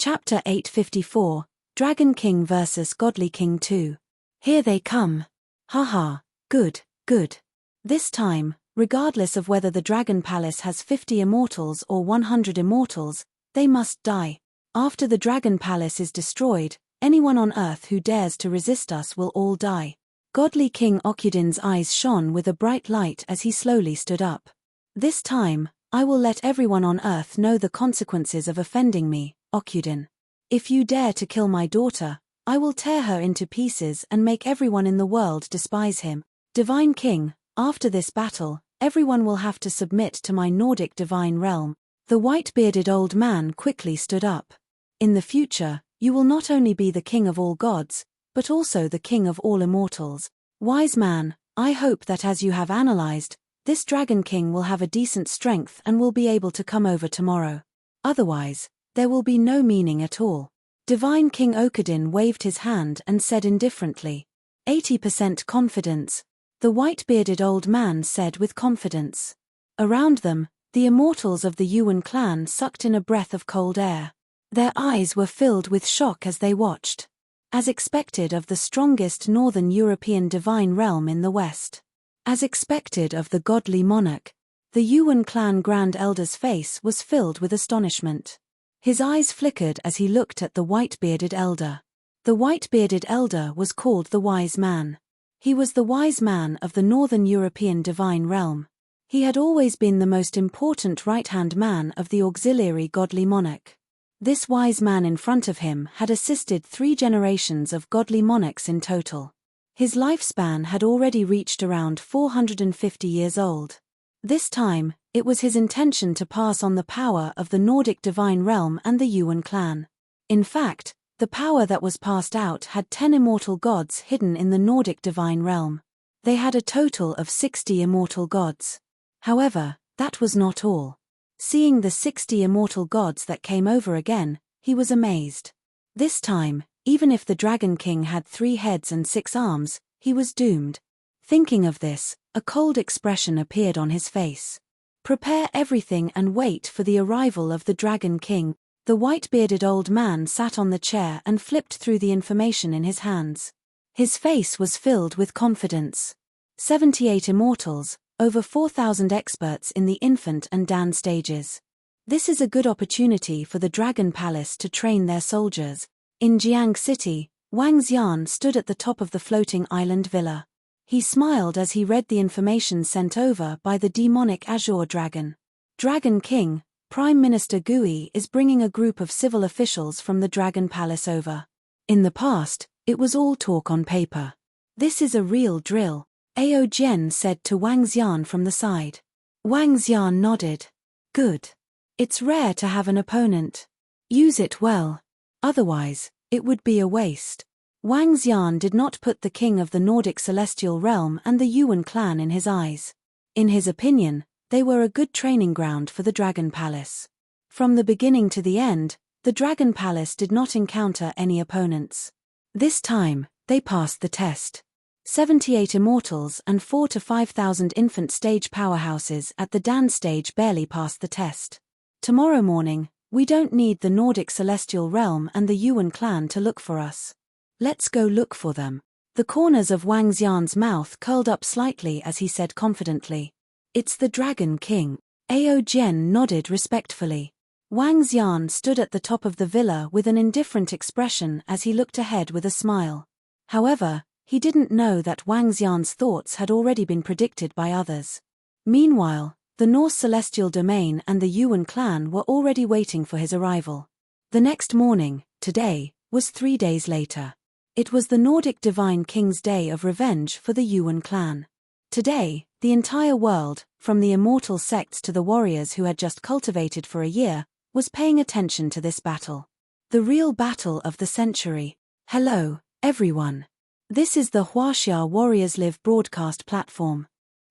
Chapter 854, Dragon King vs. Godly King 2. Here they come. Haha, good, good. This time, regardless of whether the Dragon Palace has 50 immortals or 100 immortals, they must die. After the Dragon Palace is destroyed, anyone on Earth who dares to resist us will all die. Godly King Okudin's eyes shone with a bright light as he slowly stood up. This time, I will let everyone on Earth know the consequences of offending me, Okudin. If you dare to kill my daughter, I will tear her into pieces and make everyone in the world despise him. Divine King, after this battle, everyone will have to submit to my Nordic divine realm. The white-bearded old man quickly stood up. In the future, you will not only be the king of all gods, but also the king of all immortals. Wise man, I hope that as you have analyzed, this Dragon King will have a decent strength and will be able to come over tomorrow. Otherwise, there will be no meaning at all. Divine King Okudin waved his hand and said indifferently. 80% confidence, the white-bearded old man said with confidence. Around them, the immortals of the Yuan clan sucked in a breath of cold air. Their eyes were filled with shock as they watched. As expected of the strongest northern European divine realm in the West. As expected of the godly monarch, the Yuan clan Grand Elder's face was filled with astonishment. His eyes flickered as he looked at the white-bearded elder. The white-bearded elder was called the Wise Man. He was the wise man of the northern European divine realm. He had always been the most important right-hand man of the auxiliary godly monarch. This wise man in front of him had assisted 3 generations of godly monarchs in total. His lifespan had already reached around 450 years old. This time, it was his intention to pass on the power of the Nordic divine realm and the Yuan clan. In fact, the power that was passed out had 10 immortal gods hidden in the Nordic divine realm. They had a total of 60 immortal gods. However, that was not all. Seeing the 60 immortal gods that came over again, he was amazed. This time, even if the Dragon King had 3 heads and 6 arms, he was doomed. Thinking of this, a cold expression appeared on his face. Prepare everything and wait for the arrival of the Dragon King. The white-bearded old man sat on the chair and flipped through the information in his hands. His face was filled with confidence. 78 immortals, over 4,000 experts in the infant and Dan stages. This is a good opportunity for the Dragon Palace to train their soldiers. In Jiang City, Wang Xian stood at the top of the floating island villa. He smiled as he read the information sent over by the demonic Azure Dragon. Dragon King, Prime Minister Gui is bringing a group of civil officials from the Dragon Palace over. In the past, it was all talk on paper. This is a real drill, Ao Jian said to Wang Xian from the side. Wang Xian nodded. Good. It's rare to have an opponent. Use it well. Otherwise, it would be a waste. Wang Xian did not put the king of the Nordic celestial realm and the Yuan clan in his eyes. In his opinion, they were a good training ground for the Dragon Palace. From the beginning to the end, the Dragon Palace did not encounter any opponents. This time, they passed the test. 78 immortals and 4,000 to 5,000 infant stage powerhouses at the Dan stage barely passed the test. Tomorrow morning, we don't need the Nordic celestial realm and the Yuan clan to look for us. Let's go look for them. The corners of Wang Xian's mouth curled up slightly as he said confidently. It's the Dragon King. Ao Jian nodded respectfully. Wang Xian stood at the top of the villa with an indifferent expression as he looked ahead with a smile. However, he didn't know that Wang Xian's thoughts had already been predicted by others. Meanwhile, the Norse celestial domain and the Yuan clan were already waiting for his arrival. The next morning, today, was 3 days later. It was the Nordic Divine King's day of revenge for the Yuan clan. Today, the entire world, from the immortal sects to the warriors who had just cultivated for a year, was paying attention to this battle. The real battle of the century. Hello, everyone. This is the Huaxia Warriors Live broadcast platform.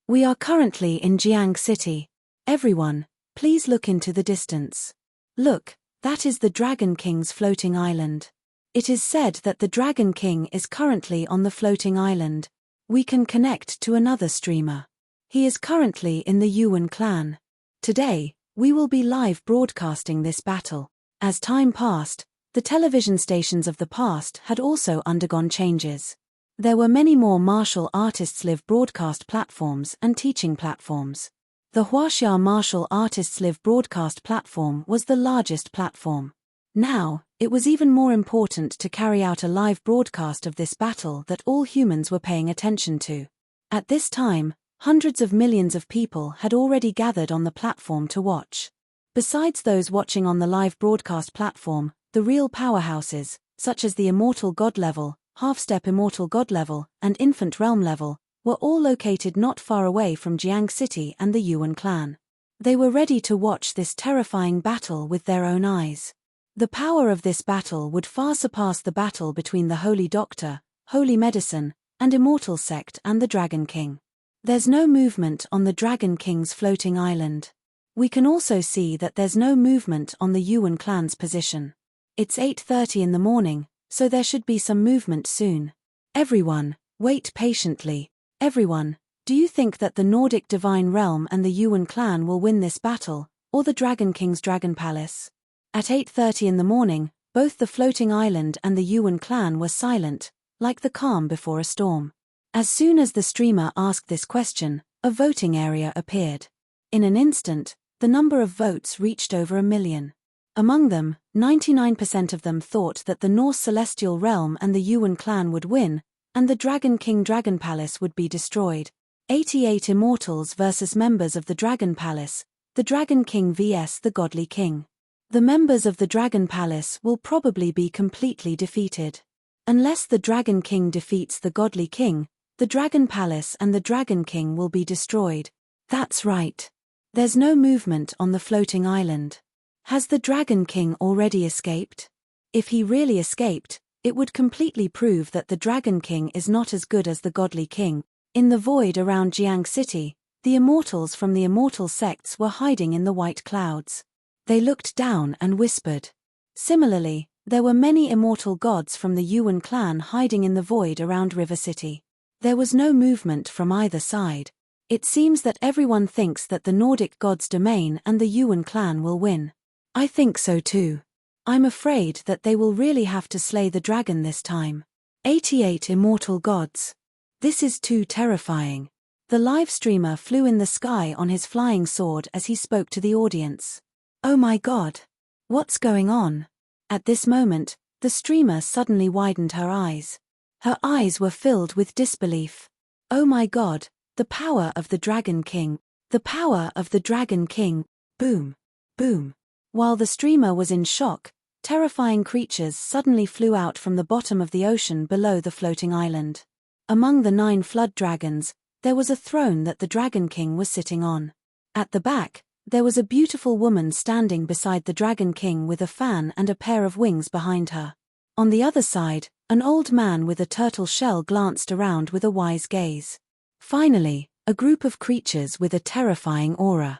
We are currently in Jiang City. Everyone, please look into the distance. Look, that is the Dragon King's floating island. It is said that the Dragon King is currently on the floating island. We can connect to another streamer. He is currently in the Yuan clan. Today, we will be live broadcasting this battle. As time passed, The television stations of the past had also undergone changes. There were many more martial artists live broadcast platforms and teaching platforms. The Huaxia Martial Artists Live broadcast platform was the largest platform. Now, it was even more important to carry out a live broadcast of this battle that all humans were paying attention to. At this time, hundreds of millions of people had already gathered on the platform to watch. Besides those watching on the live broadcast platform, the real powerhouses, such as the Immortal God level, Half-Step Immortal God level, and Infant Realm level, were all located not far away from Jiang City and the Yuan clan. They were ready to watch this terrifying battle with their own eyes. The power of this battle would far surpass the battle between the Holy Doctor, Holy Medicine, and Immortal Sect and the Dragon King. There's no movement on the Dragon King's floating island. We can also see that there's no movement on the Yuan clan's position. It's 8:30 in the morning, so there should be some movement soon. Everyone, wait patiently. Everyone, do you think that the Nordic Divine Realm and the Yuan clan will win this battle, or the Dragon King's Dragon Palace? At 8:30 in the morning, both the floating island and the Yuan clan were silent, like the calm before a storm. As soon as the streamer asked this question, a voting area appeared. In an instant, the number of votes reached over 1 million. Among them, 99% of them thought that the Norse Celestial Realm and the Yuan clan would win, and the Dragon King Dragon Palace would be destroyed. 88 immortals versus members of the Dragon Palace, the Dragon King vs the Godly King. The members of the Dragon Palace will probably be completely defeated. Unless the Dragon King defeats the Godly King, the Dragon Palace and the Dragon King will be destroyed. That's right. There's no movement on the floating island. Has the Dragon King already escaped? If he really escaped, it would completely prove that the Dragon King is not as good as the Godly King. In the void around Jiang City, the immortals from the immortal sects were hiding in the white clouds. They looked down and whispered. Similarly, there were many immortal gods from the Yuan clan hiding in the void around River City. There was no movement from either side. It seems that everyone thinks that the Nordic god's domain and the Yuan clan will win. I think so too. I'm afraid that they will really have to slay the dragon this time. 88 immortal gods. This is too terrifying. The live streamer flew in the sky on his flying sword as he spoke to the audience. Oh my God! What's going on? At this moment, the streamer suddenly widened her eyes. Her eyes were filled with disbelief. Oh my God, the power of the Dragon King! The power of the Dragon King! Boom! Boom! While the streamer was in shock, terrifying creatures suddenly flew out from the bottom of the ocean below the floating island. Among the 9 flood dragons, there was a throne that the Dragon King was sitting on. At the back, there was a beautiful woman standing beside the Dragon King with a fan and a pair of wings behind her. On the other side, an old man with a turtle shell glanced around with a wise gaze. Finally, a group of creatures with a terrifying aura.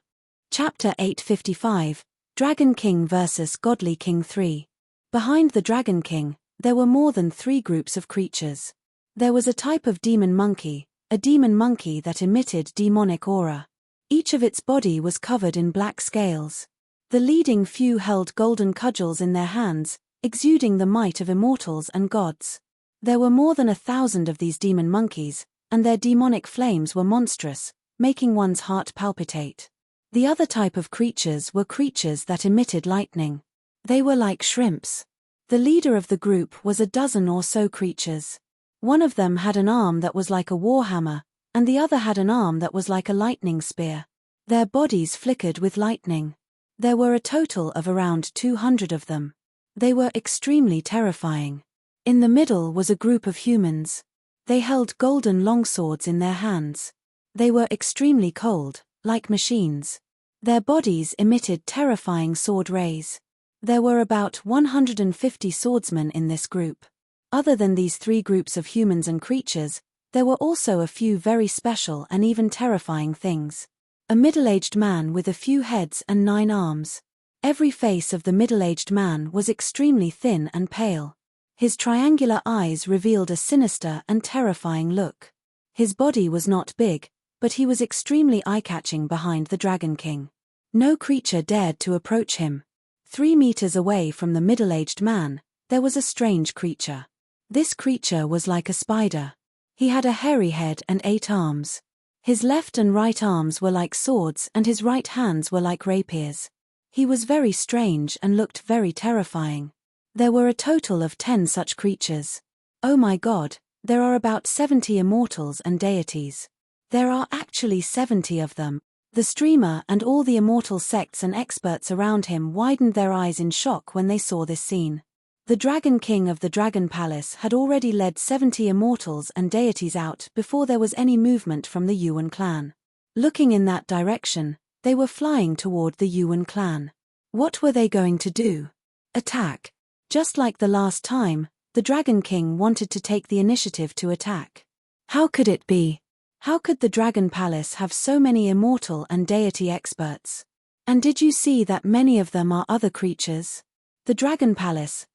Chapter 855, Dragon King vs Godly King 3. Behind the Dragon King, there were more than 3 groups of creatures. There was a type of demon monkey, a demon monkey that emitted demonic aura. Each of its body was covered in black scales. The leading few held golden cudgels in their hands, exuding the might of immortals and gods. There were more than 1,000 of these demon monkeys, and their demonic flames were monstrous, making one's heart palpitate. The other type of creatures were creatures that emitted lightning. They were like shrimps. The leader of the group was a dozen or so creatures. One of them had an arm that was like a warhammer, and the other had an arm that was like a lightning spear. Their bodies flickered with lightning. There were a total of around 200 of them. They were extremely terrifying. In the middle was a group of humans. They held golden longswords in their hands. They were extremely cold, like machines. Their bodies emitted terrifying sword rays. There were about 150 swordsmen in this group. Other than these 3 groups of humans and creatures, there were also a few very special and even terrifying things. A middle-aged man with a few heads and 9 arms. Every face of the middle-aged man was extremely thin and pale. His triangular eyes revealed a sinister and terrifying look. His body was not big, but he was extremely eye-catching behind the Dragon King. No creature dared to approach him. 3 meters away from the middle-aged man, there was a strange creature. This creature was like a spider. He had a hairy head and 8 arms. His left and right arms were like swords and his right hands were like rapiers. He was very strange and looked very terrifying. There were a total of 10 such creatures. Oh my God, there are about 70 immortals and deities. There are actually 70 of them. The streamer and all the immortal sects and experts around him widened their eyes in shock when they saw this scene. The Dragon King of the Dragon Palace had already led 70 immortals and deities out before there was any movement from the Yuan clan. Looking in that direction, they were flying toward the Yuan clan. What were they going to do? Attack. Just like the last time, the Dragon King wanted to take the initiative to attack. How could it be? How could the Dragon Palace have so many immortal and deity experts? And did you see that many of them are other creatures? The Dragon Palace,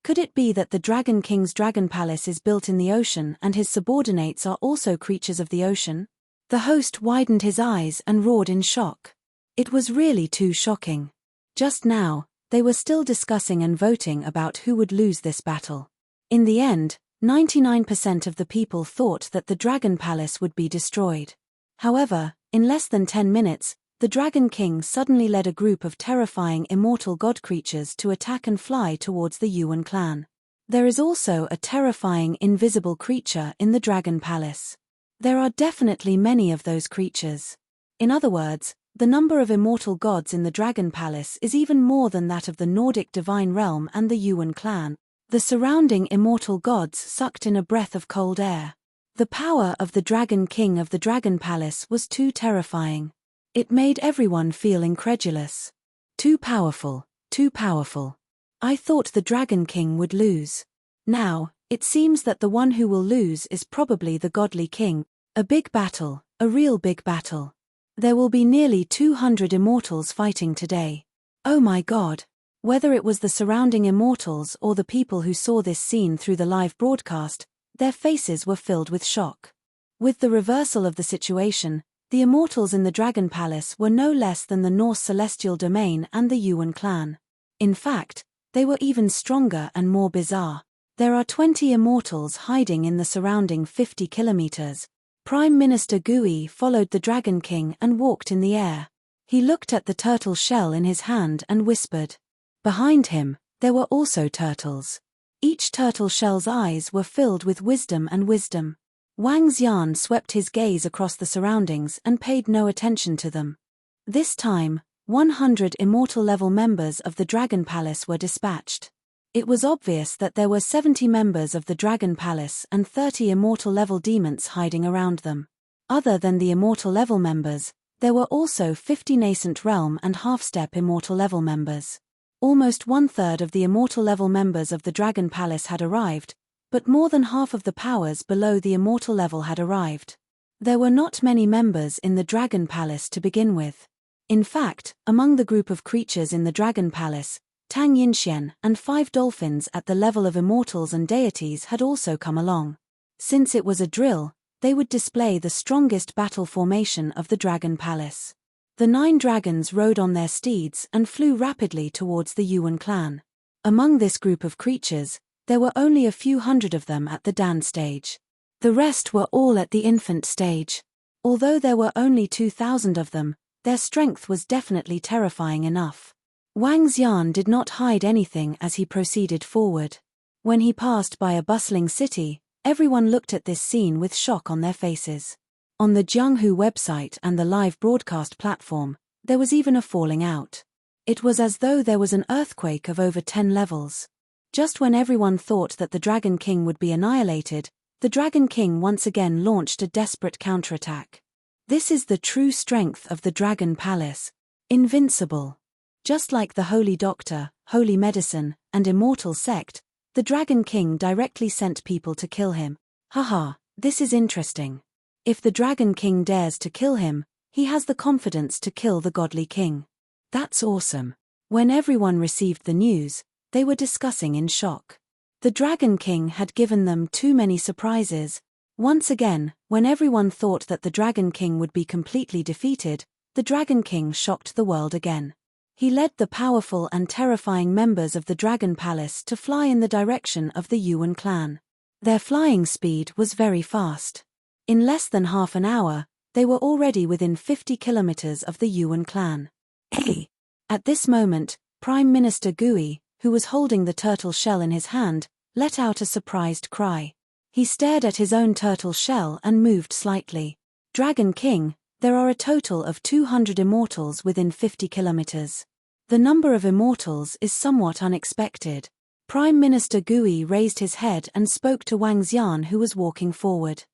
could it be that the Dragon King's Dragon Palace is built in the ocean and his subordinates are also creatures of the ocean? The host widened his eyes and roared in shock. It was really too shocking. Just now, they were still discussing and voting about who would lose this battle. In the end, 99% of the people thought that the Dragon Palace would be destroyed. However, in less than 10 minutes, the Dragon King suddenly led a group of terrifying immortal god creatures to attack and fly towards the Yuan clan. There is also a terrifying invisible creature in the Dragon Palace. There are definitely many of those creatures. In other words, the number of immortal gods in the Dragon Palace is even more than that of the Nordic divine realm and the Yuan clan. The surrounding immortal gods sucked in a breath of cold air. The power of the Dragon King of the Dragon Palace was too terrifying. It made everyone feel incredulous. Too powerful, too powerful. I thought the Dragon King would lose. Now, it seems that the one who will lose is probably the Godly King. A big battle, a real big battle. There will be nearly 200 immortals fighting today. Oh my God. Whether it was the surrounding immortals or the people who saw this scene through the live broadcast, their faces were filled with shock. With the reversal of the situation, the immortals in the Dragon Palace were no less than the Norse celestial domain and the Yuan clan. In fact, they were even stronger and more bizarre. There are 20 immortals hiding in the surrounding 50 kilometers. Prime Minister Gui followed the Dragon King and walked in the air. He looked at the turtle shell in his hand and whispered. Behind him, there were also turtles. Each turtle shell's eyes were filled with wisdom and wisdom. Wang Xian swept his gaze across the surroundings and paid no attention to them. This time, 100 immortal-level members of the Dragon Palace were dispatched. It was obvious that there were 70 members of the Dragon Palace and 30 immortal-level demons hiding around them. Other than the immortal-level members, there were also 50 nascent realm and half-step immortal-level members. Almost 1/3 of the immortal-level members of the Dragon Palace had arrived, but more than half of the powers below the immortal level had arrived. There were not many members in the Dragon Palace to begin with. In fact, among the group of creatures in the Dragon Palace, Tang Yinxian and 5 dolphins at the level of immortals and deities had also come along. Since it was a drill, they would display the strongest battle formation of the Dragon Palace. The 9 dragons rode on their steeds and flew rapidly towards the Yuan clan. Among this group of creatures, there were only a few hundred of them at the Dan stage. The rest were all at the infant stage. Although there were only 2,000 of them, their strength was definitely terrifying enough. Wang Xian did not hide anything as he proceeded forward. When he passed by a bustling city, everyone looked at this scene with shock on their faces. On the Jianghu website and the live broadcast platform, there was even a falling out. It was as though there was an earthquake of over 10 levels. Just when everyone thought that the Dragon King would be annihilated, the Dragon King once again launched a desperate counterattack. This is the true strength of the Dragon Palace. Invincible. Just like the Holy Doctor, Holy Medicine, and Immortal Sect, the Dragon King directly sent people to kill him. Haha, this is interesting. If the Dragon King dares to kill him, he has the confidence to kill the Godly King. That's awesome. When everyone received the news, they were discussing in shock. The Dragon King had given them too many surprises. Once again, when everyone thought that the Dragon King would be completely defeated, the Dragon King shocked the world again. He led the powerful and terrifying members of the Dragon Palace to fly in the direction of the Yuan clan. Their flying speed was very fast. In less than half an hour, they were already within 50 kilometers of the Yuan clan. Hey! At this moment, Prime Minister Gui, who was holding the turtle shell in his hand, let out a surprised cry. He stared at his own turtle shell and moved slightly. Dragon King, there are a total of 200 immortals within 50 kilometers. The number of immortals is somewhat unexpected. Prime Minister Gui raised his head and spoke to Wang Xian, who was walking forward.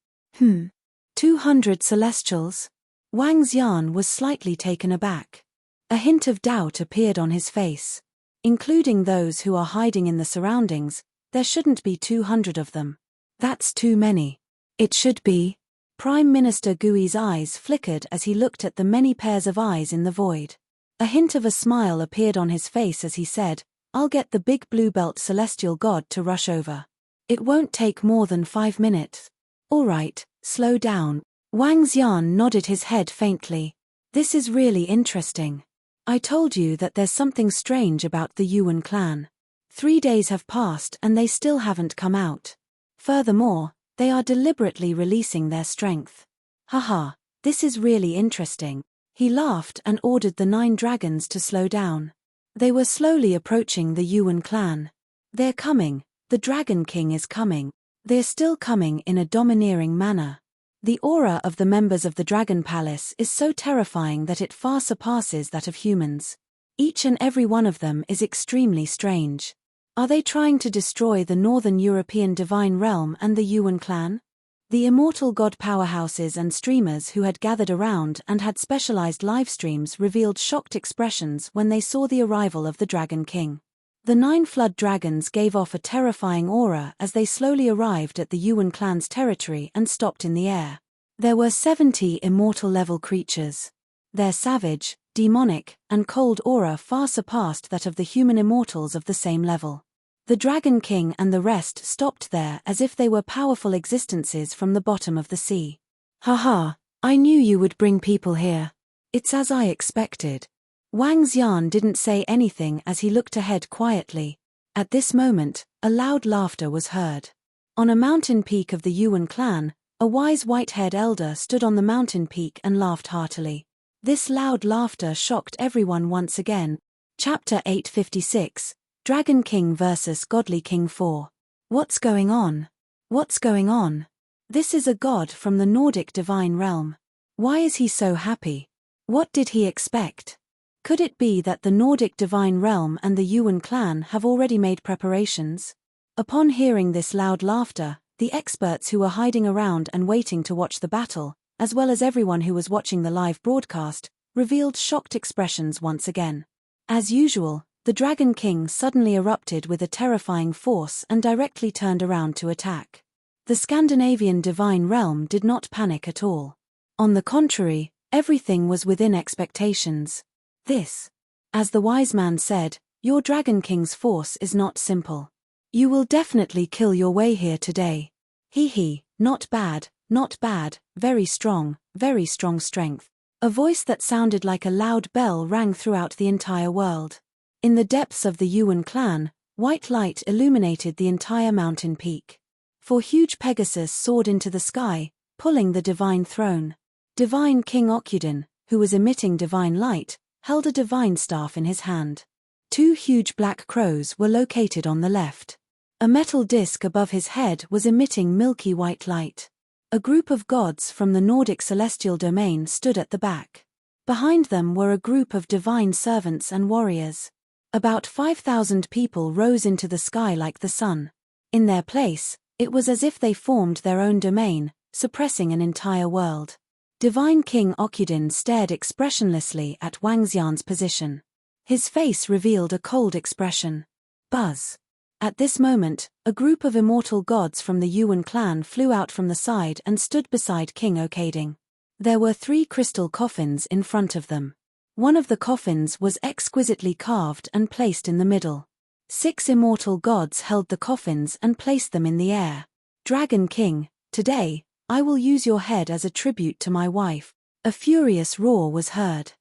200 celestials? Wang Xian was slightly taken aback. A hint of doubt appeared on his face. Including those who are hiding in the surroundings, there shouldn't be 200 of them. That's too many. It should be. Prime Minister Gui's eyes flickered as he looked at the many pairs of eyes in the void. A hint of a smile appeared on his face as he said, "I'll get the big blue belt celestial god to rush over. It won't take more than 5 minutes. All right, slow down." Wang Xian nodded his head faintly. "This is really interesting. I told you that there's something strange about the Yuan clan. 3 days have passed and they still haven't come out. Furthermore, they are deliberately releasing their strength. Haha, this is really interesting." He laughed and ordered the 9 dragons to slow down. They were slowly approaching the Yuan clan. "They're coming, the Dragon King is coming." They're still coming in a domineering manner. The aura of the members of the Dragon Palace is so terrifying that it far surpasses that of humans. Each and every one of them is extremely strange. Are they trying to destroy the Northern European Divine Realm and the Yuan clan? The immortal god powerhouses and streamers who had gathered around and had specialized live streams revealed shocked expressions when they saw the arrival of the Dragon King. The 9 flood dragons gave off a terrifying aura as they slowly arrived at the Yuan clan's territory and stopped in the air. There were 70 immortal-level creatures. Their savage, demonic, and cold aura far surpassed that of the human immortals of the same level. The Dragon King and the rest stopped there as if they were powerful existences from the bottom of the sea. "Haha, I knew you would bring people here. It's as I expected." Wang Xian didn't say anything as he looked ahead quietly. At this moment, a loud laughter was heard. On a mountain peak of the Yuan clan, a wise white-haired elder stood on the mountain peak and laughed heartily. This loud laughter shocked everyone once again. Chapter 856, Dragon King vs. Godly King 4. What's going on? What's going on? This is a god from the Nordic divine realm. Why is he so happy? What did he expect? Could it be that the Nordic divine realm and the Yuan clan have already made preparations? Upon hearing this loud laughter, the experts who were hiding around and waiting to watch the battle, as well as everyone who was watching the live broadcast, revealed shocked expressions once again. As usual, the Dragon King suddenly erupted with a terrifying force and directly turned around to attack. The Scandinavian divine realm did not panic at all. On the contrary, everything was within expectations. This, as the wise man said, your Dragon King's force is not simple. You will definitely kill your way here today. Not bad, very strong strength. A voice that sounded like a loud bell rang throughout the entire world. In the depths of the Yuan clan, white light illuminated the entire mountain peak. For huge Pegasus soared into the sky, pulling the divine throne. Divine King Okudin, who was emitting divine light, held a divine staff in his hand. 2 huge black crows were located on the left. A metal disc above his head was emitting milky white light. A group of gods from the Nordic celestial domain stood at the back. Behind them were a group of divine servants and warriors. About 5,000 people rose into the sky like the sun. In their place, it was as if they formed their own domain, suppressing an entire world. Divine King Okudin stared expressionlessly at Wang Xian's position. His face revealed a cold expression. Buzz. At this moment, a group of immortal gods from the Yuan clan flew out from the side and stood beside King Okading. There were 3 crystal coffins in front of them. One of the coffins was exquisitely carved and placed in the middle. 6 immortal gods held the coffins and placed them in the air. Dragon King, today, I will use your head as a tribute to my wife. A furious roar was heard.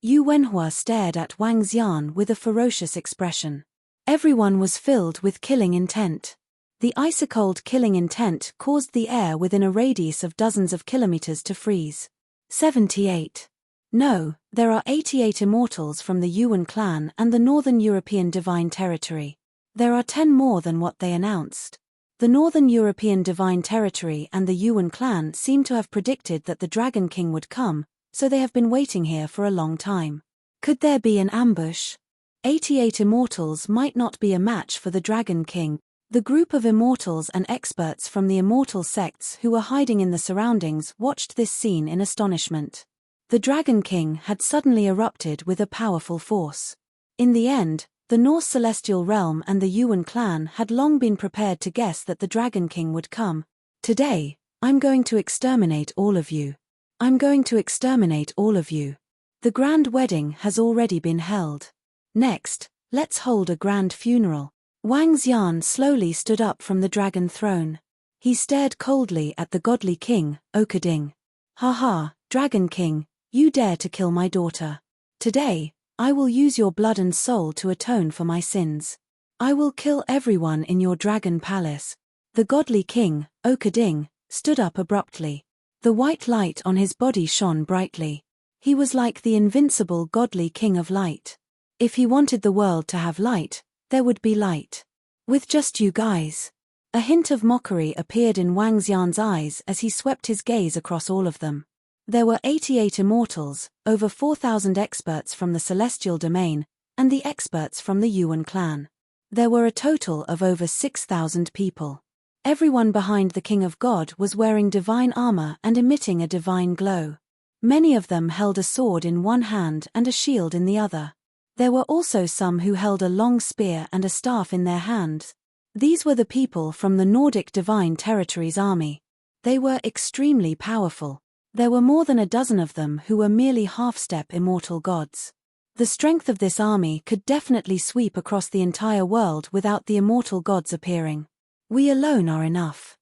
Yu Wenhua stared at Wang Xian with a ferocious expression. Everyone was filled with killing intent. The ice-cold killing intent caused the air within a radius of dozens of kilometers to freeze. 78. No, there are 88 immortals from the Yuan clan and the Northern European Divine Territory. There are 10 more than what they announced. The Northern European Divine Territory and the Yuan clan seem to have predicted that the Dragon King would come, so they have been waiting here for a long time. Could there be an ambush? 88 immortals might not be a match for the Dragon King. The group of immortals and experts from the immortal sects who were hiding in the surroundings watched this scene in astonishment. The Dragon King had suddenly erupted with a powerful force. In the end, the Norse celestial realm and the Yuan clan had long been prepared to guess that the Dragon King would come. Today, I'm going to exterminate all of you. I'm going to exterminate all of you. The grand wedding has already been held. Next, let's hold a grand funeral. Wang Xian slowly stood up from the dragon throne. He stared coldly at the godly king, Okading. Ha ha, Dragon King, you dare to kill my daughter. Today, I will use your blood and soul to atone for my sins. I will kill everyone in your dragon palace. The godly king, Okading, stood up abruptly. The white light on his body shone brightly. He was like the invincible godly king of light. If he wanted the world to have light, there would be light. With just you guys. A hint of mockery appeared in Wang Xian's eyes as he swept his gaze across all of them. There were 88 immortals, over 4,000 experts from the celestial domain, and the experts from the Yuan clan. There were a total of over 6,000 people. Everyone behind the King of God was wearing divine armor and emitting a divine glow. Many of them held a sword in one hand and a shield in the other. There were also some who held a long spear and a staff in their hands. These were the people from the Nordic Divine Territories army. They were extremely powerful. There were more than a dozen of them who were merely half-step immortal gods. The strength of this army could definitely sweep across the entire world without the immortal gods appearing. We alone are enough.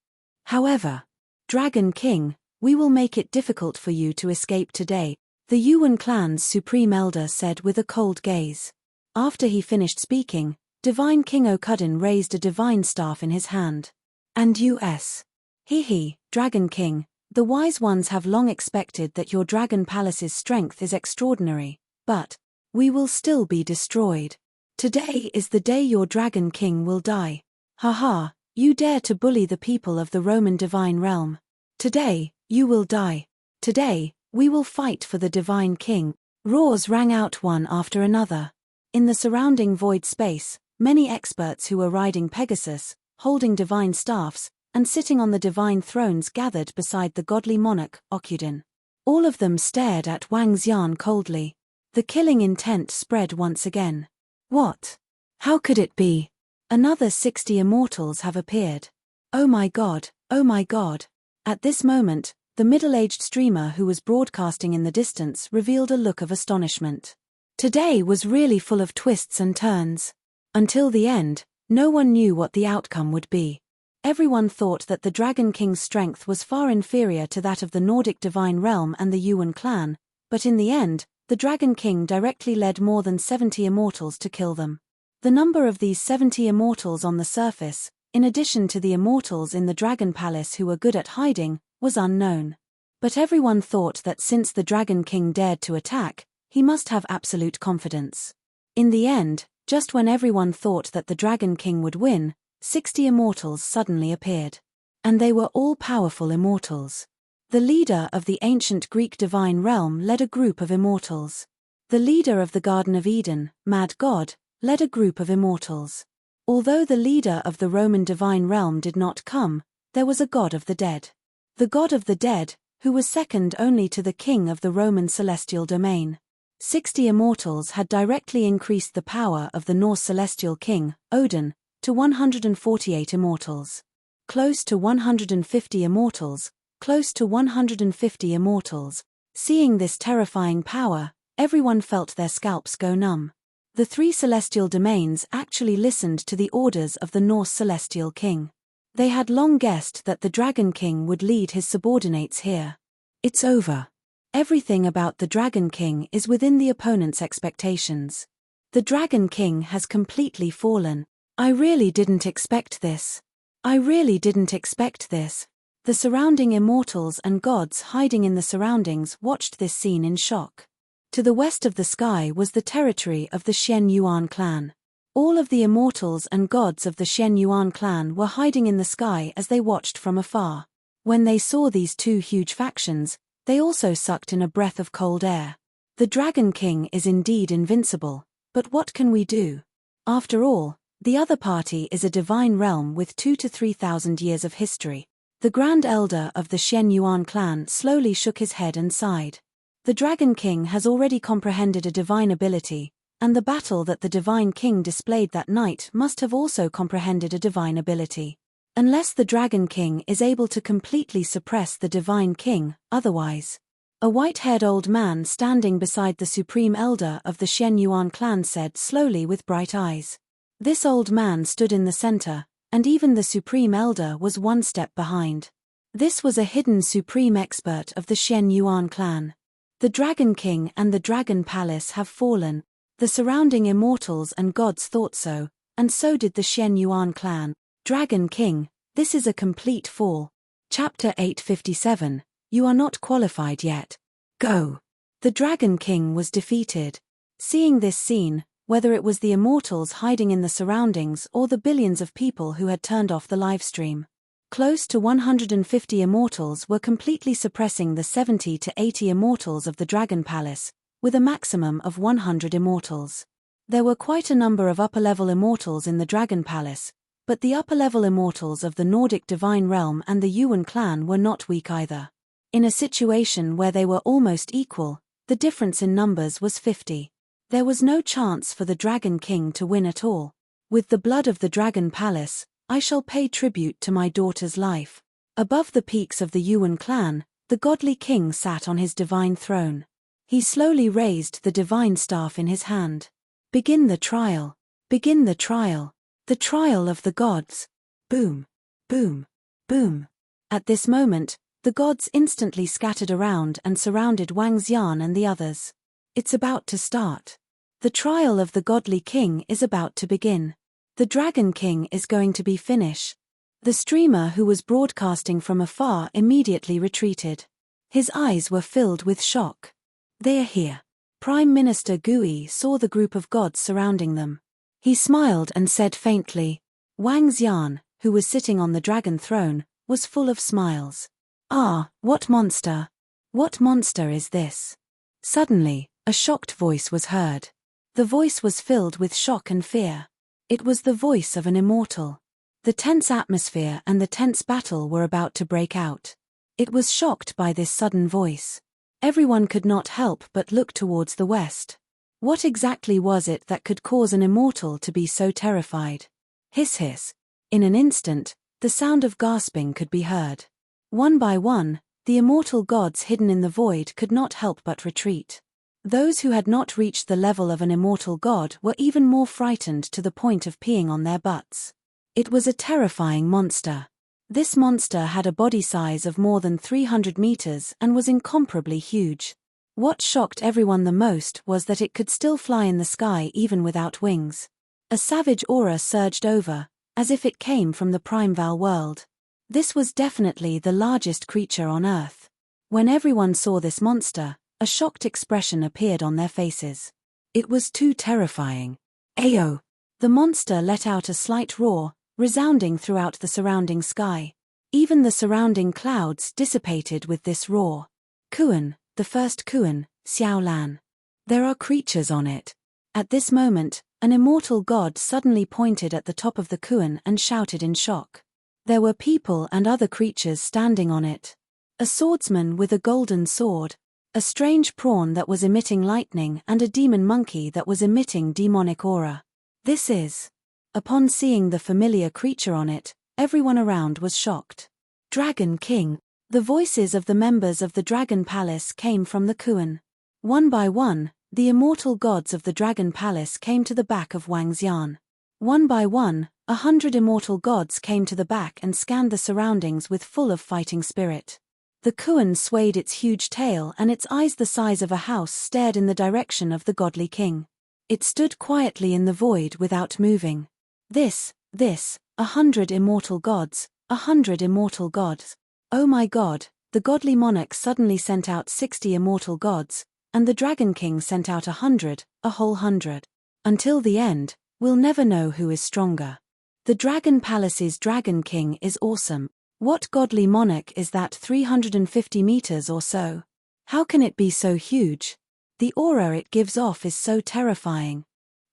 However, Dragon King, we will make it difficult for you to escape today, the Yuan clan's supreme elder said with a cold gaze. After he finished speaking, Divine King Okudin raised a divine staff in his hand. And us. He, Dragon King, the wise ones have long expected that your dragon palace's strength is extraordinary, but we will still be destroyed. Today is the day your Dragon King will die. Haha, you dare to bully the people of the Roman divine realm. Today, you will die. Today, we will fight for the Divine King. Roars rang out one after another. In the surrounding void space, many experts who were riding Pegasus, holding divine staffs, and sitting on the divine thrones gathered beside the godly monarch, Okudin. All of them stared at Wang Xian coldly. The killing intent spread once again. What? How could it be? Another 60 immortals have appeared. Oh my god, oh my god. At this moment, the middle-aged streamer who was broadcasting in the distance revealed a look of astonishment. Today was really full of twists and turns. Until the end, no one knew what the outcome would be. Everyone thought that the Dragon King's strength was far inferior to that of the Nordic Divine Realm and the Yuan clan, but in the end, the Dragon King directly led more than 70 immortals to kill them. The number of these 70 immortals on the surface, in addition to the immortals in the Dragon Palace who were good at hiding, was unknown. But everyone thought that since the Dragon King dared to attack, he must have absolute confidence. In the end, just when everyone thought that the Dragon King would win, 60 immortals suddenly appeared. And they were all powerful immortals. The leader of the ancient Greek divine realm led a group of immortals. The leader of the Garden of Eden, Mad God, led a group of immortals. Although the leader of the Roman divine realm did not come, there was a god of the dead. The god of the dead, who was second only to the king of the Roman celestial domain. 60 immortals had directly increased the power of the Norse celestial king, Odin, to 148 immortals. Close to 150 immortals, close to 150 immortals. Seeing this terrifying power, everyone felt their scalps go numb. The three celestial domains actually listened to the orders of the Norse celestial king. They had long guessed that the Dragon King would lead his subordinates here. It's over. Everything about the Dragon King is within the opponent's expectations. The Dragon King has completely fallen. I really didn't expect this. I really didn't expect this. The surrounding immortals and gods hiding in the surroundings watched this scene in shock. To the west of the sky was the territory of the Shen Yuan clan. All of the immortals and gods of the Shen Yuan clan were hiding in the sky as they watched from afar. When they saw these two huge factions, they also sucked in a breath of cold air. The Dragon King is indeed invincible, but what can we do? After all, the other party is a divine realm with 2,000 to 3,000 years of history. The Grand Elder of the Shen Yuan clan slowly shook his head and sighed. The Dragon King has already comprehended a divine ability, and the battle that the Divine King displayed that night must have also comprehended a divine ability. Unless the Dragon King is able to completely suppress the Divine King, otherwise. A white-haired old man standing beside the Supreme Elder of the Shen Yuan clan said slowly with bright eyes. This old man stood in the center, and even the Supreme Elder was one step behind. This was a hidden Supreme Expert of the Shen Yuan clan. The Dragon King and the Dragon Palace have fallen. The surrounding immortals and gods thought so, and so did the Shen Yuan clan. Dragon King, this is a complete fall. Chapter 857, You are not qualified yet. Go. The Dragon King was defeated. Seeing this scene, whether it was the immortals hiding in the surroundings or the billions of people who had turned off the livestream, close to 150 immortals were completely suppressing the 70 to 80 immortals of the Dragon Palace, with a maximum of 100 immortals. There were quite a number of upper-level immortals in the Dragon Palace, but the upper-level immortals of the Nordic Divine Realm and the Yuan clan were not weak either. In a situation where they were almost equal, the difference in numbers was 50. There was no chance for the Dragon King to win at all. With the blood of the Dragon Palace, I shall pay tribute to my daughter's life. Above the peaks of the Yuan clan, the godly king sat on his divine throne. He slowly raised the divine staff in his hand. Begin the trial. Begin the trial. The trial of the gods. Boom. Boom. Boom. At this moment, the gods instantly scattered around and surrounded Wang Xian and the others. It's about to start. The trial of the godly king is about to begin. The Dragon King is going to be finished. The streamer who was broadcasting from afar immediately retreated. His eyes were filled with shock. They are here. Prime Minister Gui saw the group of gods surrounding them. He smiled and said faintly. Wang Xian, who was sitting on the dragon throne, was full of smiles. Ah, what monster! What monster is this? Suddenly, a shocked voice was heard. The voice was filled with shock and fear. It was the voice of an immortal. The tense atmosphere and the tense battle were about to break out. It was shocked by this sudden voice. Everyone could not help but look towards the west. What exactly was it that could cause an immortal to be so terrified? Hiss hiss. In an instant, the sound of gasping could be heard. One by one, the immortal gods hidden in the void could not help but retreat. Those who had not reached the level of an immortal god were even more frightened to the point of peeing on their butts. It was a terrifying monster. This monster had a body size of more than 300 meters and was incomparably huge. What shocked everyone the most was that it could still fly in the sky even without wings. A savage aura surged over, as if it came from the Primeval world. This was definitely the largest creature on Earth. When everyone saw this monster, a shocked expression appeared on their faces. It was too terrifying. Ayo! The monster let out a slight roar, resounding throughout the surrounding sky. Even the surrounding clouds dissipated with this roar. Kuan, the first Kuan, Xiaolan. There are creatures on it. At this moment, an immortal god suddenly pointed at the top of the Kuan and shouted in shock. There were people and other creatures standing on it. A swordsman with a golden sword, a strange prawn that was emitting lightning and a demon monkey that was emitting demonic aura. This is. Upon seeing the familiar creature on it, everyone around was shocked. Dragon King. The voices of the members of the Dragon Palace came from the Kuan. One by one, the immortal gods of the Dragon Palace came to the back of Wang Xian. One by one, 100 immortal gods came to the back and scanned the surroundings with full of fighting spirit. The Kuan swayed its huge tail and its eyes the size of a house stared in the direction of the godly king. It stood quietly in the void without moving. This, 100 immortal gods, 100 immortal gods. Oh my god, the godly monarch suddenly sent out 60 immortal gods, and the Dragon King sent out 100, a whole 100. Until the end, we'll never know who is stronger. The Dragon Palace's Dragon King is awesome. What godly monarch is that, 350 meters or so? How can it be so huge? The aura it gives off is so terrifying.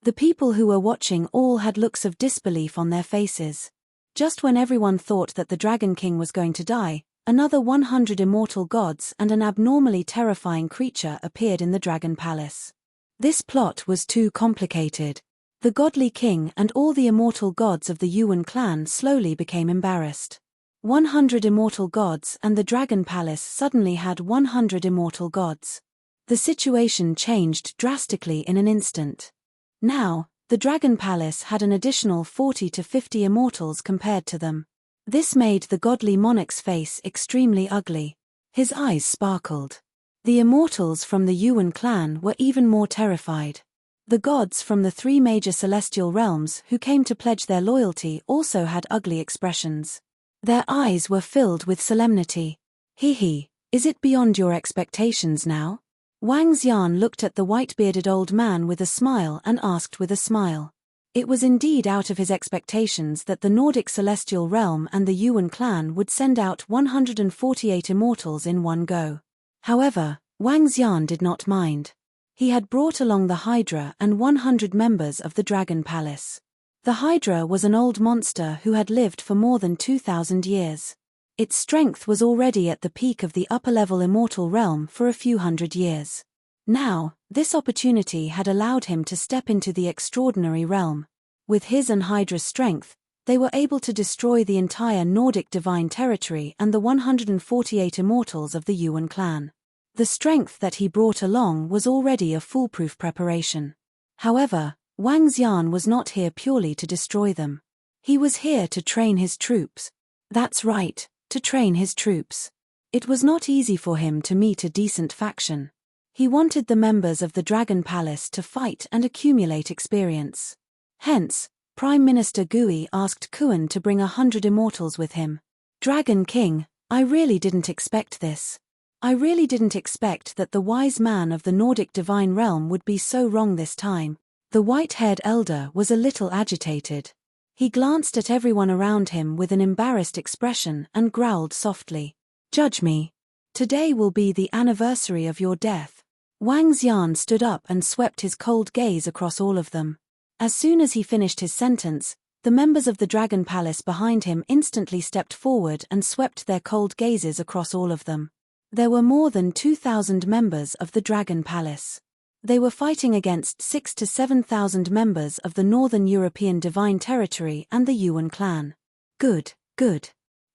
The people who were watching all had looks of disbelief on their faces. Just when everyone thought that the Dragon King was going to die, another 100 immortal gods and an abnormally terrifying creature appeared in the Dragon Palace. This plot was too complicated. The godly king and all the immortal gods of the Yuan clan slowly became embarrassed. 100 immortal gods and the Dragon Palace suddenly had 100 immortal gods. The situation changed drastically in an instant. Now, the Dragon Palace had an additional 40 to 50 immortals compared to them. This made the godly monarch's face extremely ugly. His eyes sparkled. The immortals from the Yuan clan were even more terrified. The gods from the 3 major celestial realms who came to pledge their loyalty also had ugly expressions. Their eyes were filled with solemnity. Is it beyond your expectations now? Wang Xian looked at the white-bearded old man with a smile and asked with a smile. It was indeed out of his expectations that the Nordic celestial realm and the Yuan clan would send out 148 immortals in one go. However, Wang Xian did not mind. He had brought along the Hydra and 100 members of the Dragon Palace. The Hydra was an old monster who had lived for more than 2,000 years. Its strength was already at the peak of the upper-level immortal realm for a few hundred years. Now, this opportunity had allowed him to step into the extraordinary realm. With his and Hydra's strength, they were able to destroy the entire Nordic divine territory and the 148 immortals of the Yuan clan. The strength that he brought along was already a foolproof preparation. However, Wang Xian was not here purely to destroy them. He was here to train his troops. That's right, to train his troops. It was not easy for him to meet a decent faction. He wanted the members of the Dragon Palace to fight and accumulate experience. Hence, Prime Minister Gui asked Kuan to bring 100 immortals with him. Dragon King, I really didn't expect this. I really didn't expect that the wise man of the Nordic divine realm would be so wrong this time. The white-haired elder was a little agitated. He glanced at everyone around him with an embarrassed expression and growled softly. Judge me. Today will be the anniversary of your death. Wang Xian stood up and swept his cold gaze across all of them. As soon as he finished his sentence, the members of the Dragon Palace behind him instantly stepped forward and swept their cold gazes across all of them. There were more than 2,000 members of the Dragon Palace. They were fighting against 6,000 to 7,000 members of the Northern European Divine Territory and the Yuan clan. Good.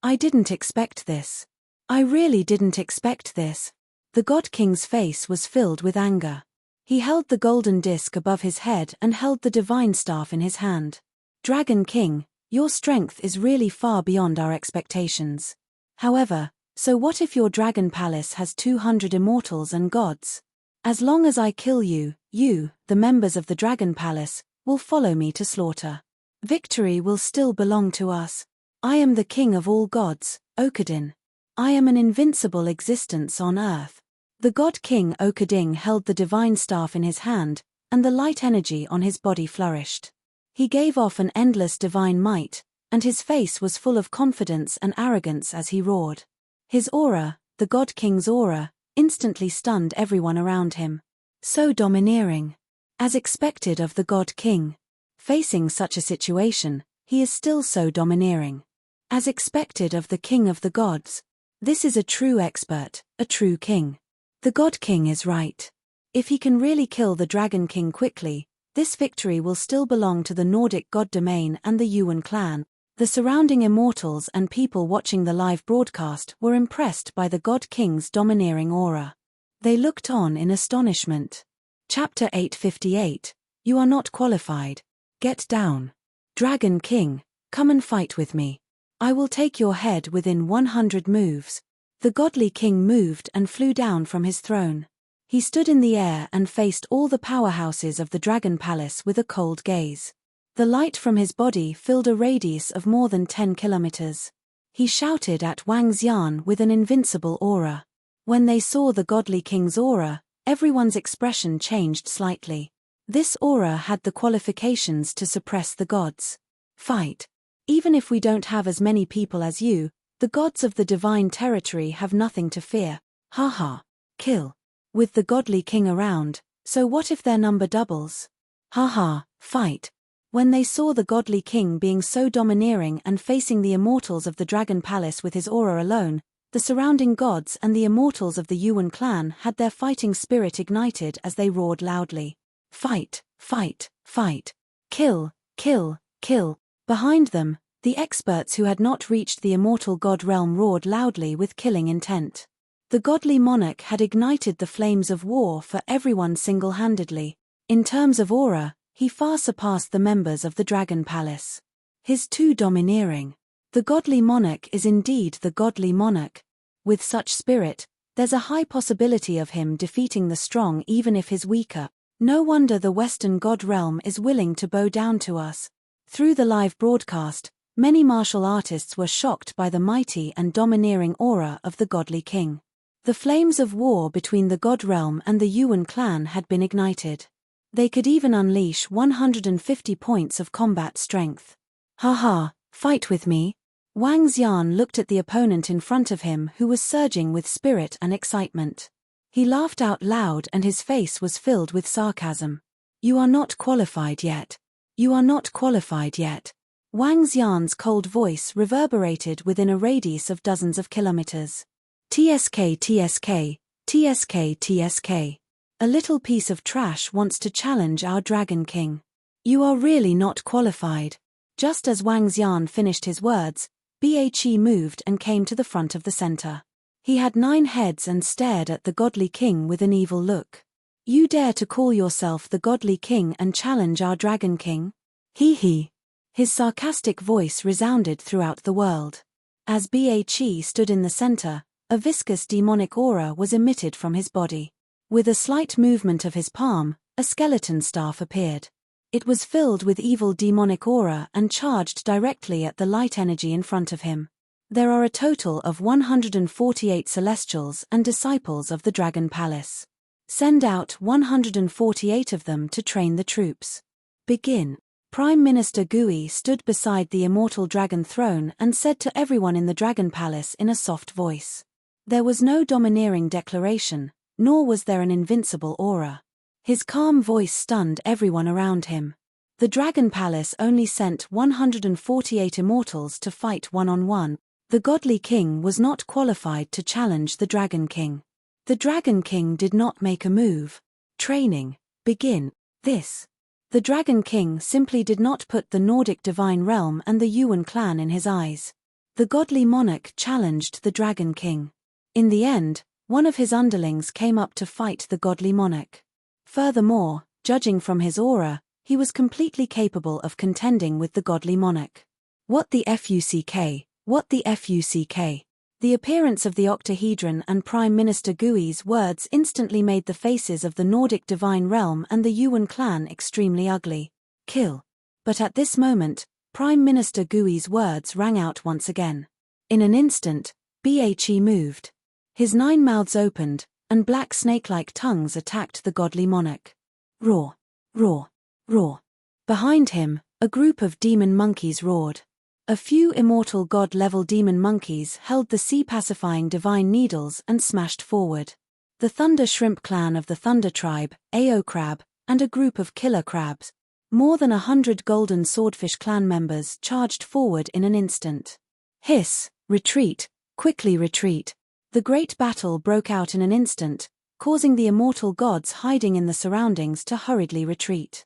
I didn't expect this. I really didn't expect this. The God King's face was filled with anger. He held the golden disc above his head and held the divine staff in his hand. Dragon King, your strength is really far beyond our expectations. However, so what if your Dragon Palace has 200 immortals and gods? As long as I kill you, the members of the Dragon Palace, will follow me to slaughter. Victory will still belong to us. I am the king of all gods, Okadin. I am an invincible existence on earth. The God King Okading held the divine staff in his hand, and the light energy on his body flourished. He gave off an endless divine might, and his face was full of confidence and arrogance as he roared. His aura, the God King's aura, instantly stunned everyone around him. So domineering. As expected of the God King. Facing such a situation, he is still so domineering. As expected of the King of the Gods. This is a true expert, a true king. The God King is right. If he can really kill the Dragon King quickly, this victory will still belong to the Nordic God domain and the Yuan clan. The surrounding immortals and people watching the live broadcast were impressed by the God King's domineering aura. They looked on in astonishment. Chapter 858, You are not qualified. Get down. Dragon King, come and fight with me. I will take your head within 100 moves. The godly king moved and flew down from his throne. He stood in the air and faced all the powerhouses of the Dragon Palace with a cold gaze. The light from his body filled a radius of more than 10 kilometers. He shouted at Wang Xian with an invincible aura. When they saw the godly king's aura, everyone's expression changed slightly. This aura had the qualifications to suppress the gods. Fight. Even if we don't have as many people as you, the gods of the divine territory have nothing to fear. Haha. Kill. With the godly king around, so what if their number doubles? Haha. Fight. When they saw the godly king being so domineering and facing the immortals of the Dragon Palace with his aura alone, the surrounding gods and the immortals of the Yuan clan had their fighting spirit ignited as they roared loudly. Fight, fight, fight. Kill, kill, kill. Behind them, the experts who had not reached the immortal god realm roared loudly with killing intent. The godly monarch had ignited the flames of war for everyone single-handedly. In terms of aura, he far surpassed the members of the Dragon Palace. His too domineering. The godly monarch is indeed the godly monarch. With such spirit, there's a high possibility of him defeating the strong even if he's weaker. No wonder the Western God realm is willing to bow down to us. Through the live broadcast, many martial artists were shocked by the mighty and domineering aura of the godly king. The flames of war between the God realm and the Yuan clan had been ignited. They could even unleash 150 points of combat strength. Haha, fight with me. Wang Xian looked at the opponent in front of him who was surging with spirit and excitement. He laughed out loud and his face was filled with sarcasm. You are not qualified yet. You are not qualified yet. Wang Xian's cold voice reverberated within a radius of dozens of kilometers. TSK TSK, TSK TSK. A little piece of trash wants to challenge our Dragon King. You are really not qualified. Just as Wang Xian finished his words, Bhe moved and came to the front of the center. He had 9 heads and stared at the godly king with an evil look. You dare to call yourself the godly king and challenge our Dragon King? Hee hee. His sarcastic voice resounded throughout the world. As Bhe stood in the center, a viscous demonic aura was emitted from his body. With a slight movement of his palm, a skeleton staff appeared. It was filled with evil demonic aura and charged directly at the light energy in front of him. There are a total of 148 celestials and disciples of the Dragon Palace. Send out 148 of them to train the troops. Begin. Prime Minister Gui stood beside the immortal dragon throne and said to everyone in the Dragon Palace in a soft voice. There was no domineering declaration, nor was there an invincible aura. His calm voice stunned everyone around him. The Dragon Palace only sent 148 immortals to fight one-on-one. The godly king was not qualified to challenge the Dragon King. The Dragon King did not make a move. Training. Begin. This. The Dragon King simply did not put the Nordic divine realm and the Yuan clan in his eyes. The godly monarch challenged the Dragon King. In the end, one of his underlings came up to fight the godly monarch. Furthermore, judging from his aura, he was completely capable of contending with the godly monarch. What the fuck? What the fuck? The appearance of the octahedron and Prime Minister Gui's words instantly made the faces of the Nordic divine realm and the Yuan clan extremely ugly. Kill. But at this moment, Prime Minister Gui's words rang out once again. In an instant, Bhe moved. His 9 mouths opened, and black snake-like tongues attacked the godly monarch. Roar, roar, roar. Behind him, a group of demon monkeys roared. A few immortal god-level demon monkeys held the sea-pacifying divine needles and smashed forward. The Thunder Shrimp clan of the Thunder Tribe, Ao Crab, and a group of killer crabs. More than 100 golden swordfish clan members charged forward in an instant. Hiss, retreat, quickly retreat. The great battle broke out in an instant, causing the immortal gods hiding in the surroundings to hurriedly retreat.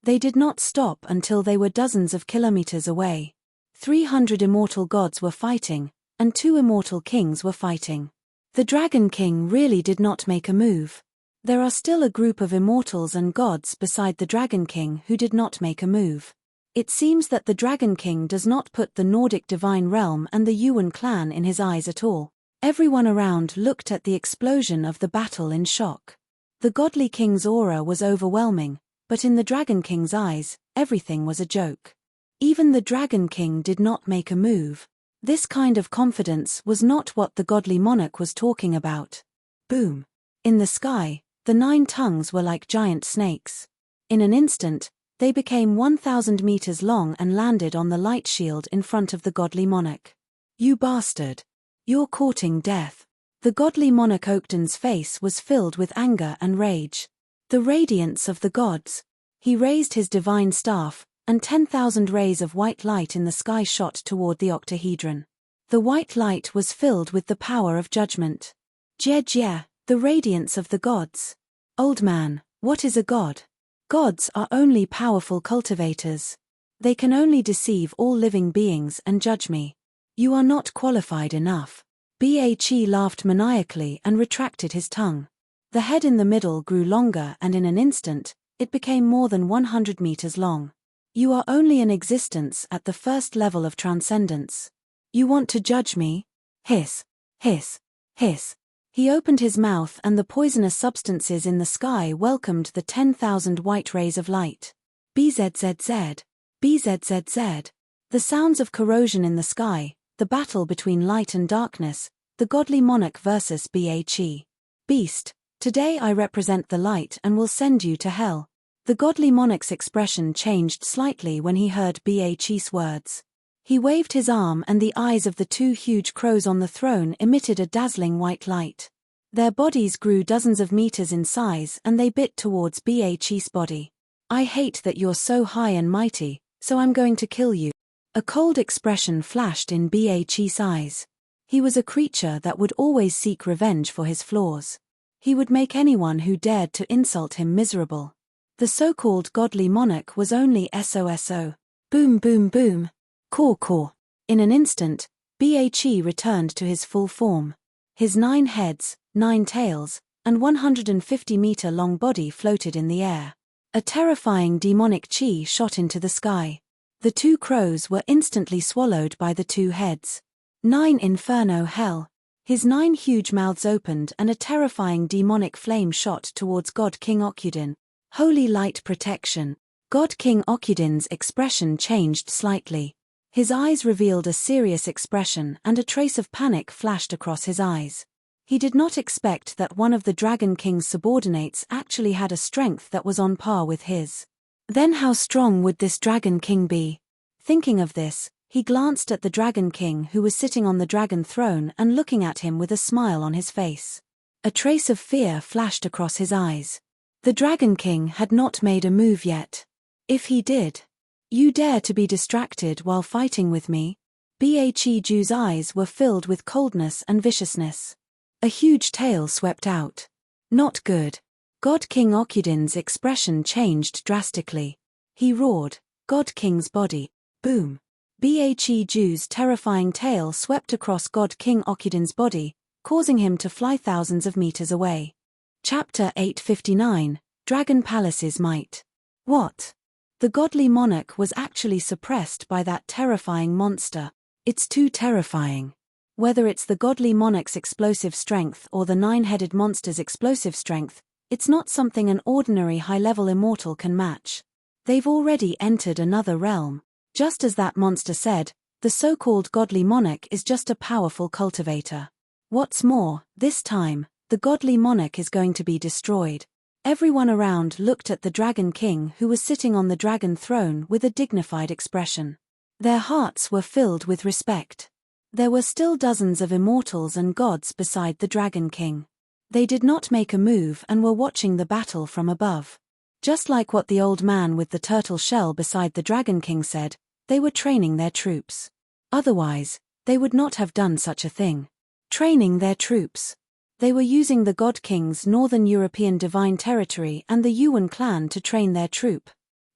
They did not stop until they were dozens of kilometers away. 300 immortal gods were fighting, and 2 immortal kings were fighting. The Dragon King really did not make a move. There are still a group of immortals and gods beside the Dragon King who did not make a move. It seems that the Dragon King does not put the Nordic divine realm and the Yuan clan in his eyes at all. Everyone around looked at the explosion of the battle in shock. The godly king's aura was overwhelming, but in the Dragon King's eyes, everything was a joke. Even the Dragon King did not make a move. This kind of confidence was not what the godly monarch was talking about. Boom! In the sky, the 9 tongues were like giant snakes. In an instant, they became 1,000 meters long and landed on the light shield in front of the godly monarch. You bastard! You're courting death. The godly monarch Oakden's face was filled with anger and rage. The radiance of the gods. He raised his divine staff, and 10,000 rays of white light in the sky shot toward the octahedron. The white light was filled with the power of judgment. Jie, the radiance of the gods. Old man, what is a god? Gods are only powerful cultivators. They can only deceive all living beings and judge me. You are not qualified enough. Bhe laughed maniacally and retracted his tongue. The head in the middle grew longer and in an instant, it became more than 100 meters long. You are only in existence at the first level of transcendence. You want to judge me? Hiss, hiss, hiss. He opened his mouth and the poisonous substances in the sky welcomed the 10,000 white rays of light. Bzzz, bzzz. The sounds of corrosion in the sky, the battle between light and darkness, the godly monarch versus Bhe. Beast, today I represent the light and will send you to hell. The godly monarch's expression changed slightly when he heard Bhe's words. He waved his arm and the eyes of the 2 huge crows on the throne emitted a dazzling white light. Their bodies grew dozens of meters in size and they bit towards Bhe's body. I hate that you're so high and mighty, so I'm going to kill you. A cold expression flashed in Bhe's eyes. He was a creature that would always seek revenge for his flaws. He would make anyone who dared to insult him miserable. The so-called godly monarch was only SOSO. Boom boom boom. Caw caw. In an instant, Bhe returned to his full form. His 9 heads, 9 tails, and 150-meter-long body floated in the air. A terrifying demonic chi shot into the sky. The 2 crows were instantly swallowed by the 2 heads. 9 Inferno Hell. His 9 huge mouths opened and a terrifying demonic flame shot towards God King Okkuden. Holy light protection. God King Okkuden's expression changed slightly. His eyes revealed a serious expression and a trace of panic flashed across his eyes. He did not expect that one of the Dragon King's subordinates actually had a strength that was on par with his. Then how strong would this Dragon King be? Thinking of this, he glanced at the Dragon King who was sitting on the dragon throne and looking at him with a smile on his face. A trace of fear flashed across his eyes. The Dragon King had not made a move yet. If he did, you dare to be distracted while fighting with me? Bheju's eyes were filled with coldness and viciousness. A huge tail swept out. Not good. God King Okkuden's expression changed drastically. He roared, God King's body. Boom. Bheju's terrifying tail swept across God King Okkuden's body, causing him to fly thousands of meters away. Chapter 859, Dragon Palace's Might. What? The godly monarch was actually suppressed by that terrifying monster. It's too terrifying. Whether it's the godly monarch's explosive strength or the 9-headed monster's explosive strength, it's not something an ordinary high-level immortal can match. They've already entered another realm. Just as that monster said, the so-called godly monarch is just a powerful cultivator. What's more, this time, the godly monarch is going to be destroyed. Everyone around looked at the Dragon King who was sitting on the dragon throne with a dignified expression. Their hearts were filled with respect. There were still dozens of immortals and gods beside the Dragon King. They did not make a move and were watching the battle from above. Just like what the old man with the turtle shell beside the Dragon King said, they were training their troops. Otherwise, they would not have done such a thing. Training their troops. They were using the God King's Northern European divine territory and the Yuan clan to train their troop.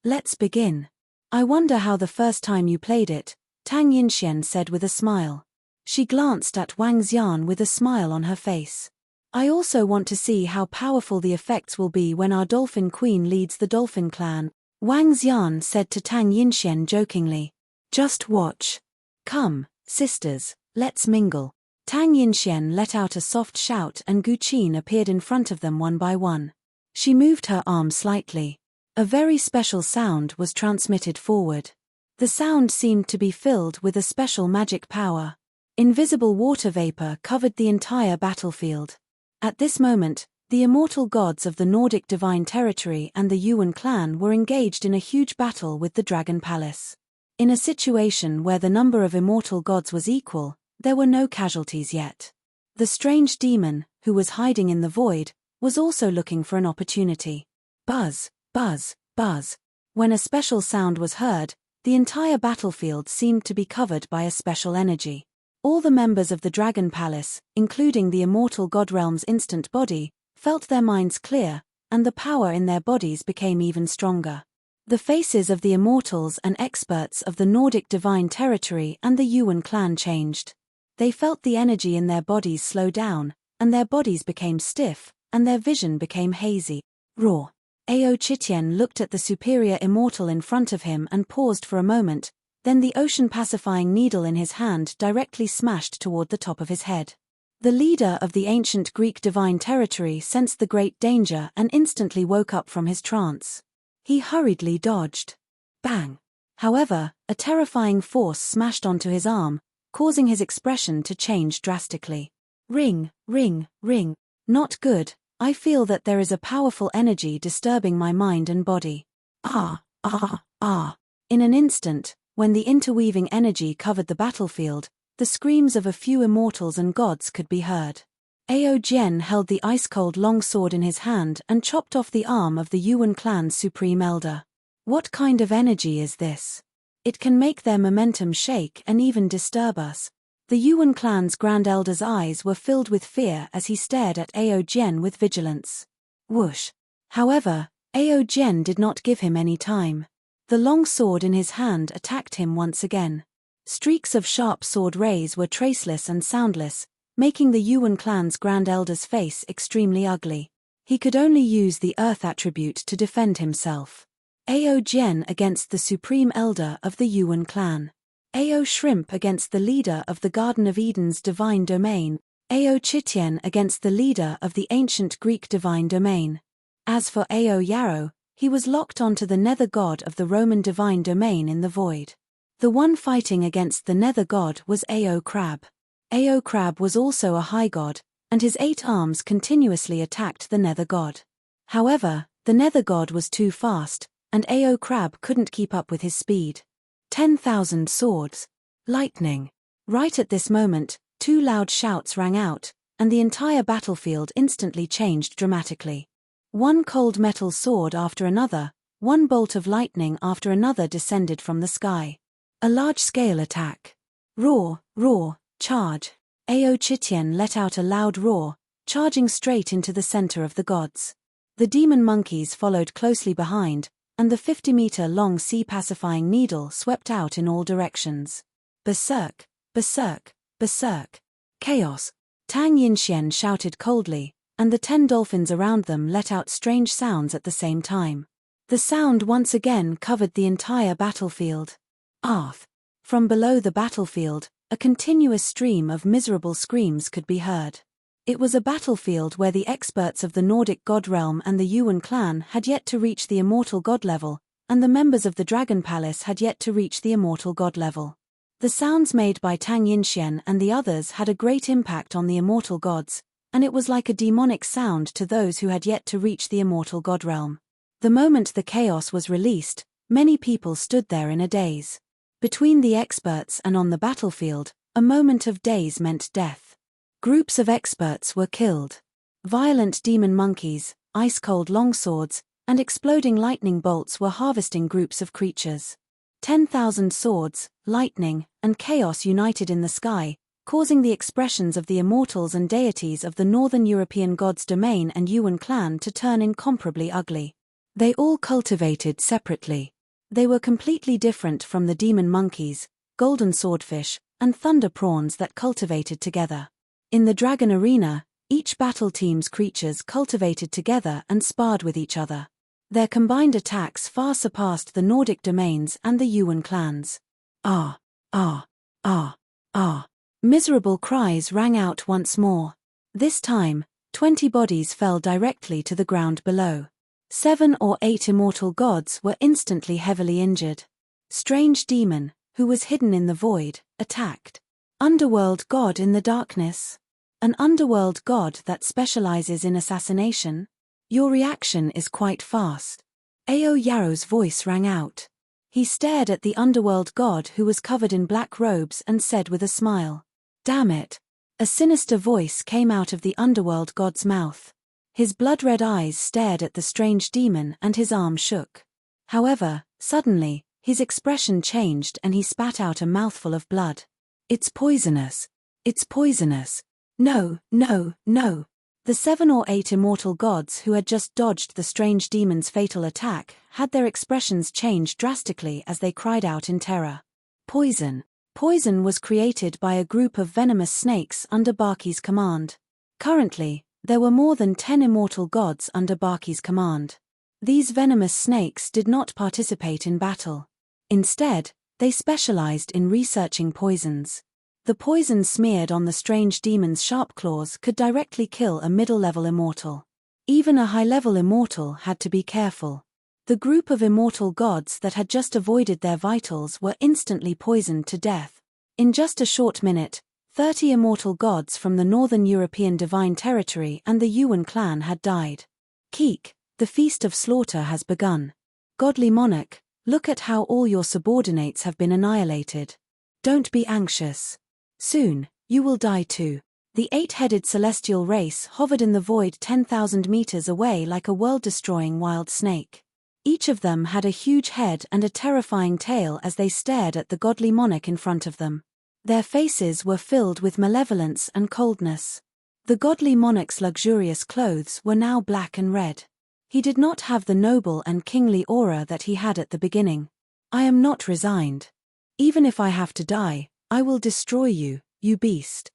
Let's begin. I wonder how the first time you played it, Tang Yinxian said with a smile. She glanced at Wang Xian with a smile on her face. I also want to see how powerful the effects will be when our Dolphin Queen leads the Dolphin clan, Wang Xian said to Tang Yinxian jokingly. Just watch. Come, sisters, let's mingle. Tang Yinxian let out a soft shout and Gu Qin appeared in front of them one by one. She moved her arm slightly. A very special sound was transmitted forward. The sound seemed to be filled with a special magic power. Invisible water vapor covered the entire battlefield. At this moment, the immortal gods of the Nordic divine territory and the Yuan clan were engaged in a huge battle with the Dragon Palace. In a situation where the number of immortal gods was equal, there were no casualties yet. The strange demon, who was hiding in the void, was also looking for an opportunity. Buzz, buzz, buzz. When a special sound was heard, the entire battlefield seemed to be covered by a special energy. All the members of the Dragon Palace, including the immortal god realm's instant body, felt their minds clear, and the power in their bodies became even stronger. The faces of the immortals and experts of the Nordic divine territory and the Yuan clan changed. They felt the energy in their bodies slow down, and their bodies became stiff, and their vision became hazy. Roar. Ao Chitian looked at the superior immortal in front of him and paused for a moment, then the ocean-pacifying needle in his hand directly smashed toward the top of his head. The leader of the ancient Greek divine territory sensed the great danger and instantly woke up from his trance. He hurriedly dodged. Bang! However, a terrifying force smashed onto his arm, causing his expression to change drastically. Ring, ring, ring. Not good. I feel that there is a powerful energy disturbing my mind and body. Ah, ah, ah. In an instant, when the interweaving energy covered the battlefield, the screams of a few immortals and gods could be heard. Ao Jian held the ice-cold long sword in his hand and chopped off the arm of the Yuan clan's supreme elder. What kind of energy is this? It can make their momentum shake and even disturb us. The Yuan clan's Grand Elder's eyes were filled with fear as he stared at Ao Jian with vigilance. Whoosh! However, Ao Jian did not give him any time. The long sword in his hand attacked him once again. Streaks of sharp sword rays were traceless and soundless, making the Yuan clan's Grand Elder's face extremely ugly. He could only use the earth attribute to defend himself. Ao Jian against the supreme elder of the Yuan clan. Ao Shrimp against the leader of the Garden of Eden's divine domain. Ao Chitian against the leader of the ancient Greek divine domain. As for Ao Yarrow, he was locked onto the nether god of the Roman divine domain in the void. The one fighting against the nether god was Ao Crab. Ao Crab was also a high god, and his 8 arms continuously attacked the nether god. However, the nether god was too fast, and Ao Crab couldn't keep up with his speed. 10,000 swords. Lightning. Right at this moment, 2 loud shouts rang out, and the entire battlefield instantly changed dramatically. One cold metal sword after another, one bolt of lightning after another descended from the sky. A large-scale attack. Roar, roar, charge. Ao Chitian let out a loud roar, charging straight into the center of the gods. The demon monkeys followed closely behind, and the 50-meter-long sea-pacifying needle swept out in all directions. Berserk, berserk, berserk. Chaos. Tang Yinxian shouted coldly, and the 10 dolphins around them let out strange sounds at the same time. The sound once again covered the entire battlefield. Arth. From below the battlefield, a continuous stream of miserable screams could be heard. It was a battlefield where the experts of the Nordic god realm and the Yuan clan had yet to reach the immortal god level, and the members of the Dragon Palace had yet to reach the immortal god level. The sounds made by Tang Yinxian and the others had a great impact on the immortal gods, and it was like a demonic sound to those who had yet to reach the immortal god realm. The moment the chaos was released, many people stood there in a daze. Between the experts and on the battlefield, a moment of daze meant death. Groups of experts were killed. Violent demon monkeys, ice-cold longswords, and exploding lightning bolts were harvesting groups of creatures. 10,000 swords, lightning, and chaos united in the sky, causing the expressions of the immortals and deities of the Northern European gods' domain and Yuan clan to turn incomparably ugly. They all cultivated separately. They were completely different from the demon monkeys, golden swordfish, and thunder prawns that cultivated together. In the dragon arena, each battle team's creatures cultivated together and sparred with each other. Their combined attacks far surpassed the Nordic domains and the Yuan clans. Ah, ah, ah, ah. Miserable cries rang out once more. This time, 20 bodies fell directly to the ground below. 7 or 8 immortal gods were instantly heavily injured. Strange demon, who was hidden in the void, attacked. Underworld god in the darkness. An underworld god that specializes in assassination? Your reaction is quite fast. Ao Yarrow's voice rang out. He stared at the underworld god who was covered in black robes and said with a smile, "Damn it." A sinister voice came out of the underworld god's mouth. His blood-red eyes stared at the strange demon and his arm shook. However, suddenly, his expression changed and he spat out a mouthful of blood. "It's poisonous. It's poisonous. No, no, no." The 7 or 8 immortal gods who had just dodged the strange demon's fatal attack had their expressions change drastically as they cried out in terror. Poison. Poison was created by a group of venomous snakes under Baki's command. Currently, there were more than 10 immortal gods under Baki's command. These venomous snakes did not participate in battle. Instead, they specialized in researching poisons. The poison smeared on the strange demon's sharp claws could directly kill a middle-level immortal. Even a high-level immortal had to be careful. The group of immortal gods that had just avoided their vitals were instantly poisoned to death. In just a short minute, 30 immortal gods from the northern European divine territory and the Yuan clan had died. Keek, the feast of slaughter has begun. Godly monarch, look at how all your subordinates have been annihilated. Don't be anxious. Soon, you will die too. The 8-headed celestial race hovered in the void 10,000 meters away like a world-destroying wild snake. Each of them had a huge head and a terrifying tail as they stared at the godly monarch in front of them. Their faces were filled with malevolence and coldness. The godly monarch's luxurious clothes were now black and red. He did not have the noble and kingly aura that he had at the beginning. "I am not resigned. Even if I have to die, I will destroy you, you beast."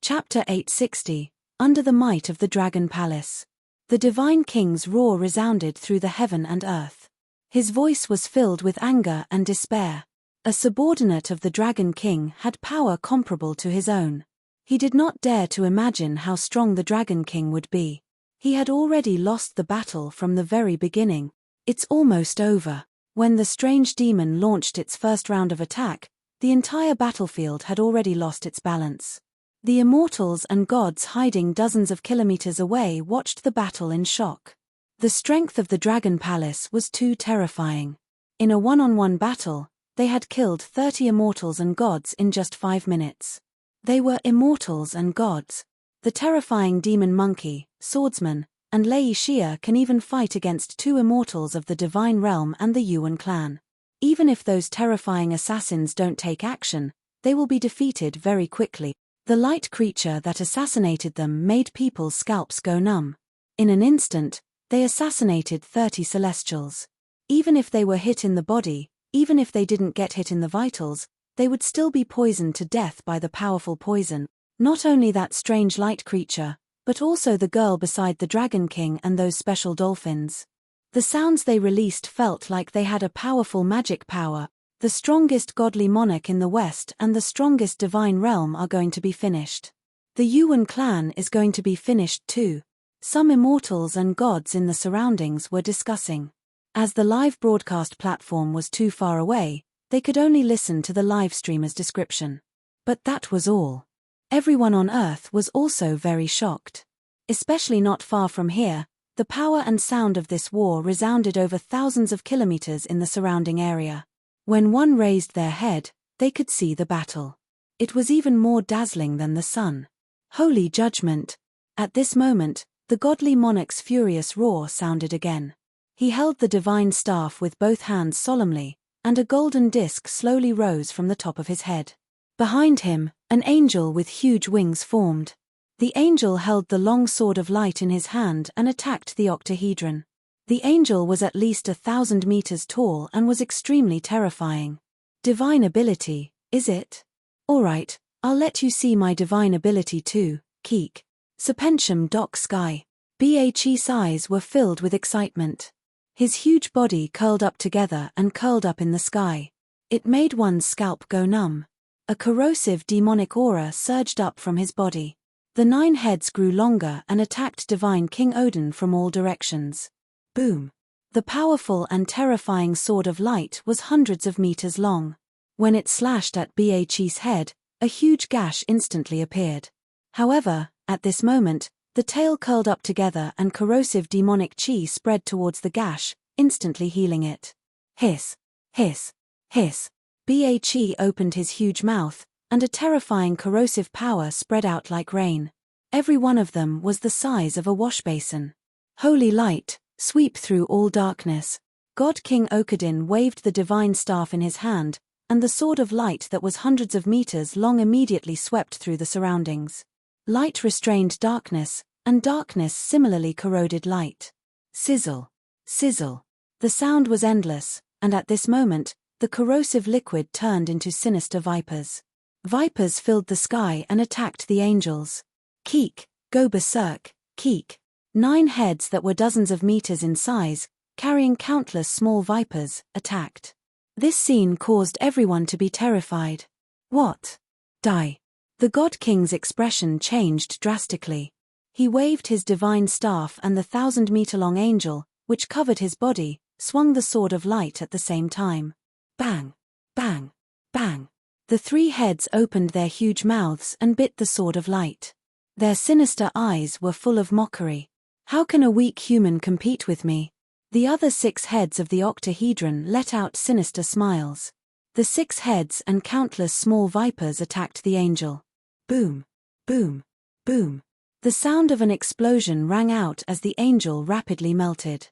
Chapter 860, Under the Might of the Dragon Palace. The divine king's roar resounded through the heaven and earth. His voice was filled with anger and despair. A subordinate of the Dragon King had power comparable to his own. He did not dare to imagine how strong the Dragon King would be. He had already lost the battle from the very beginning. It's almost over. When the strange demon launched its first round of attack, the entire battlefield had already lost its balance. The immortals and gods hiding dozens of kilometers away watched the battle in shock. The strength of the Dragon Palace was too terrifying. In a one-on-one battle, they had killed 30 immortals and gods in just 5 minutes. They were immortals and gods. The terrifying demon monkey, swordsman, and Lei Xia can even fight against 2 immortals of the divine realm and the Yuan clan. Even if those terrifying assassins don't take action, they will be defeated very quickly. The light creature that assassinated them made people's scalps go numb. In an instant, they assassinated 30 celestials. Even if they were hit in the body, even if they didn't get hit in the vitals, they would still be poisoned to death by the powerful poison. Not only that strange light creature, but also the girl beside the Dragon King and those special dolphins. The sounds they released felt like they had a powerful magic power. The strongest godly monarch in the West and the strongest divine realm are going to be finished. The Yuan clan is going to be finished too. Some immortals and gods in the surroundings were discussing. As the live broadcast platform was too far away, they could only listen to the live streamer's description. But that was all. Everyone on Earth was also very shocked. Especially not far from here, the power and sound of this war resounded over thousands of kilometers in the surrounding area. When one raised their head, they could see the battle. It was even more dazzling than the sun. Holy judgment! At this moment, the godly monarch's furious roar sounded again. He held the divine staff with both hands solemnly, and a golden disc slowly rose from the top of his head. Behind him, an angel with huge wings formed. The angel held the long sword of light in his hand and attacked the octahedron. The angel was at least 1,000 meters tall and was extremely terrifying. Divine ability, is it? Alright, I'll let you see my divine ability too, Keek. Serpentium Doc Sky. Bhe's eyes were filled with excitement. His huge body curled up together and curled up in the sky. It made one's scalp go numb. A corrosive demonic aura surged up from his body. The 9 heads grew longer and attacked divine King Odin from all directions. Boom! The powerful and terrifying sword of light was hundreds of meters long. When it slashed at Bach's head, a huge gash instantly appeared. However, at this moment, the tail curled up together and corrosive demonic chi spread towards the gash, instantly healing it. Hiss! Hiss! Hiss! Bach opened his huge mouth, and a terrifying corrosive power spread out like rain. Every one of them was the size of a washbasin. Holy light, sweep through all darkness. God King Okadin waved the divine staff in his hand, and the sword of light that was hundreds of meters long immediately swept through the surroundings. Light restrained darkness, and darkness similarly corroded light. Sizzle! Sizzle! The sound was endless, and at this moment, the corrosive liquid turned into sinister vipers. Vipers filled the sky and attacked the angels. Keek, go berserk, keek. 9 heads that were dozens of meters in size, carrying countless small vipers, attacked. This scene caused everyone to be terrified. What? Die. The God King's expression changed drastically. He waved his divine staff, and the 1,000-meter-long angel, which covered his body, swung the sword of light at the same time. Bang! Bang! Bang! The 3 heads opened their huge mouths and bit the sword of light. Their sinister eyes were full of mockery. How can a weak human compete with me? The other 6 heads of the octahedron let out sinister smiles. The 6 heads and countless small vipers attacked the angel. Boom! Boom! Boom! The sound of an explosion rang out as the angel rapidly melted.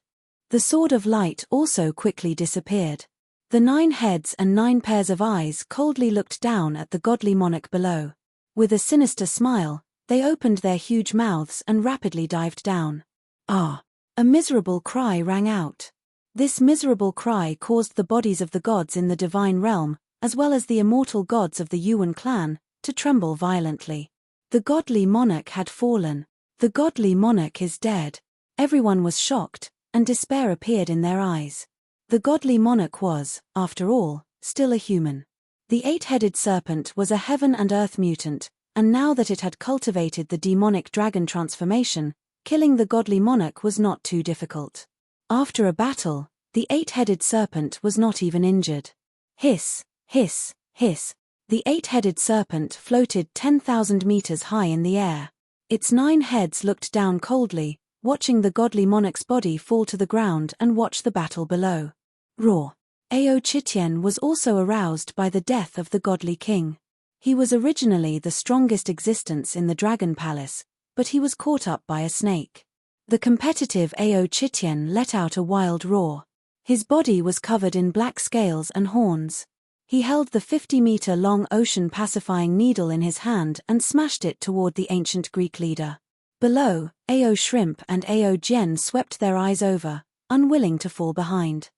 The sword of light also quickly disappeared. The 9 heads and 9 pairs of eyes coldly looked down at the godly monarch below. With a sinister smile, they opened their huge mouths and rapidly dived down. Ah! A miserable cry rang out. This miserable cry caused the bodies of the gods in the divine realm, as well as the immortal gods of the Yuan clan, to tremble violently. The godly monarch had fallen. The godly monarch is dead. Everyone was shocked, and despair appeared in their eyes. The godly monarch was, after all, still a human. The 8-headed serpent was a heaven and earth mutant, and now that it had cultivated the demonic dragon transformation, killing the godly monarch was not too difficult. After a battle, the 8-headed serpent was not even injured. Hiss! Hiss! Hiss! The 8-headed serpent floated 10,000 meters high in the air. Its 9 heads looked down coldly, watching the godly monarch's body fall to the ground and watch the battle below. Roar! Ao Chitien was also aroused by the death of the godly king. He was originally the strongest existence in the Dragon Palace, but he was caught up by a snake. The competitive Ao Chitien let out a wild roar. His body was covered in black scales and horns. He held the 50-meter-long ocean-pacifying needle in his hand and smashed it toward the ancient Greek leader. Below, Ao Shrimp and Ao Jen swept their eyes over, unwilling to fall behind.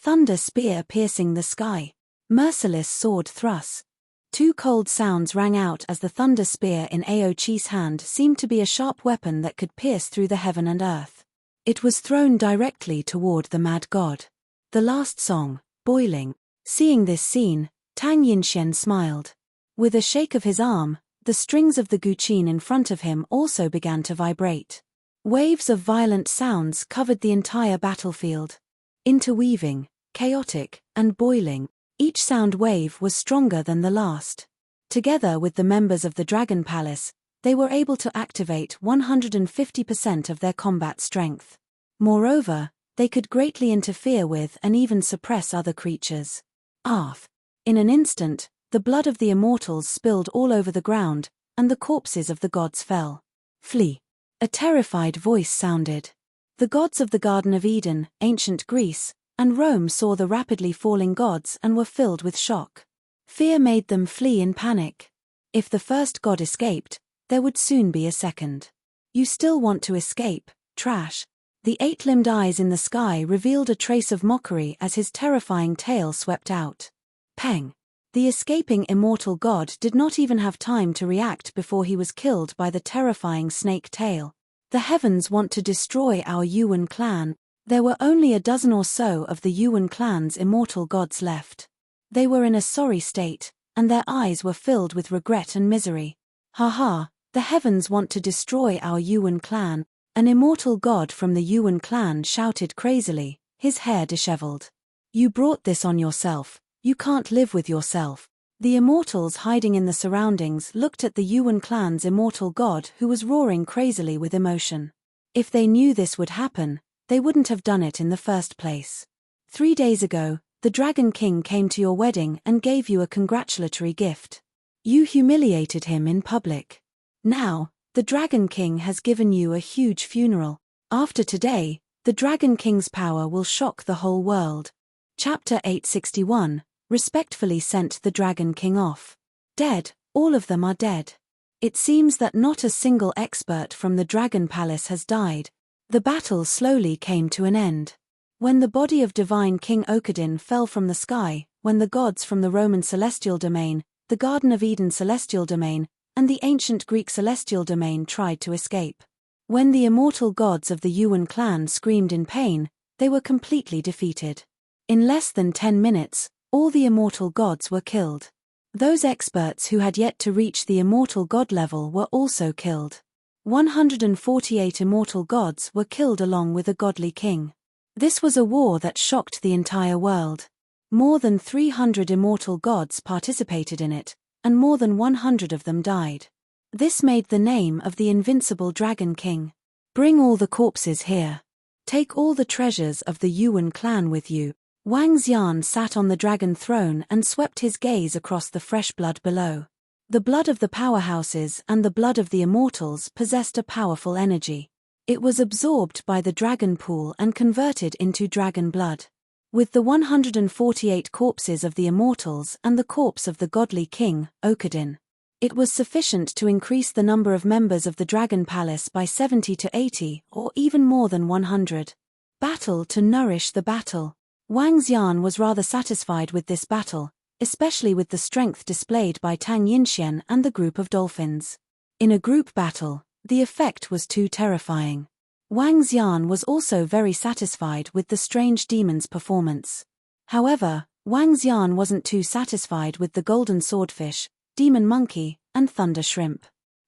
Thunder spear piercing the sky. Merciless sword thrust. 2 cold sounds rang out as the thunder spear in Ao Chi's hand seemed to be a sharp weapon that could pierce through the heaven and earth. It was thrown directly toward the mad god. The last song, Boiling. Seeing this scene, Tang Yinxian smiled. With a shake of his arm, the strings of the guqin in front of him also began to vibrate. Waves of violent sounds covered the entire battlefield. Interweaving, chaotic, and boiling. Each sound wave was stronger than the last. Together with the members of the Dragon Palace, they were able to activate 150% of their combat strength. Moreover, they could greatly interfere with and even suppress other creatures. Arth! In an instant, the blood of the immortals spilled all over the ground, and the corpses of the gods fell. Flee! A terrified voice sounded. The gods of the Garden of Eden, ancient Greece, and Rome saw the rapidly falling gods and were filled with shock. Fear made them flee in panic. If the first god escaped, there would soon be a second. You still want to escape, trash? The 8-limbed eyes in the sky revealed a trace of mockery as his terrifying tail swept out. Peng! The escaping immortal god did not even have time to react before he was killed by the terrifying snake tail. The heavens want to destroy our Yuan clan. There were only a dozen or so of the Yuan clan's immortal gods left. They were in a sorry state, and their eyes were filled with regret and misery. "Ha ha, the heavens want to destroy our Yuan clan," an immortal god from the Yuan clan shouted crazily, his hair disheveled. "You brought this on yourself, you can't live with yourself." The immortals hiding in the surroundings looked at the Yuan clan's immortal god who was roaring crazily with emotion. If they knew this would happen, they wouldn't have done it in the first place. 3 days ago, the Dragon King came to your wedding and gave you a congratulatory gift. You humiliated him in public. Now, the Dragon King has given you a huge funeral. After today, the Dragon King's power will shock the whole world. Chapter 861, respectfully sent the Dragon King off. Dead, all of them are dead. It seems that not a single expert from the Dragon Palace has died. The battle slowly came to an end. When the body of divine King Okadin fell from the sky, when the gods from the Roman celestial domain, the Garden of Eden celestial domain, and the ancient Greek celestial domain tried to escape. When the immortal gods of the Yuan clan screamed in pain, they were completely defeated. In less than 10 minutes, all the immortal gods were killed. Those experts who had yet to reach the immortal god level were also killed. 148 immortal gods were killed along with a godly king. This was a war that shocked the entire world. More than 300 immortal gods participated in it, and more than 100 of them died. This made the name of the Invincible Dragon King. "Bring all the corpses here. Take all the treasures of the Yuan clan with you." Wang Xian sat on the dragon throne and swept his gaze across the fresh blood below. The blood of the powerhouses and the blood of the immortals possessed a powerful energy. It was absorbed by the dragon pool and converted into dragon blood. With the 148 corpses of the immortals and the corpse of the godly king, Okadin, it was sufficient to increase the number of members of the Dragon Palace by 70 to 80, or even more than 100. Battle to nourish the battle. Wang Xian was rather satisfied with this battle, especially with the strength displayed by Tang Yinxian and the group of dolphins. In a group battle, the effect was too terrifying. Wang Xian was also very satisfied with the strange demon's performance. However, Wang Xian wasn't too satisfied with the golden swordfish, demon monkey, and thunder shrimp.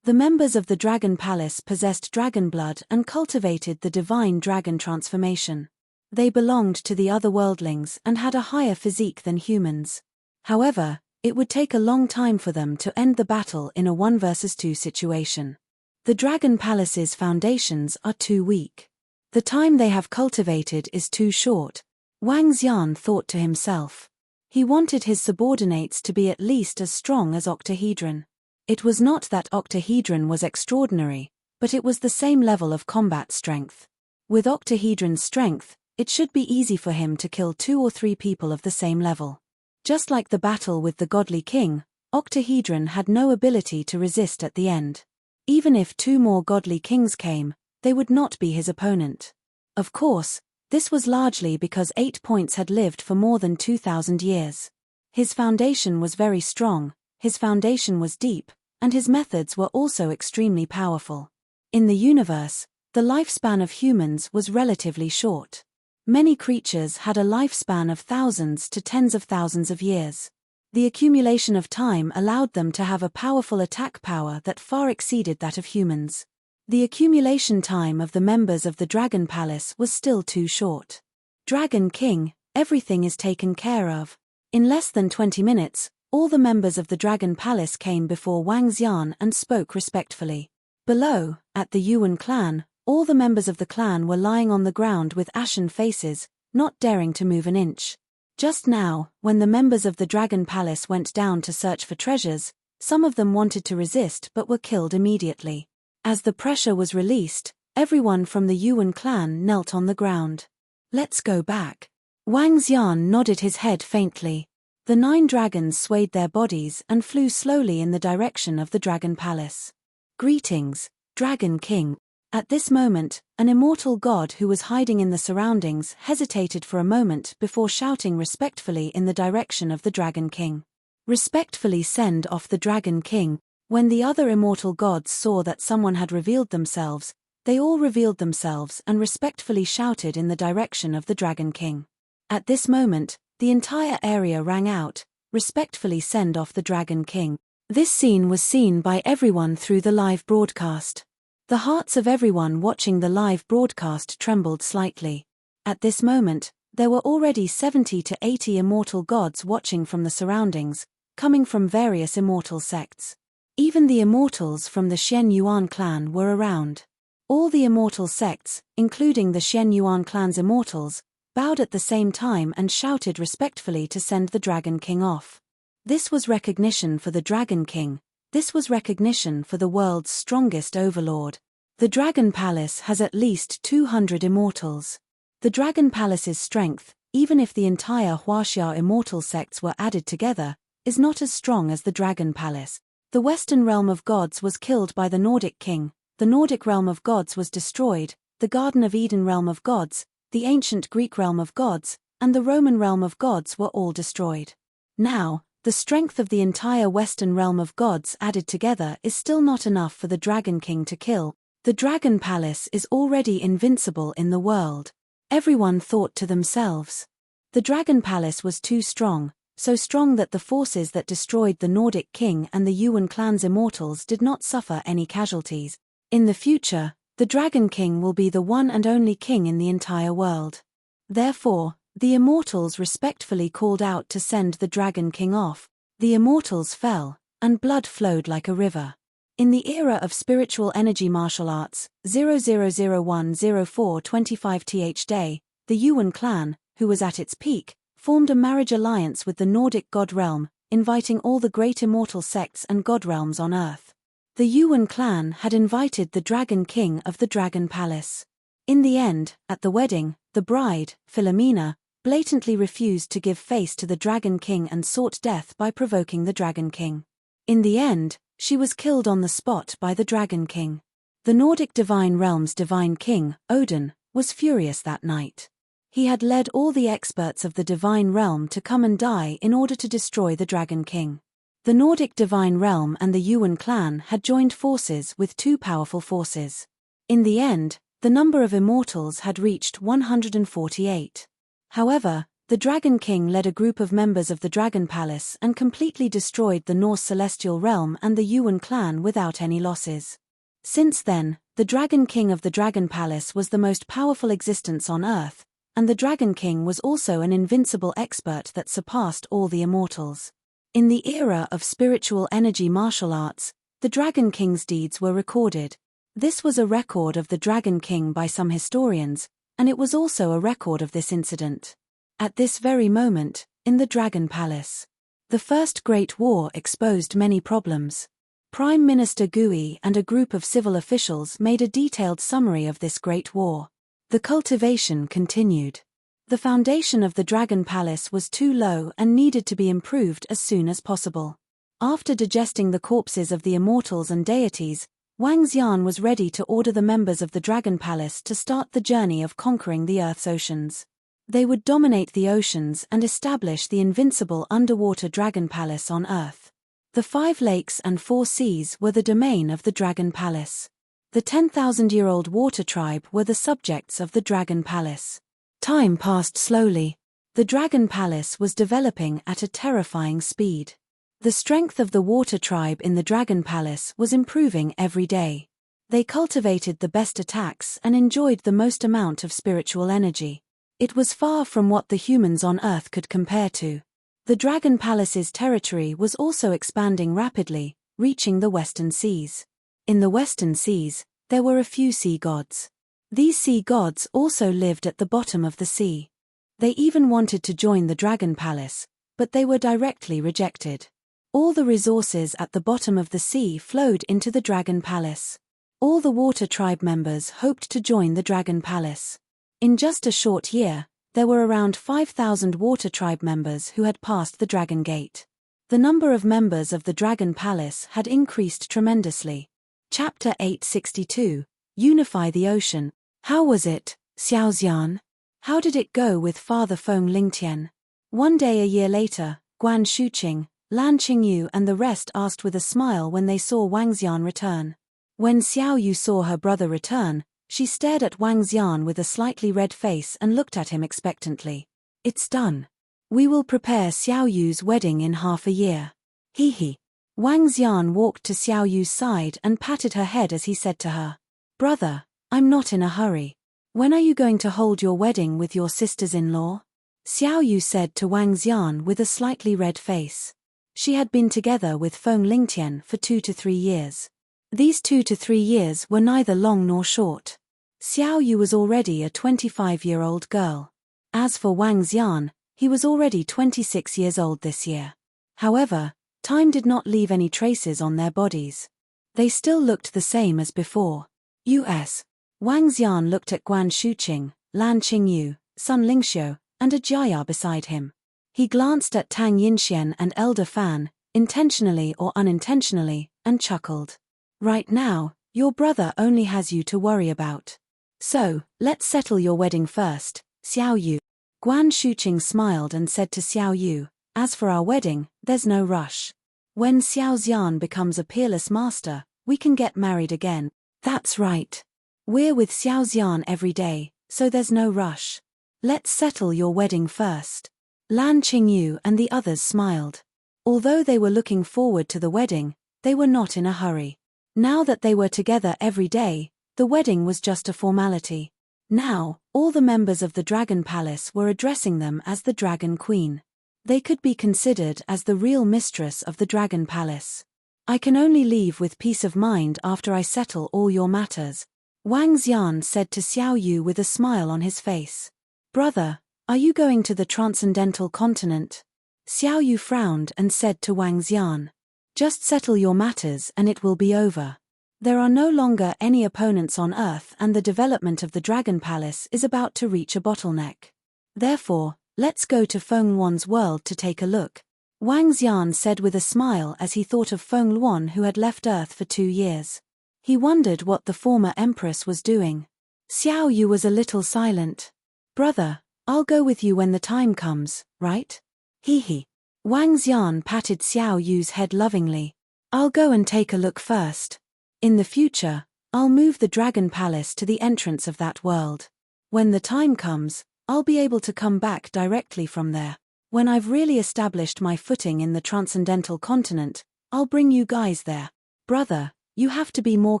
The members of the Dragon Palace possessed dragon blood and cultivated the divine dragon transformation. They belonged to the other worldlings and had a higher physique than humans. However, it would take a long time for them to end the battle in a 1 versus 2 situation. The Dragon Palace's foundations are too weak. The time they have cultivated is too short, Wang Xian thought to himself. He wanted his subordinates to be at least as strong as Octahedron. It was not that Octahedron was extraordinary, but it was the same level of combat strength. With Octahedron's strength, it should be easy for him to kill 2 or 3 people of the same level. Just like the battle with the godly king, Octahedron had no ability to resist at the end. Even if 2 more godly kings came, they would not be his opponent. Of course, this was largely because 8 points had lived for more than 2,000 years. His foundation was very strong, his foundation was deep, and his methods were also extremely powerful. In the universe, the lifespan of humans was relatively short. Many creatures had a lifespan of thousands to tens of thousands of years. The accumulation of time allowed them to have a powerful attack power that far exceeded that of humans. The accumulation time of the members of the Dragon Palace was still too short. Dragon King, everything is taken care of. In less than 20 minutes, all the members of the Dragon Palace came before Wang Xian and spoke respectfully. Below, at the Yuan clan, all the members of the clan were lying on the ground with ashen faces, not daring to move an inch. Just now, when the members of the Dragon Palace went down to search for treasures, some of them wanted to resist but were killed immediately. As the pressure was released, everyone from the Yuan clan knelt on the ground. "Let's go back." Wang Xian nodded his head faintly. The 9 dragons swayed their bodies and flew slowly in the direction of the Dragon Palace. "Greetings, Dragon King." At this moment, an immortal god who was hiding in the surroundings hesitated for a moment before shouting respectfully in the direction of the Dragon King. "Respectfully send off the Dragon King." When the other immortal gods saw that someone had revealed themselves, they all revealed themselves and respectfully shouted in the direction of the Dragon King. At this moment, the entire area rang out, respectfully send off the Dragon King. This scene was seen by everyone through the live broadcast. The hearts of everyone watching the live broadcast trembled slightly. At this moment, there were already 70 to 80 immortal gods watching from the surroundings, coming from various immortal sects. Even the immortals from the Shen Yuan clan were around. All the immortal sects, including the Shen Yuan clan's immortals, bowed at the same time and shouted respectfully to send the Dragon King off. This was recognition for the Dragon King. This was recognition for the world's strongest overlord. The Dragon Palace has at least 200 immortals. The Dragon Palace's strength, even if the entire Huaxia immortal sects were added together, is not as strong as the Dragon Palace. The Western realm of gods was killed by the Nordic king, the Nordic realm of gods was destroyed, the Garden of Eden realm of gods, the ancient Greek realm of gods, and the Roman realm of gods were all destroyed. Now, the strength of the entire Western realm of gods added together is still not enough for the Dragon King to kill. The Dragon Palace is already invincible in the world. Everyone thought to themselves. The Dragon Palace was too strong, so strong that the forces that destroyed the Nordic king and the Yuan clan's immortals did not suffer any casualties. In the future, the Dragon King will be the one and only king in the entire world. Therefore, the immortals respectfully called out to send the Dragon King off. The immortals fell, and blood flowed like a river. In the era of spiritual energy martial arts, 00010425th day, the Yuan clan, who was at its peak, formed a marriage alliance with the Nordic god realm, inviting all the great immortal sects and god realms on earth. The Yuan clan had invited the Dragon King of the Dragon Palace. In the end, at the wedding, the bride, Philomena, blatantly refused to give face to the Dragon King and sought death by provoking the Dragon King. In the end, she was killed on the spot by the Dragon King. The Nordic divine realm's divine king, Odin, was furious that night. He had led all the experts of the divine realm to come and die in order to destroy the Dragon King. The Nordic divine realm and the Yuan clan had joined forces with two powerful forces. In the end, the number of immortals had reached 148. However, the Dragon King led a group of members of the Dragon Palace and completely destroyed the Norse celestial realm and the Yuan clan without any losses. Since then, the Dragon King of the Dragon Palace was the most powerful existence on Earth, and the Dragon King was also an invincible expert that surpassed all the immortals. In the era of spiritual energy martial arts, the Dragon King's deeds were recorded. This was a record of the Dragon King by some historians, and it was also a record of this incident. At this very moment, in the Dragon Palace, the First Great War exposed many problems. Prime Minister Gui and a group of civil officials made a detailed summary of this Great War. The cultivation continued. The foundation of the Dragon Palace was too low and needed to be improved as soon as possible. After digesting the corpses of the immortals and deities, Wang Xian was ready to order the members of the Dragon Palace to start the journey of conquering the Earth's oceans. They would dominate the oceans and establish the invincible underwater Dragon Palace on Earth. The 5 lakes and 4 seas were the domain of the Dragon Palace. The 10,000-year-old water tribe were the subjects of the Dragon Palace. Time passed slowly. The Dragon Palace was developing at a terrifying speed. The strength of the water tribe in the Dragon Palace was improving every day. They cultivated the best attacks and enjoyed the most amount of spiritual energy. It was far from what the humans on Earth could compare to. The Dragon Palace's territory was also expanding rapidly, reaching the Western Seas. In the Western Seas, there were a few sea gods. These sea gods also lived at the bottom of the sea. They even wanted to join the Dragon Palace, but they were directly rejected. All the resources at the bottom of the sea flowed into the Dragon Palace. All the water tribe members hoped to join the Dragon Palace. In just a short year, there were around 5,000 water tribe members who had passed the Dragon Gate. The number of members of the Dragon Palace had increased tremendously. Chapter 862, Unify the Ocean. How was it, Xiaoxian? How did it go with Father Feng Lingtian? One day a year later, Guan Shuqing, Lan Qingyu and the rest asked with a smile when they saw Wang Xian return. When Xiao Yu saw her brother return, she stared at Wang Xian with a slightly red face and looked at him expectantly. It's done. We will prepare Xiao Yu's wedding in half a year. Hee hee. Wang Xian walked to Xiao Yu's side and patted her head as he said to her, "Brother, I'm not in a hurry. When are you going to hold your wedding with your sisters-in-law?" Xiao Yu said to Wang Xian with a slightly red face. She had been together with Feng Lingtian for 2 to 3 years. These 2 to 3 years were neither long nor short. Xiao Yu was already a 25-year-old girl. As for Wang Xian, he was already 26 years old this year. However, time did not leave any traces on their bodies. They still looked the same as before. U.S. Wang Xian looked at Guan Shuqing, Lan Qingyu, Sun Lingxiu, and a Jia beside him. He glanced at Tang Yinxian and Elder Fan, intentionally or unintentionally, and chuckled. "Right now, your brother only has you to worry about. So, let's settle your wedding first, Xiao Yu." Guan Shuqing smiled and said to Xiao Yu, "As for our wedding, there's no rush. When Xiao Xian becomes a peerless master, we can get married again." "That's right. We're with Xiao Xian every day, so there's no rush. Let's settle your wedding first." Lan Qingyu and the others smiled. Although they were looking forward to the wedding, they were not in a hurry. Now that they were together every day, the wedding was just a formality. Now, all the members of the Dragon Palace were addressing them as the Dragon Queen. They could be considered as the real mistress of the Dragon Palace. "I can only leave with peace of mind after I settle all your matters," Wang Xian said to Xiao Yu with a smile on his face. "Brother, are you going to the transcendental continent?" Xiao Yu frowned and said to Wang Xian, "Just settle your matters and it will be over. There are no longer any opponents on Earth and the development of the Dragon Palace is about to reach a bottleneck. Therefore, let's go to Feng Luan's world to take a look," Wang Xian said with a smile as he thought of Feng Luan who had left Earth for 2 years. He wondered what the former empress was doing. Xiao Yu was a little silent. "Brother, I'll go with you when the time comes, right?" "Hee hee." Wang Xian patted Xiao Yu's head lovingly. "I'll go and take a look first. In the future, I'll move the Dragon Palace to the entrance of that world. When the time comes, I'll be able to come back directly from there. When I've really established my footing in the transcendental continent, I'll bring you guys there. Brother, you have to be more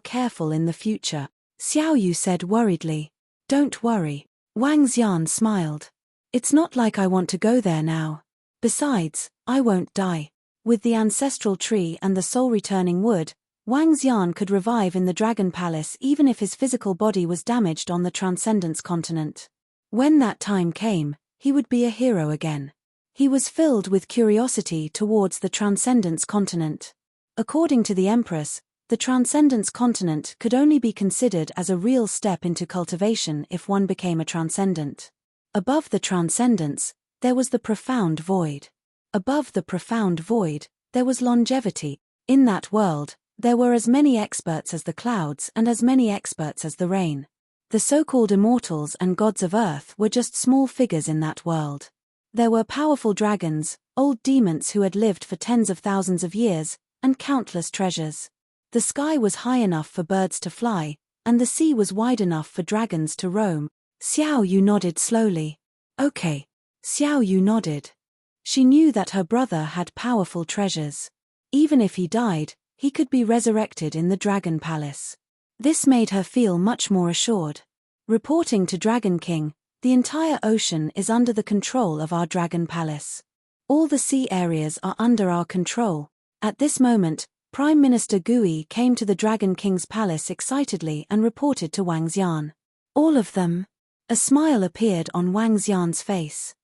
careful in the future," Xiao Yu said worriedly. "Don't worry." Wang Xian smiled. "It's not like I want to go there now. Besides, I won't die." With the ancestral tree and the soul-returning wood, Wang Xian could revive in the Dragon Palace even if his physical body was damaged on the Transcendence continent. When that time came, he would be a hero again. He was filled with curiosity towards the Transcendence continent. According to the Empress, the Transcendence continent could only be considered as a real step into cultivation if one became a transcendent. Above the transcendence, there was the profound void. Above the profound void, there was longevity. In that world, there were as many experts as the clouds and as many experts as the rain. The so-called immortals and gods of Earth were just small figures in that world. There were powerful dragons, old demons who had lived for tens of thousands of years, and countless treasures. The sky was high enough for birds to fly, and the sea was wide enough for dragons to roam. Xiao Yu nodded slowly. "Okay." Xiao Yu nodded. She knew that her brother had powerful treasures. Even if he died, he could be resurrected in the Dragon Palace. This made her feel much more assured. Reporting to Dragon King, the entire ocean is under the control of our Dragon Palace. All the sea areas are under our control. At this moment, Prime Minister Gui came to the Dragon King's palace excitedly and reported to Wang Xian. "All of them?" A smile appeared on Wang Xian's face.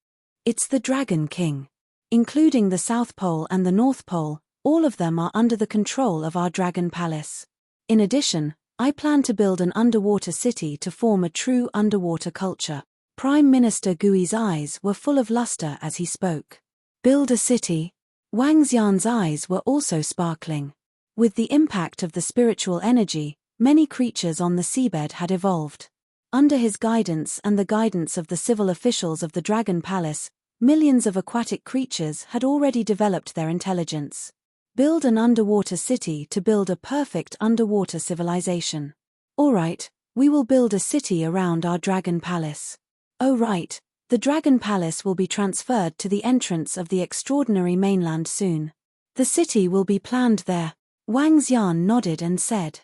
"It's the Dragon King. Including the South Pole and the North Pole, all of them are under the control of our Dragon Palace. In addition, I plan to build an underwater city to form a true underwater culture." Prime Minister Gui's eyes were full of luster as he spoke. "Build a city?" Wang Xian's eyes were also sparkling. With the impact of the spiritual energy, many creatures on the seabed had evolved. Under his guidance and the guidance of the civil officials of the Dragon Palace, millions of aquatic creatures had already developed their intelligence. Build an underwater city to build a perfect underwater civilization. "All right, we will build a city around our Dragon Palace." "Oh right, The Dragon Palace will be transferred to the entrance of the extraordinary mainland soon. The city will be planned there. Wang Xian nodded and said,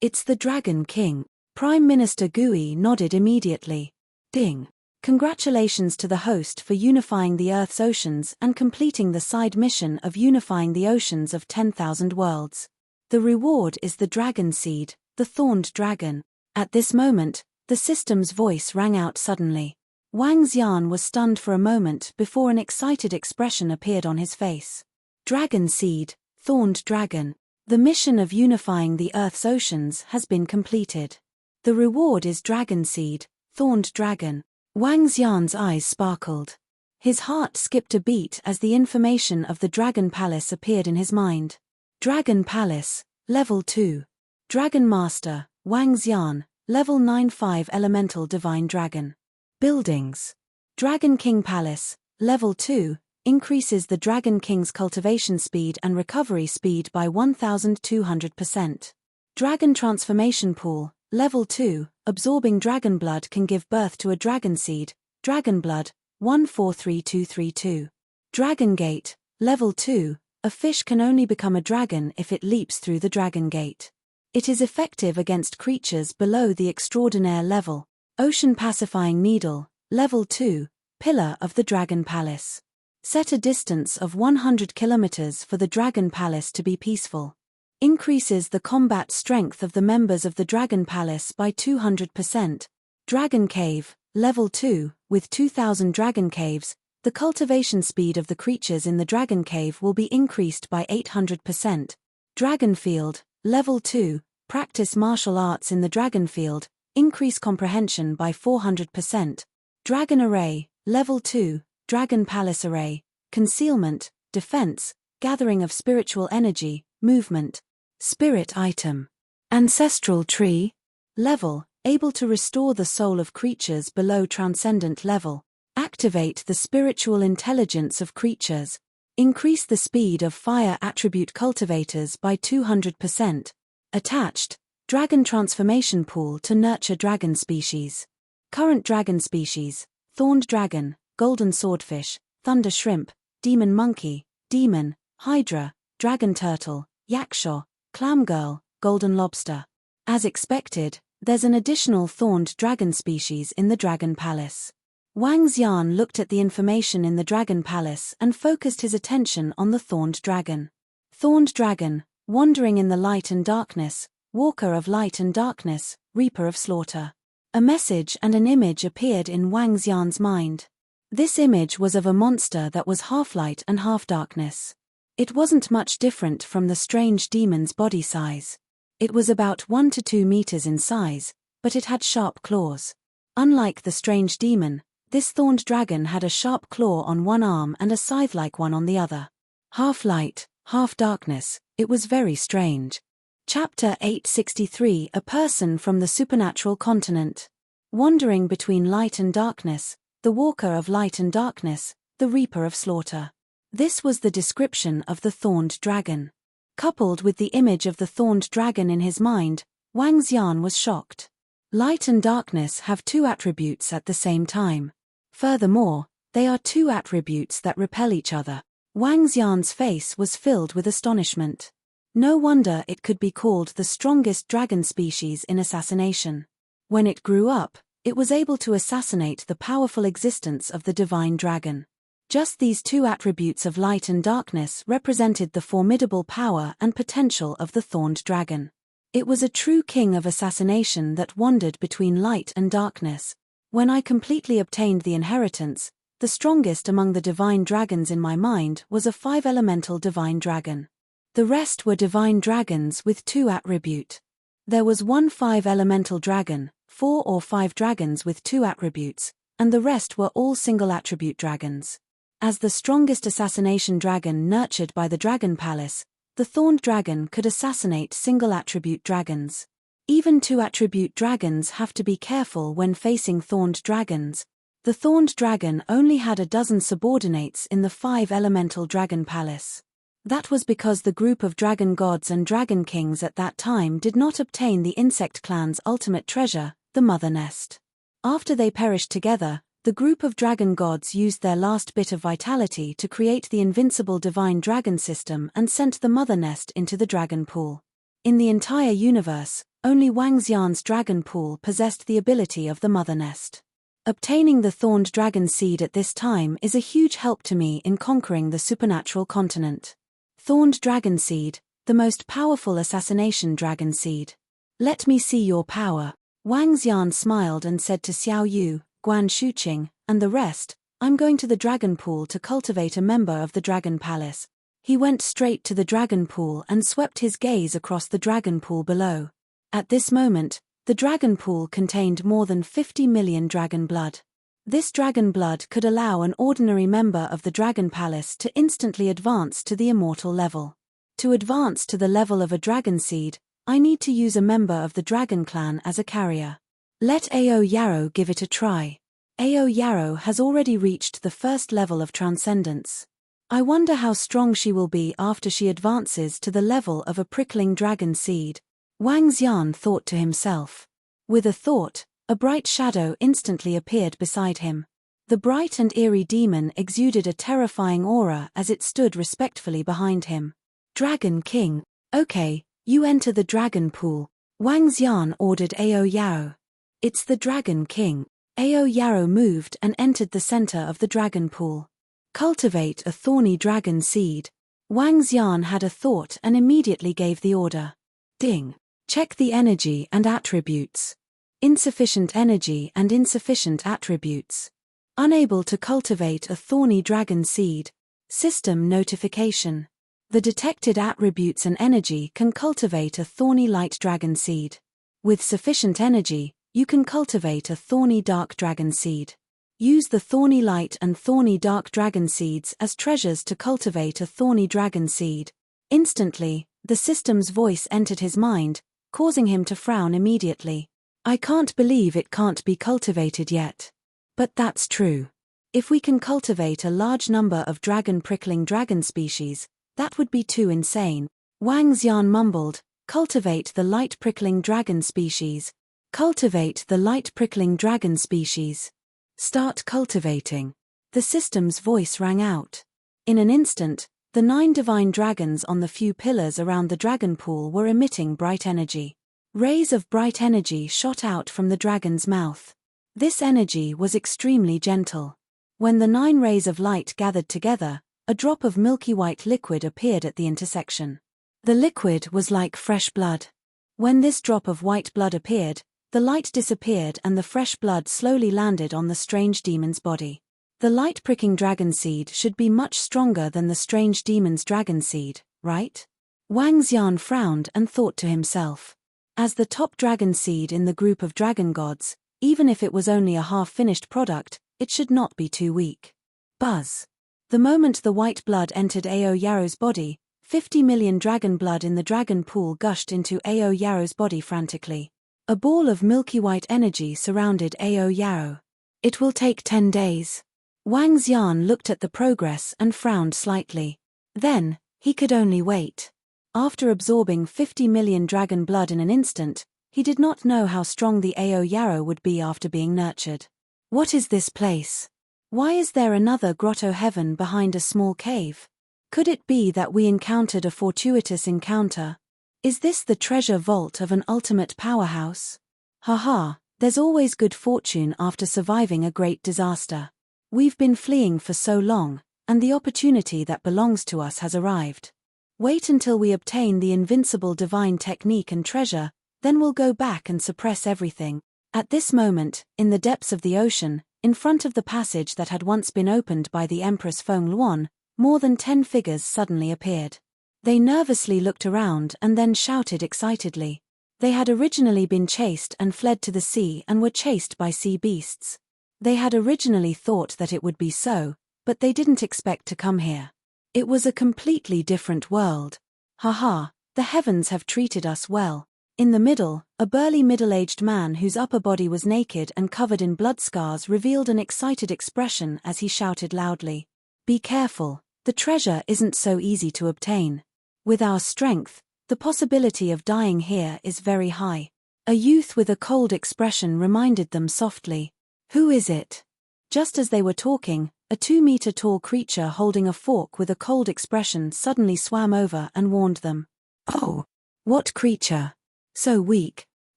"It's the Dragon King." Prime Minister Gui nodded immediately. Ding. Congratulations to the host for unifying the Earth's oceans and completing the side mission of unifying the oceans of 10,000 worlds. The reward is the dragon seed, the thorned dragon. At this moment, the system's voice rang out suddenly. Wang Xian was stunned for a moment before an excited expression appeared on his face. Dragon seed, thorned dragon. The mission of unifying the Earth's oceans has been completed. The reward is dragon seed, thorned dragon. Wang Xian's eyes sparkled. His heart skipped a beat as the information of the Dragon Palace appeared in his mind. Dragon Palace, Level 2. Dragon Master, Wang Xian, Level 95 Elemental Divine Dragon. Buildings. Dragon King Palace, Level 2, increases the Dragon King's cultivation speed and recovery speed by 1,200%. Dragon Transformation Pool, Level 2, absorbing dragon blood can give birth to a dragon seed, Dragon Blood, 143232. Dragon Gate, Level 2, a fish can only become a dragon if it leaps through the Dragon Gate. It is effective against creatures below the extraordinaire level. Ocean Pacifying Needle, Level 2, Pillar of the Dragon Palace. Set a distance of 100 kilometers for the Dragon Palace to be peaceful. Increases the combat strength of the members of the Dragon Palace by 200%. Dragon Cave, Level 2, with 2,000 dragon caves, the cultivation speed of the creatures in the Dragon Cave will be increased by 800%. Dragon Field, Level 2, practice martial arts in the Dragon Field, increase comprehension by 400%. Dragon Array, Level 2, Dragon Palace Array, concealment, defense, gathering of spiritual energy, movement. Spirit Item. Ancestral Tree. Level, able to restore the soul of creatures below transcendent level. Activate the spiritual intelligence of creatures. Increase the speed of fire attribute cultivators by 200%. Attached, Dragon Transformation Pool to nurture dragon species. Current dragon species, Thorned Dragon, Golden Swordfish, Thunder Shrimp, Demon Monkey, Demon, Hydra, Dragon Turtle, Yakshaw, Clam Girl, Golden Lobster. As expected, there's an additional thorned dragon species in the Dragon Palace. Wang Xian looked at the information in the Dragon Palace and focused his attention on the thorned dragon. Thorned Dragon, wandering in the light and darkness, walker of light and darkness, reaper of slaughter. A message and an image appeared in Wang Xian's mind. This image was of a monster that was half light and half darkness. It wasn't much different from the strange demon's body size. It was about 1 to 2 meters in size, but it had sharp claws. Unlike the strange demon, this thorned dragon had a sharp claw on one arm and a scythe-like one on the other. Half light, half darkness, it was very strange. Chapter 863. A person from the supernatural continent. Wandering between light and darkness, the walker of light and darkness, the reaper of slaughter. This was the description of the thorned dragon. Coupled with the image of the thorned dragon in his mind, Wang Xian was shocked. Light and darkness have 2 attributes at the same time. Furthermore, they are 2 attributes that repel each other. Wang Xian's face was filled with astonishment. No wonder it could be called the strongest dragon species in assassination. When it grew up, it was able to assassinate the powerful existence of the divine dragon. Just these 2 attributes of light and darkness represented the formidable power and potential of the thorned dragon. It was a true king of assassination that wandered between light and darkness. When I completely obtained the inheritance, the strongest among the divine dragons in my mind was a 5-elemental divine dragon. The rest were divine dragons with 2 attribute. There was one 5-elemental dragon, 4 or 5 dragons with 2 attributes, and the rest were all single-attribute dragons. As the strongest assassination dragon nurtured by the Dragon Palace, the thorned dragon could assassinate single-attribute dragons. Even 2-attribute dragons have to be careful when facing thorned dragons. The thorned dragon only had a dozen subordinates in the 5-elemental Dragon Palace. That was because the group of dragon gods and dragon kings at that time did not obtain the insect clan's ultimate treasure, the mother nest. After they perished together, The group of dragon gods used their last bit of vitality to create the invincible divine dragon system and sent the mother nest into the dragon pool. In the entire universe, only Wang Xian's dragon pool possessed the ability of the mother nest. Obtaining the thorned dragon seed at this time is a huge help to me in conquering the supernatural continent. Thorned dragon seed, the most powerful assassination dragon seed. Let me see your power. Wang Xian smiled and said to Xiao Yu, Guan Shuqing, and the rest, I'm going to the dragon pool to cultivate a member of the dragon palace. He went straight to the dragon pool and swept his gaze across the dragon pool below. At this moment, the dragon pool contained more than 50 million dragon blood. This dragon blood could allow an ordinary member of the dragon palace to instantly advance to the immortal level. To advance to the level of a dragon seed, I need to use a member of the dragon clan as a carrier. Let Ao Yarrow give it a try. Ao Yarrow has already reached the first level of transcendence. I wonder how strong she will be after she advances to the level of a prickling dragon seed. Wang Xian thought to himself. With a thought, a bright shadow instantly appeared beside him. The bright and eerie demon exuded a terrifying aura as it stood respectfully behind him. Dragon King. Okay, you enter the dragon pool. Wang Xian ordered Ao Yarrow. It's the Dragon King. Ao Yarrow moved and entered the center of the dragon pool. Cultivate a thorny dragon seed. Wang Xian had a thought and immediately gave the order. Ding. Check the energy and attributes. Insufficient energy and insufficient attributes. Unable to cultivate a thorny dragon seed. System notification. The detected attributes and energy can cultivate a thorny light dragon seed. With sufficient energy, you can cultivate a thorny dark dragon seed. Use the thorny light and thorny dark dragon seeds as treasures to cultivate a thorny dragon seed. Instantly, the system's voice entered his mind, causing him to frown immediately. I can't believe it can't be cultivated yet. But that's true. If we can cultivate a large number of prickling dragon species, that would be too insane. Wang Xian mumbled, cultivate the light prickling dragon species. Cultivate the light prickling dragon species. Start cultivating. The system's voice rang out. In an instant, the 9 divine dragons on the few pillars around the dragon pool were emitting bright energy. Rays of bright energy shot out from the dragon's mouth. This energy was extremely gentle. When the 9 rays of light gathered together, a drop of milky white liquid appeared at the intersection. The liquid was like fresh blood. When this drop of white blood appeared, the light disappeared and the fresh blood slowly landed on the strange demon's body. The light pricking dragon seed should be much stronger than the strange demon's dragon seed, right? Wang Xian frowned and thought to himself. As the top dragon seed in the group of dragon gods, even if it was only a half-finished product, it should not be too weak. Buzz. The moment the white blood entered Ao Yarrow's body, 50 million dragon blood in the dragon pool gushed into Ao Yarrow's body frantically. A ball of milky white energy surrounded Ao Yarrow. It will take 10 days. Wang Xian looked at the progress and frowned slightly. Then, he could only wait. After absorbing 50 million dragon blood in an instant, he did not know how strong the Ao Yarrow would be after being nurtured. What is this place? Why is there another grotto heaven behind a small cave? Could it be that we encountered a fortuitous encounter? Is this the treasure vault of an ultimate powerhouse? Haha, there's always good fortune after surviving a great disaster. We've been fleeing for so long, and the opportunity that belongs to us has arrived. Wait until we obtain the invincible divine technique and treasure, then we'll go back and suppress everything. At this moment, in the depths of the ocean, in front of the passage that had once been opened by the Empress Feng Luan, more than 10 figures suddenly appeared. They nervously looked around and then shouted excitedly. They had originally been chased and fled to the sea and were chased by sea beasts. They had originally thought that it would be so, but they didn't expect to come here. It was a completely different world. Haha, the heavens have treated us well. In the middle, a burly middle-aged man whose upper body was naked and covered in blood scars revealed an excited expression as he shouted loudly. Be careful, the treasure isn't so easy to obtain. With our strength, the possibility of dying here is very high. A youth with a cold expression reminded them softly. Who is it? Just as they were talking, a 2-meter-tall creature holding a fork with a cold expression suddenly swam over and warned them. Oh! What creature? So weak.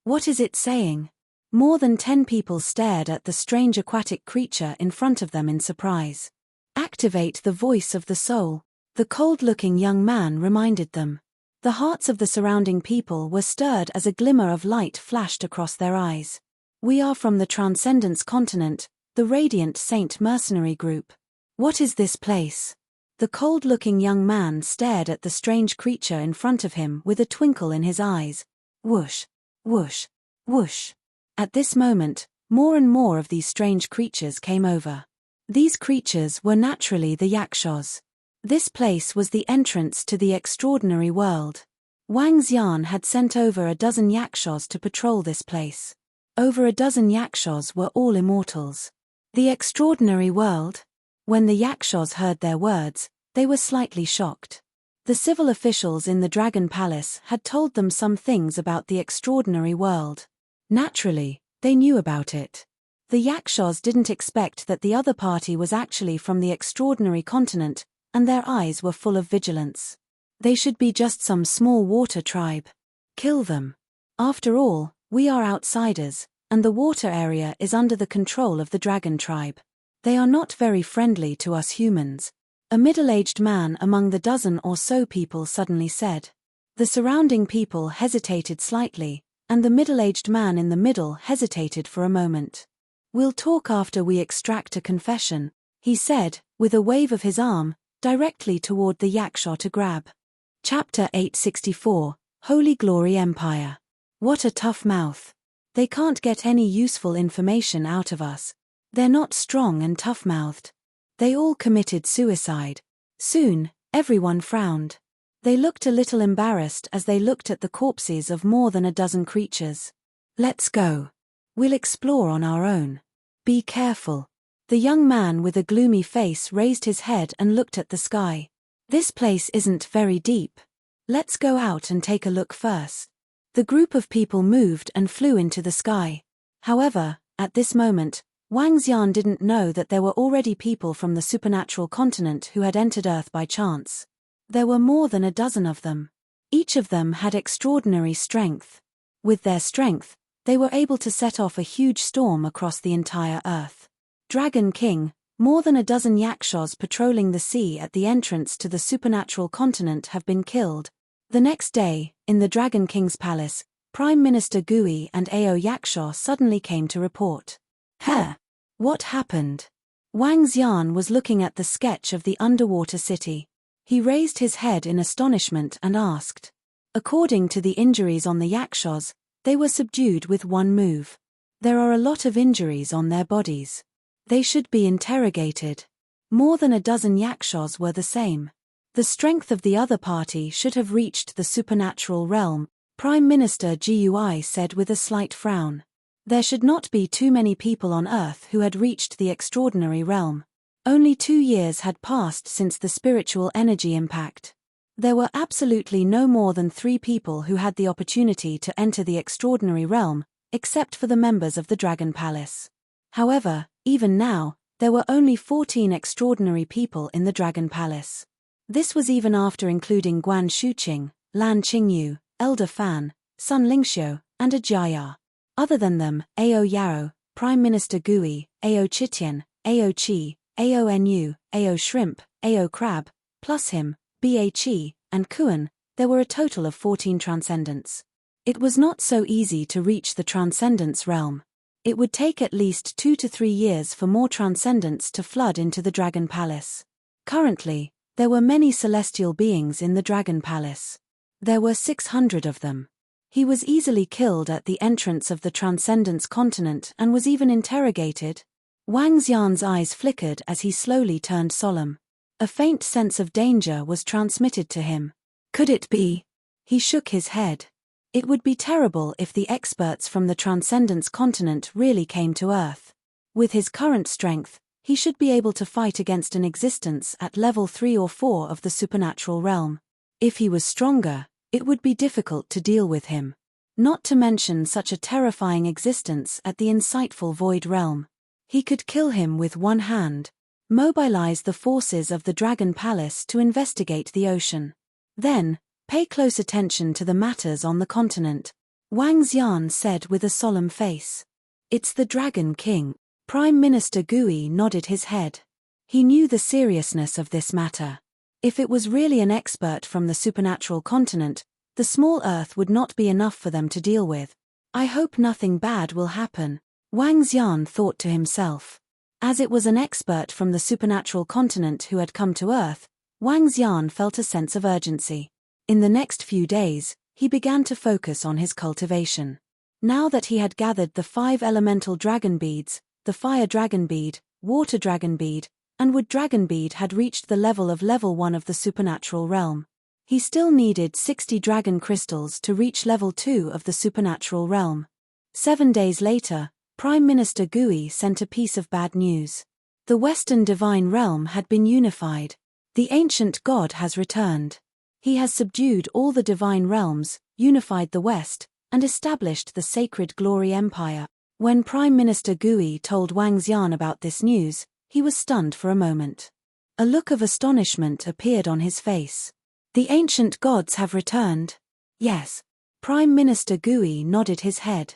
What is it saying? More than 10 people stared at the strange aquatic creature in front of them in surprise. Activate the voice of the soul, the cold-looking young man reminded them. The hearts of the surrounding people were stirred as a glimmer of light flashed across their eyes. We are from the Transcendence Continent, the Radiant Saint Mercenary Group. What is this place? The cold-looking young man stared at the strange creature in front of him with a twinkle in his eyes. Whoosh, whoosh, whoosh. At this moment, more and more of these strange creatures came over. These creatures were naturally the Yakshas. This place was the entrance to the extraordinary world. Wang Xian had sent over a dozen Yakshas to patrol this place. Over a dozen Yakshas were all immortals. The extraordinary world? When the Yakshas heard their words, they were slightly shocked. The civil officials in the Dragon Palace had told them some things about the extraordinary world. Naturally, they knew about it. The Yakshas didn't expect that the other party was actually from the extraordinary continent, and their eyes were full of vigilance. They should be just some small water tribe. Kill them. After all, we are outsiders, and the water area is under the control of the dragon tribe. They are not very friendly to us humans. A middle-aged man among the dozen or so people suddenly said. The surrounding people hesitated slightly, and the middle-aged man in the middle hesitated for a moment. We'll talk after we extract a confession, he said, with a wave of his arm, directly toward the Yaksha to grab. Chapter 864, Holy Glory Empire. What a tough mouth. They can't get any useful information out of us. They're not strong and tough-mouthed. They all committed suicide. Soon, everyone frowned. They looked a little embarrassed as they looked at the corpses of more than a dozen creatures. Let's go. We'll explore on our own. Be careful. The young man with a gloomy face raised his head and looked at the sky. This place isn't very deep. Let's go out and take a look first. The group of people moved and flew into the sky. However, at this moment, Wang Xian didn't know that there were already people from the supernatural continent who had entered Earth by chance. There were more than a dozen of them. Each of them had extraordinary strength. With their strength, they were able to set off a huge storm across the entire Earth. Dragon King, more than a dozen Yakshas patrolling the sea at the entrance to the supernatural continent have been killed. The next day, in the Dragon King's palace, Prime Minister Gui and Ao Yaksha suddenly came to report. What happened? Wang Xian was looking at the sketch of the underwater city. He raised his head in astonishment and asked. According to the injuries on the Yakshas, they were subdued with one move. There are a lot of injuries on their bodies. They should be interrogated. More than a dozen Yakshas were the same. The strength of the other party should have reached the supernatural realm, Prime Minister Gui said with a slight frown. There should not be too many people on Earth who had reached the extraordinary realm. Only 2 years had passed since the spiritual energy impact. There were absolutely no more than 3 people who had the opportunity to enter the extraordinary realm, except for the members of the Dragon Palace. However, even now, there were only 14 extraordinary people in the Dragon Palace. This was even after including Guan Shuqing, Lan Qingyu, Elder Fan, Sun Lingxiu, and a Jia. Other than them, Ao Yaro, Prime Minister Gui, Ao Chitian, Ao Chi, Ao Nu, Ao Shrimp, Ao Crab, plus him, Ba Chi, and Kuan, there were a total of 14 transcendents. It was not so easy to reach the transcendence realm. It would take at least 2 to 3 years for more transcendents to flood into the Dragon Palace. Currently, there were many celestial beings in the Dragon Palace. There were 600 of them. He was easily killed at the entrance of the Transcendence Continent and was even interrogated. Wang Xian's eyes flickered as he slowly turned solemn. A faint sense of danger was transmitted to him. Could it be? He shook his head. It would be terrible if the experts from the Transcendence Continent really came to Earth. With his current strength, he should be able to fight against an existence at level 3 or 4 of the supernatural realm. If he was stronger, it would be difficult to deal with him. Not to mention such a terrifying existence at the insightful void realm. He could kill him with one hand, mobilize the forces of the Dragon Palace to investigate the ocean. Then, pay close attention to the matters on the continent, Wang Xian said with a solemn face. It's the Dragon King. Prime Minister Gui nodded his head. He knew the seriousness of this matter. If it was really an expert from the supernatural continent, the small Earth would not be enough for them to deal with. I hope nothing bad will happen, Wang Xian thought to himself. As it was an expert from the supernatural continent who had come to Earth, Wang Xian felt a sense of urgency. In the next few days, he began to focus on his cultivation. Now that he had gathered the 5 elemental dragon beads, the fire dragon bead, water dragon bead, and wood dragon bead had reached the level of level 1 of the supernatural realm. He still needed 60 dragon crystals to reach level 2 of the supernatural realm. 7 days later, Prime Minister Gui sent a piece of bad news. The Western Divine Realm had been unified. The ancient god has returned. He has subdued all the divine realms, unified the West, and established the Sacred Glory Empire. When Prime Minister Gui told Wang Xian about this news, he was stunned for a moment. A look of astonishment appeared on his face. The ancient gods have returned? Yes. Prime Minister Gui nodded his head.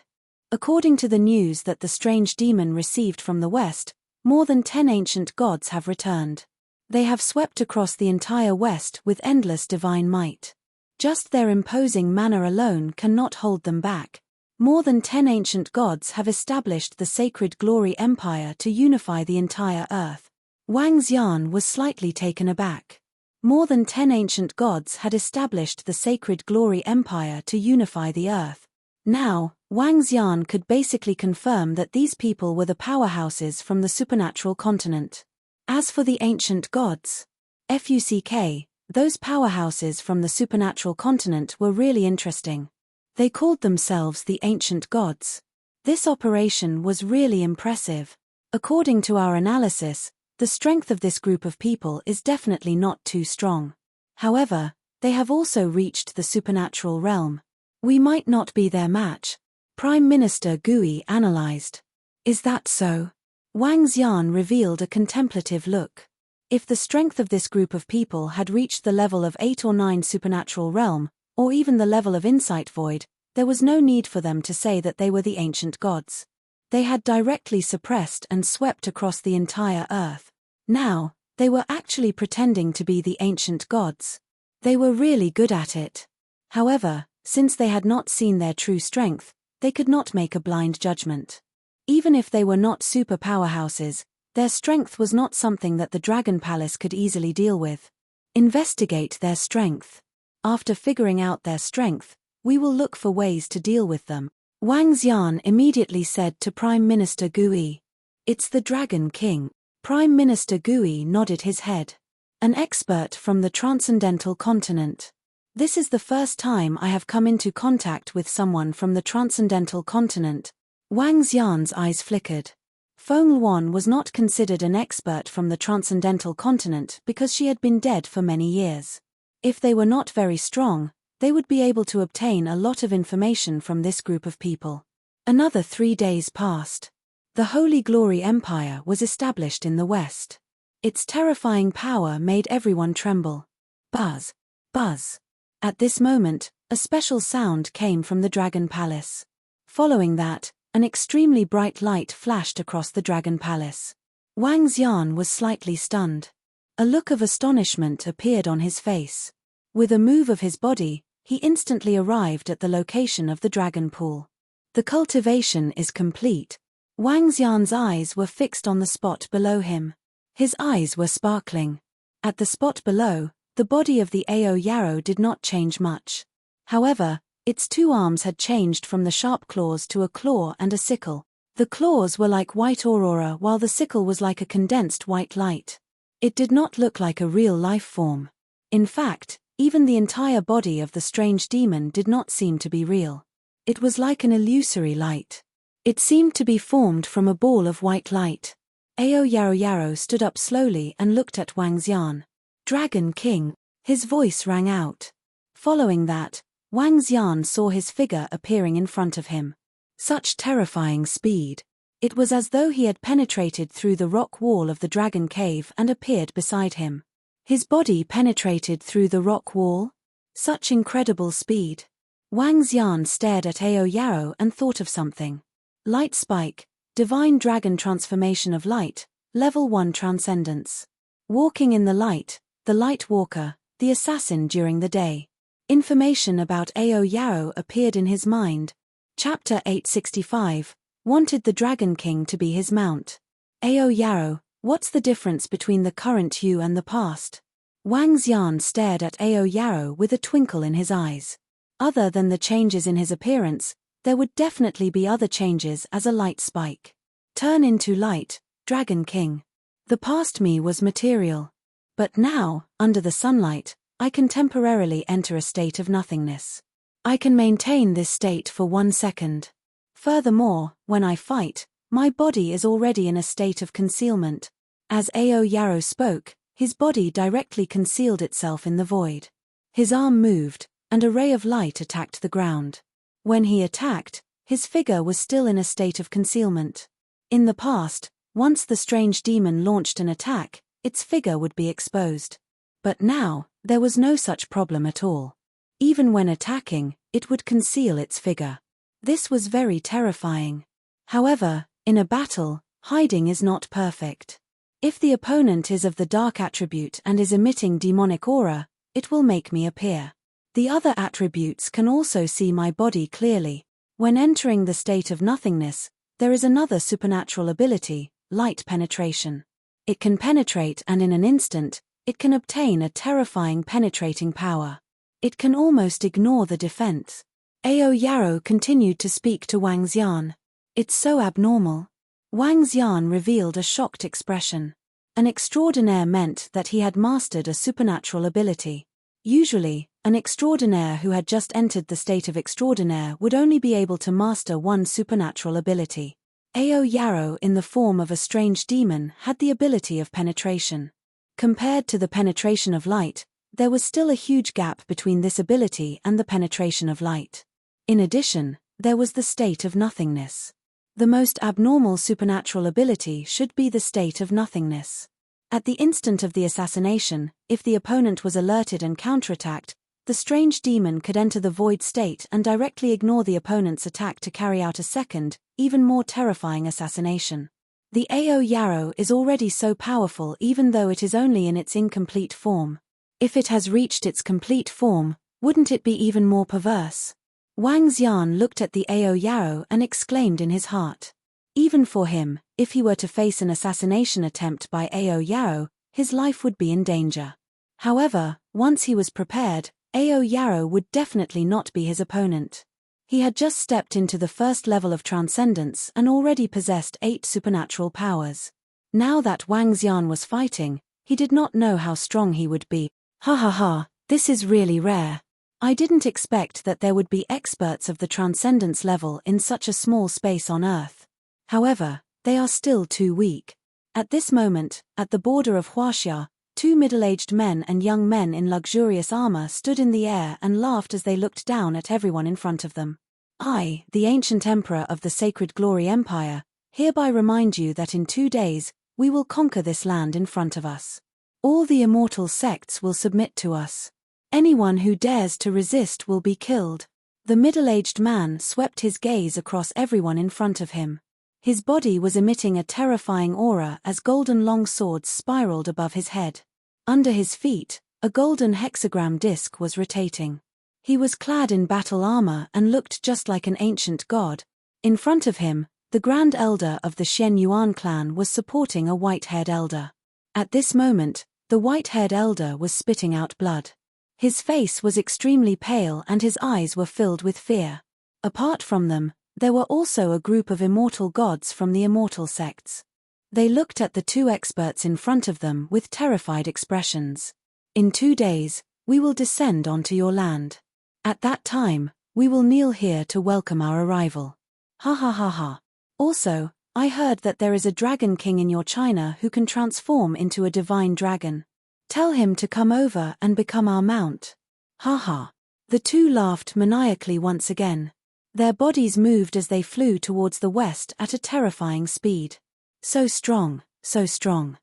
According to the news that the strange demon received from the West, more than 10 ancient gods have returned. They have swept across the entire West with endless divine might. Just their imposing manner alone cannot hold them back. More than 10 ancient gods have established the Sacred Glory Empire to unify the entire Earth. Wang Xian was slightly taken aback. More than 10 ancient gods had established the Sacred Glory Empire to unify the Earth. Now, Wang Xian could basically confirm that these people were the powerhouses from the supernatural continent. As for the ancient gods, FUCK, those powerhouses from the supernatural continent were really interesting. They called themselves the ancient gods. This operation was really impressive. According to our analysis, the strength of this group of people is definitely not too strong. However, they have also reached the supernatural realm. We might not be their match, Prime Minister Gui analyzed. Is that so? Wang Xian revealed a contemplative look. If the strength of this group of people had reached the level of 8 or 9 supernatural realm, or even the level of insight void, there was no need for them to say that they were the ancient gods. They had directly suppressed and swept across the entire Earth. Now, they were actually pretending to be the ancient gods. They were really good at it. However, since they had not seen their true strength, they could not make a blind judgment. Even if they were not super powerhouses, their strength was not something that the Dragon Palace could easily deal with. Investigate their strength. After figuring out their strength, we will look for ways to deal with them, Wang Xian immediately said to Prime Minister Gui. It's the Dragon King. Prime Minister Gui nodded his head. An expert from the transcendental continent. This is the first time I have come into contact with someone from the transcendental continent. Wang Xian's eyes flickered. Feng Luan was not considered an expert from the transcendental continent because she had been dead for many years. If they were not very strong, they would be able to obtain a lot of information from this group of people. Another 3 days passed. The Holy Glory Empire was established in the West. Its terrifying power made everyone tremble. Buzz. Buzz. At this moment, a special sound came from the Dragon Palace. Following that, an extremely bright light flashed across the Dragon Palace. Wang Xian was slightly stunned. A look of astonishment appeared on his face. With a move of his body, he instantly arrived at the location of the dragon pool. The cultivation is complete. Wang Xian's eyes were fixed on the spot below him. His eyes were sparkling. At the spot below, the body of the Ao Yarrow did not change much. However, its 2 arms had changed from the sharp claws to a claw and a sickle. The claws were like white aurora while the sickle was like a condensed white light. It did not look like a real life form. In fact, even the entire body of the strange demon did not seem to be real. It was like an illusory light. It seemed to be formed from a ball of white light. Ao Yarrow stood up slowly and looked at Wang Xian. Dragon King, his voice rang out. Following that, Wang Xian saw his figure appearing in front of him. Such terrifying speed. It was as though he had penetrated through the rock wall of the dragon cave and appeared beside him. His body penetrated through the rock wall? Such incredible speed. Wang Xian stared at Ao Yao and thought of something. Light spike, divine dragon transformation of light, level 1 transcendence. Walking in the light walker, the assassin during the day. Information about Ao Yao appeared in his mind. Chapter 865, wanted the Dragon King to be his mount. Ao Yao, what's the difference between the current you and the past? Wang Xian stared at Ao Yao with a twinkle in his eyes. Other than the changes in his appearance, there would definitely be other changes as a light spike. Turn into light, Dragon King. The past me was material. But now, under the sunlight, I can temporarily enter a state of nothingness. I can maintain this state for 1 second. Furthermore, when I fight, my body is already in a state of concealment. As Ao Yao spoke, his body directly concealed itself in the void. His arm moved, and a ray of light attacked the ground. When he attacked, his figure was still in a state of concealment. In the past, once the strange demon launched an attack, its figure would be exposed. But now, there was no such problem at all. Even when attacking, it would conceal its figure. This was very terrifying. However, in a battle, hiding is not perfect. If the opponent is of the dark attribute and is emitting demonic aura, it will make me appear. The other attributes can also see my body clearly. When entering the state of nothingness, there is another supernatural ability, light penetration. It can penetrate, and in an instant, it can obtain a terrifying penetrating power. It can almost ignore the defense. Ao Yao continued to speak to Wang Xian. It's so abnormal. Wang Xian revealed a shocked expression. An extraordinaire meant that he had mastered a supernatural ability. Usually, an extraordinaire who had just entered the state of extraordinaire would only be able to master one supernatural ability. Ao Yao in the form of a strange demon had the ability of penetration. Compared to the penetration of light, there was still a huge gap between this ability and the penetration of light. In addition, there was the state of nothingness. The most abnormal supernatural ability should be the state of nothingness. At the instant of the assassination, if the opponent was alerted and counterattacked, the strange demon could enter the void state and directly ignore the opponent's attack to carry out a second, even more terrifying assassination. The Ao Yao is already so powerful even though it is only in its incomplete form. If it has reached its complete form, wouldn't it be even more perverse? Wang Xian looked at the Ao Yao and exclaimed in his heart. Even for him, if he were to face an assassination attempt by Ao Yao, his life would be in danger. However, once he was prepared, Ao Yao would definitely not be his opponent. He had just stepped into the first level of transcendence and already possessed 8 supernatural powers. Now that Wang Xian was fighting, he did not know how strong he would be. Ha ha ha, this is really rare. I didn't expect that there would be experts of the transcendence level in such a small space on Earth. However, they are still too weak. At this moment, at the border of Huaxia, 2 middle-aged men and young men in luxurious armor stood in the air and laughed as they looked down at everyone in front of them. I, the ancient emperor of the Sacred Glory Empire, hereby remind you that in 2 days, we will conquer this land in front of us. All the immortal sects will submit to us. Anyone who dares to resist will be killed. The middle-aged man swept his gaze across everyone in front of him. His body was emitting a terrifying aura as golden long swords spiraled above his head. Under his feet, a golden hexagram disc was rotating. He was clad in battle armor and looked just like an ancient god. In front of him, the Grand Elder of the Shen Yuan clan was supporting a white-haired elder. At this moment, the white-haired elder was spitting out blood. His face was extremely pale and his eyes were filled with fear. Apart from them, there were also a group of immortal gods from the immortal sects. They looked at the 2 experts in front of them with terrified expressions. In 2 days, we will descend onto your land. At that time, we will kneel here to welcome our arrival. Ha ha ha ha. Also, I heard that there is a dragon king in your China who can transform into a divine dragon. Tell him to come over and become our mount. Ha ha. The 2 laughed maniacally once again. Their bodies moved as they flew towards the west at a terrifying speed. So strong, so strong.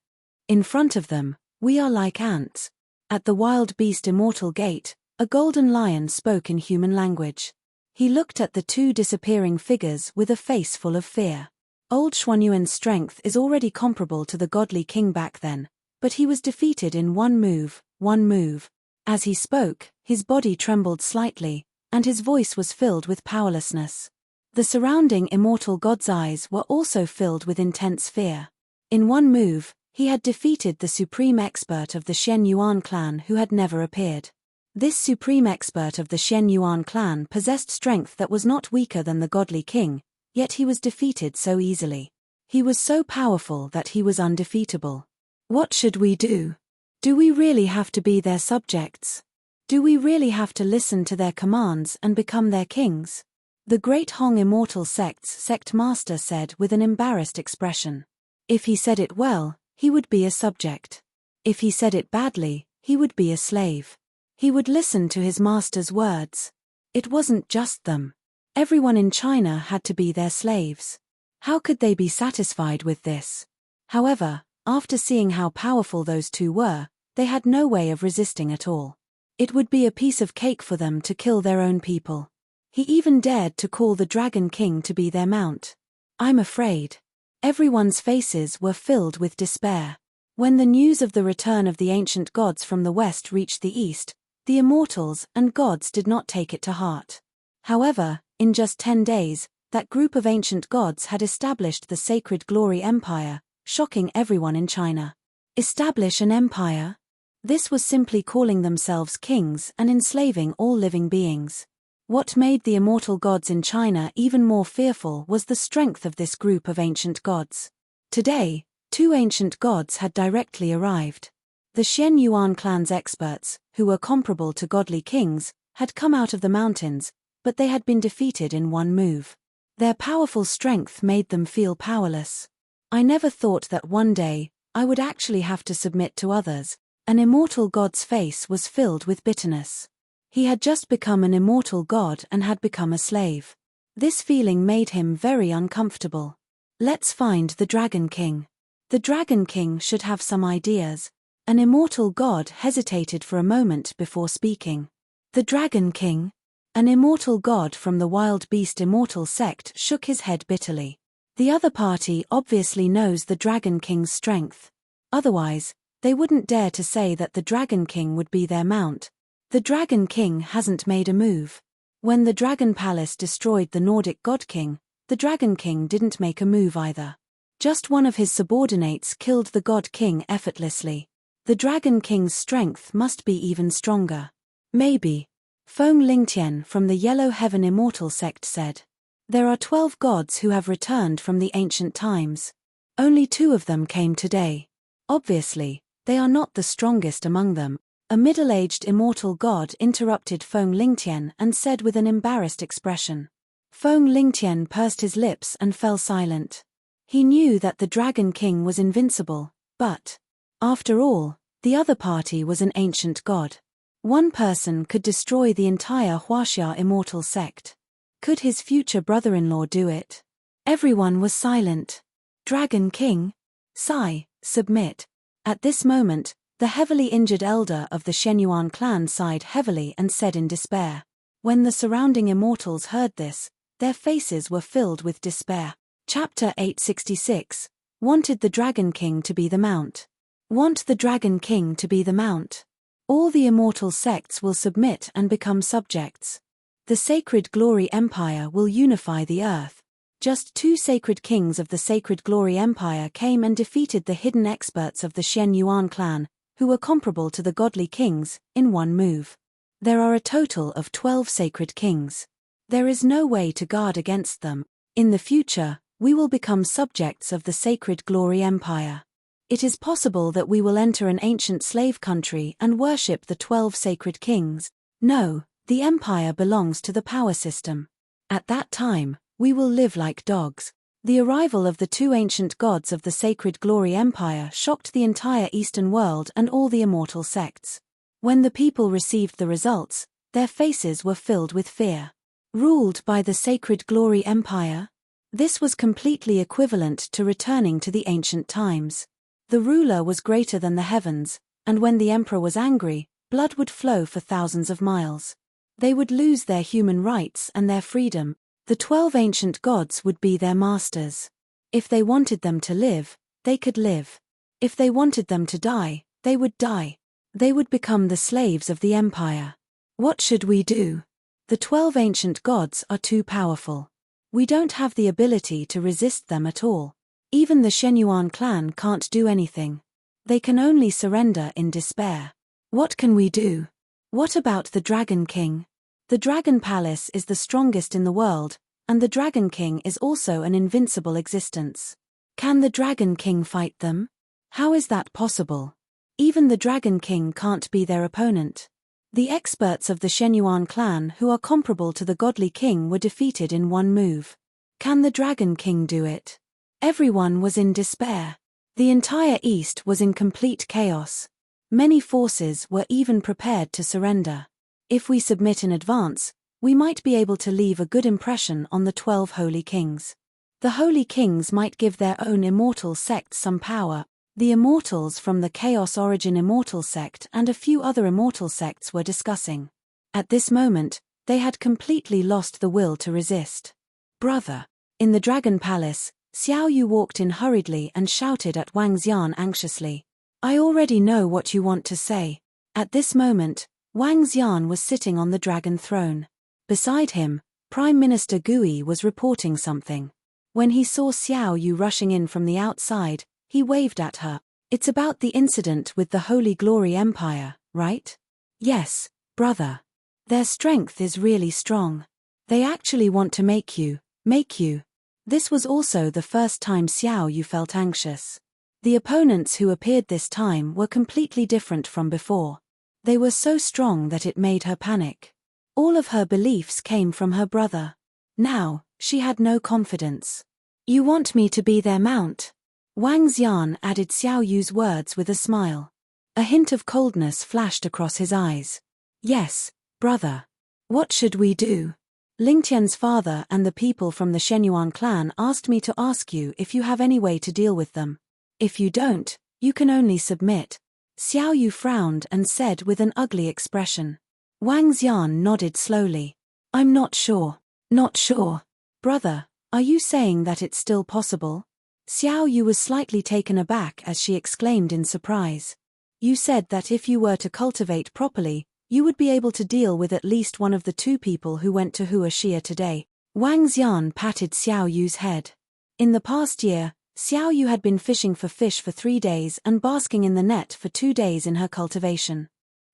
In front of them, we are like ants. At the wild beast immortal gate, a golden lion spoke in human language. He looked at the two disappearing figures with a face full of fear. Old Xuanyuan's strength is already comparable to the godly king back then, but he was defeated in one move. As he spoke, his body trembled slightly, and his voice was filled with powerlessness. The surrounding immortal god's eyes were also filled with intense fear. In one move, he had defeated the supreme expert of the Shen Yuan clan who had never appeared. This supreme expert of the Shen Yuan clan possessed strength that was not weaker than the godly king, yet he was defeated so easily. He was so powerful that he was undefeatable. What should we do? Do we really have to be their subjects? Do we really have to listen to their commands and become their kings? The great Hong Immortal Sect's sect master said with an embarrassed expression. If he said it well, he would be a subject. If he said it badly, he would be a slave. He would listen to his master's words. It wasn't just them. Everyone in China had to be their slaves. How could they be satisfied with this? However, after seeing how powerful those two were, they had no way of resisting at all. It would be a piece of cake for them to kill their own people. He even dared to call the Dragon King to be their mount. I'm afraid. Everyone's faces were filled with despair. When the news of the return of the ancient gods from the west reached the east, the immortals and gods did not take it to heart. However, in just 10 days, that group of ancient gods had established the Sacred Glory Empire, shocking everyone in China. Establish an empire? This was simply calling themselves kings and enslaving all living beings. What made the immortal gods in China even more fearful was the strength of this group of ancient gods. Today, 2 ancient gods had directly arrived. The Shen Yuan clan's experts, who were comparable to godly kings, had come out of the mountains, but they had been defeated in one move. Their powerful strength made them feel powerless. I never thought that one day, I would actually have to submit to others. An immortal god's face was filled with bitterness. He had just become an immortal god and had become a slave. This feeling made him very uncomfortable. Let's find the Dragon King. The Dragon King should have some ideas. An immortal god hesitated for a moment before speaking. The Dragon King? An immortal god from the wild beast immortal sect shook his head bitterly. The other party obviously knows the Dragon King's strength. Otherwise, they wouldn't dare to say that the Dragon King would be their mount. The Dragon King hasn't made a move. When the Dragon Palace destroyed the Nordic God King, the Dragon King didn't make a move either. Just one of his subordinates killed the God King effortlessly. The Dragon King's strength must be even stronger. Maybe. Feng Lingtian from the Yellow Heaven Immortal Sect said. There are 12 gods who have returned from the ancient times. Only 2 of them came today. Obviously, they are not the strongest among them. A middle-aged immortal god interrupted Feng Lingtian and said with an embarrassed expression. Feng Lingtian pursed his lips and fell silent. He knew that the Dragon King was invincible, but, after all, the other party was an ancient god. One person could destroy the entire Huaxia immortal sect. Could his future brother-in-law do it? Everyone was silent. Dragon King? Submit. At this moment, the heavily injured elder of the Shenyuan clan sighed heavily and said in despair. When the surrounding immortals heard this, their faces were filled with despair. Chapter 866. Wanted the Dragon King to be the mount. Want the Dragon King to be the mount. All the immortal sects will submit and become subjects. The Sacred Glory Empire will unify the earth. Just 2 sacred kings of the Sacred Glory Empire came and defeated the hidden experts of the Shen Yuan clan, who were comparable to the godly kings, in one move. There are a total of 12 sacred kings. There is no way to guard against them. In the future, we will become subjects of the Sacred Glory Empire. It is possible that we will enter an ancient slave country and worship the 12 sacred kings. No, the empire belongs to the power system. At that time, we will live like dogs. The arrival of the 2 ancient gods of the Sacred Glory Empire shocked the entire Eastern world and all the immortal sects. When the people received the results, their faces were filled with fear. Ruled by the Sacred Glory Empire? This was completely equivalent to returning to the ancient times. The ruler was greater than the heavens, and when the emperor was angry, blood would flow for thousands of miles. They would lose their human rights and their freedom. The 12 ancient gods would be their masters. If they wanted them to live, they could live. If they wanted them to die, they would die. They would become the slaves of the empire. What should we do? The 12 ancient gods are too powerful. We don't have the ability to resist them at all. Even the Shenyuan clan can't do anything. They can only surrender in despair. What can we do? What about the Dragon King? The Dragon Palace is the strongest in the world, and the Dragon King is also an invincible existence. Can the Dragon King fight them? How is that possible? Even the Dragon King can't be their opponent. The experts of the Shenyuan clan who are comparable to the Godly King were defeated in one move. Can the Dragon King do it? Everyone was in despair. The entire East was in complete chaos. Many forces were even prepared to surrender. If we submit in advance, we might be able to leave a good impression on the 12 holy kings. The holy kings might give their own immortal sect some power. The immortals from the Chaos Origin Immortal sect and a few other immortal sects were discussing. At this moment, they had completely lost the will to resist. Brother. In the Dragon Palace, Xiao Yu walked in hurriedly and shouted at Wang Xian anxiously. I already know what you want to say. At this moment, Wang Xian was sitting on the dragon throne. Beside him, Prime Minister Gui was reporting something. When he saw Xiao Yu rushing in from the outside, he waved at her. It's about the incident with the Holy Glory Empire, right? Yes, brother. Their strength is really strong. They actually want to make you. This was also the first time Xiao Yu felt anxious. The opponents who appeared this time were completely different from before. They were so strong that it made her panic. All of her beliefs came from her brother. Now, she had no confidence. You want me to be their mount? Wang Xian added Xiao Yu's words with a smile. A hint of coldness flashed across his eyes. Yes, brother. What should we do? Lingtian's father and the people from the Shenyuan clan asked me to ask you if you have any way to deal with them. If you don't, you can only submit. Xiao Yu frowned and said with an ugly expression. Wang Xian nodded slowly. I'm not sure. Not sure. Brother, are you saying that it's still possible? Xiao Yu was slightly taken aback as she exclaimed in surprise. You said that if you were to cultivate properly, you would be able to deal with at least one of the two people who went to Huashia today. Wang Xian patted Xiao Yu's head. In the past year, Xiao Yu had been fishing for fish for 3 days and basking in the net for 2 days in her cultivation.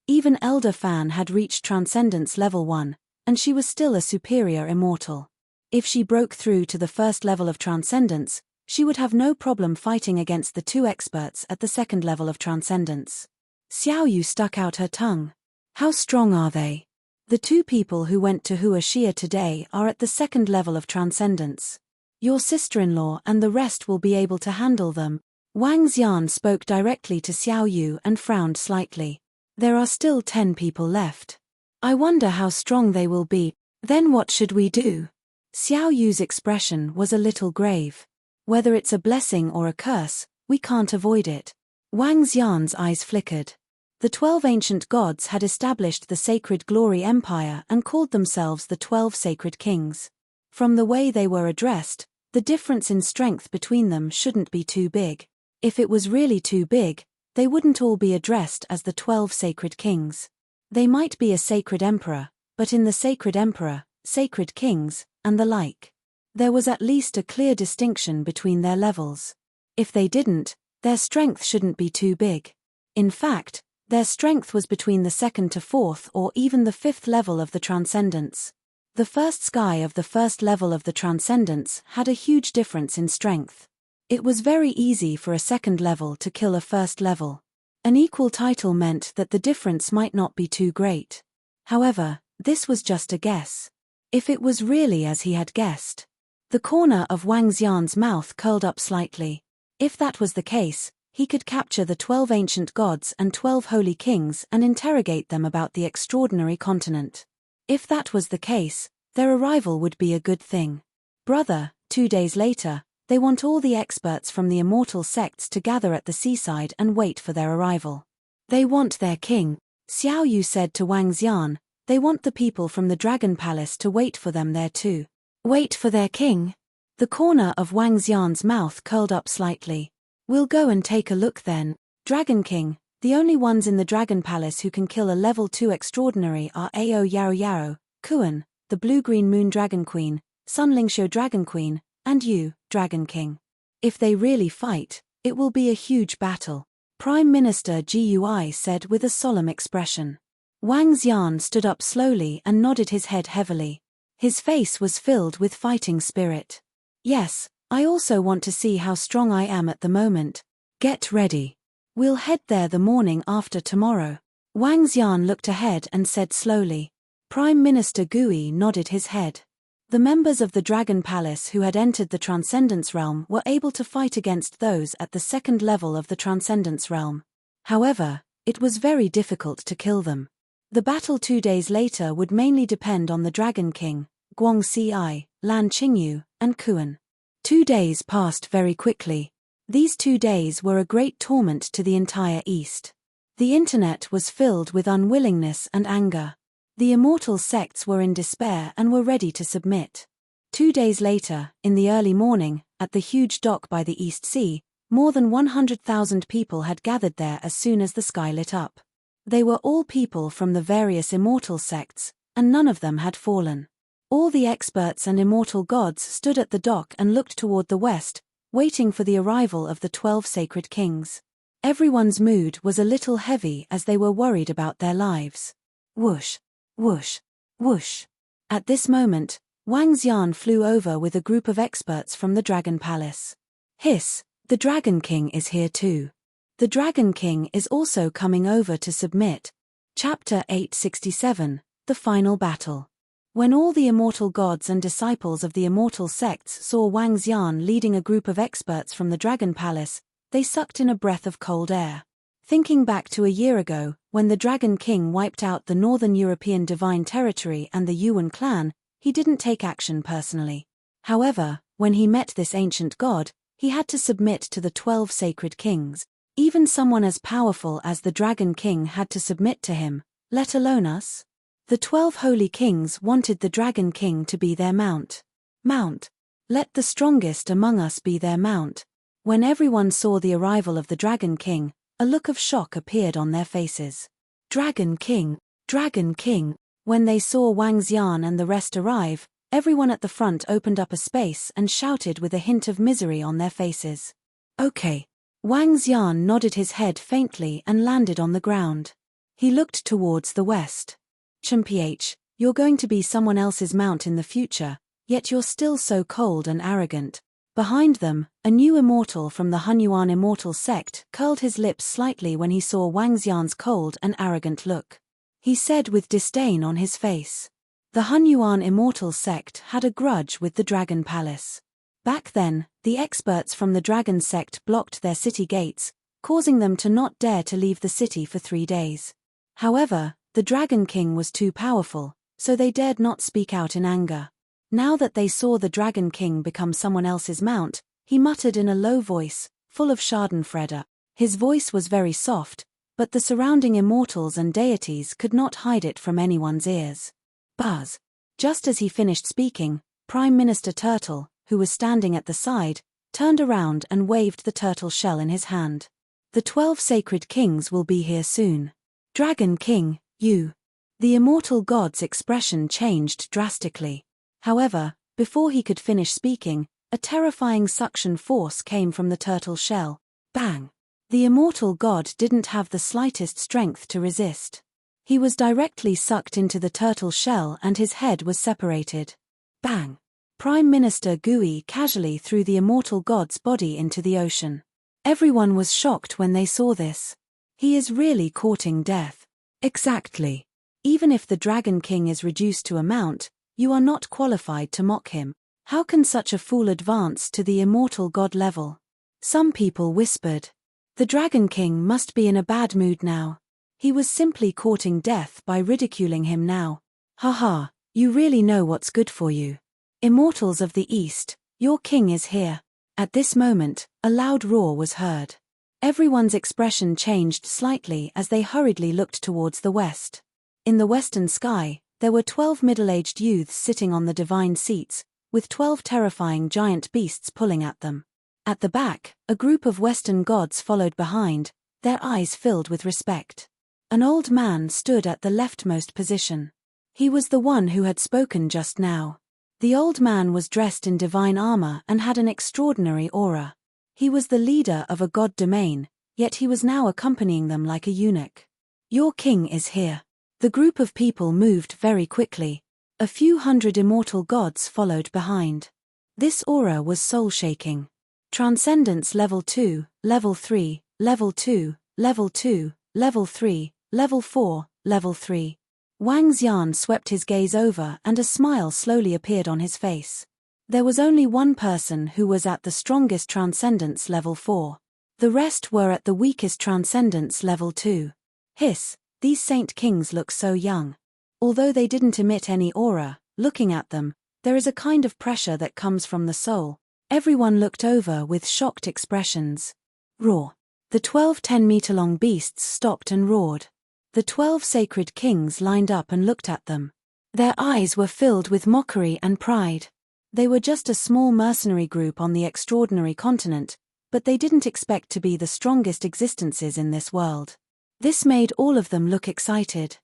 Even Elder Fan had reached Transcendence Level 1, and she was still a superior immortal. If she broke through to the first level of Transcendence, she would have no problem fighting against the 2 experts at the second level of Transcendence. Xiao Yu stuck out her tongue. How strong are they? The 2 people who went to Huashia today are at the second level of Transcendence. Your sister-in-law and the rest will be able to handle them. Wang Xian spoke directly to Xiao Yu and frowned slightly. There are still 10 people left. I wonder how strong they will be. Then what should we do? Xiao Yu's expression was a little grave. Whether it's a blessing or a curse, we can't avoid it. Wang Xian's eyes flickered. The 12 ancient gods had established the Sacred Glory Empire and called themselves the 12 Sacred Kings. From the way they were addressed, the difference in strength between them shouldn't be too big. If it was really too big, they wouldn't all be addressed as the 12 Sacred Kings. They might be a Sacred Emperor, but in the Sacred Emperor, Sacred Kings, and the like. There was at least a clear distinction between their levels. If they didn't, their strength shouldn't be too big. In fact, their strength was between the 2nd to 4th or even the 5th level of the Transcendence. The first sky of the first level of the Transcendence had a huge difference in strength. It was very easy for a second level to kill a first level. An equal title meant that the difference might not be too great. However, this was just a guess. If it was really as he had guessed. The corner of Wang Xian's mouth curled up slightly. If that was the case, he could capture the 12 ancient gods and 12 holy kings and interrogate them about the extraordinary continent. If that was the case, Their arrival would be a good thing. Brother, 2 days later, they want all the experts from the immortal sects to gather at the seaside and wait for their arrival. They want their king, Xiao Yu said to Wang Xian. They want the people from the Dragon Palace to wait for them there too. Wait for their king? The corner of Wang Xian's mouth curled up slightly. We'll go and take a look then. Dragon King, the only ones in the Dragon Palace who can kill a level 2 extraordinary are Ao Yaro Yaro, Kuan, the Blue-Green Moon Dragon Queen, Sun Lingxiu Dragon Queen, and you, Dragon King. If they really fight, it will be a huge battle. Prime Minister Gui said with a solemn expression. Wang Xian stood up slowly and nodded his head heavily. His face was filled with fighting spirit. Yes, I also want to see how strong I am at the moment. Get ready. We'll head there the morning after tomorrow. Wang Xian looked ahead and said slowly. Prime Minister Gui nodded his head. The members of the Dragon Palace who had entered the Transcendence Realm were able to fight against those at the second level of the Transcendence Realm. However, it was very difficult to kill them. The battle 2 days later would mainly depend on the Dragon King, Guangxi, Lan Qingyu, and Kuan. 2 days passed very quickly. These 2 days were a great torment to the entire East. The internet was filled with unwillingness and anger. The immortal sects were in despair and were ready to submit. 2 days later, in the early morning, at the huge dock by the East Sea, more than 100,000 people had gathered there as soon as the sky lit up. They were all people from the various immortal sects, and none of them had fallen. All the experts and immortal gods stood at the dock and looked toward the west, waiting for the arrival of the 12 sacred kings. Everyone's mood was a little heavy as they were worried about their lives. Whoosh, whoosh, whoosh. At this moment, Wang Xian flew over with a group of experts from the Dragon Palace. Hiss, the Dragon King is here too. The Dragon King is also coming over to submit. Chapter 867, The Final Battle. When all the immortal gods and disciples of the immortal sects saw Wang Xian leading a group of experts from the Dragon Palace, they sucked in a breath of cold air. Thinking back to a year ago, when the Dragon King wiped out the Northern European Divine Territory and the Yuan clan, he didn't take action personally. However, when he met this ancient god, he had to submit to the 12 sacred kings. Even someone as powerful as the Dragon King had to submit to him, let alone us. The 12 holy kings wanted the Dragon King to be their mount. Mount. Let the strongest among us be their mount. When everyone saw the arrival of the Dragon King, a look of shock appeared on their faces. Dragon King, Dragon King. When they saw Wang Xian and the rest arrive, everyone at the front opened up a space and shouted with a hint of misery on their faces. Okay. Wang Xian nodded his head faintly and landed on the ground. He looked towards the west. Mph, you're going to be someone else's mount in the future, yet you're still so cold and arrogant. Behind them, a new immortal from the Hunyuan immortal sect curled his lips slightly when he saw Wang Xian's cold and arrogant look. He said with disdain on his face. The Hunyuan immortal sect had a grudge with the Dragon Palace. Back then, the experts from the Dragon sect blocked their city gates, causing them to not dare to leave the city for 3 days. However, the Dragon King was too powerful, so they dared not speak out in anger. Now that they saw the Dragon King become someone else's mount, he muttered in a low voice, full of schadenfreude. His voice was very soft, but the surrounding immortals and deities could not hide it from anyone's ears. Buzz. Just as he finished speaking, Prime Minister Turtle, who was standing at the side, turned around and waved the turtle shell in his hand. The 12 sacred kings will be here soon. Dragon King, you. The immortal god's expression changed drastically. However, before he could finish speaking, a terrifying suction force came from the turtle shell. Bang! The immortal god didn't have the slightest strength to resist. He was directly sucked into the turtle shell and his head was separated. Bang! Prime Minister Gui casually threw the immortal god's body into the ocean. Everyone was shocked when they saw this. He is really courting death. Exactly. Even if the Dragon King is reduced to a mount, you are not qualified to mock him. How can such a fool advance to the immortal god level? Some people whispered. The Dragon King must be in a bad mood now. He was simply courting death by ridiculing him now. Haha, You really know what's good for you. Immortals of the East, your king is here. At this moment, a loud roar was heard. Everyone's expression changed slightly as they hurriedly looked towards the west. In the western sky, there were 12 middle-aged youths sitting on the divine seats, with 12 terrifying giant beasts pulling at them. At the back, a group of western gods followed behind, their eyes filled with respect. An old man stood at the leftmost position. He was the one who had spoken just now. The old man was dressed in divine armor and had an extraordinary aura. He was the leader of a god domain, yet he was now accompanying them like a eunuch. Your king is here. The group of people moved very quickly. A few hundred immortal gods followed behind. This aura was soul-shaking. Transcendence level 2, level 3, level 2, level 2, level 3, level 4, level 3. Wang Xian swept his gaze over and a smile slowly appeared on his face. There was only one person who was at the strongest transcendence level 4. The rest were at the weakest transcendence level 2. Hiss, these saint kings look so young. Although they didn't emit any aura, looking at them, there is a kind of pressure that comes from the soul. Everyone looked over with shocked expressions. Roar. The 12 10-meter-long beasts stopped and roared. The 12 sacred kings lined up and looked at them. Their eyes were filled with mockery and pride. They were just a small mercenary group on the extraordinary continent, but they didn't expect to be the strongest existences in this world. This made all of them look excited.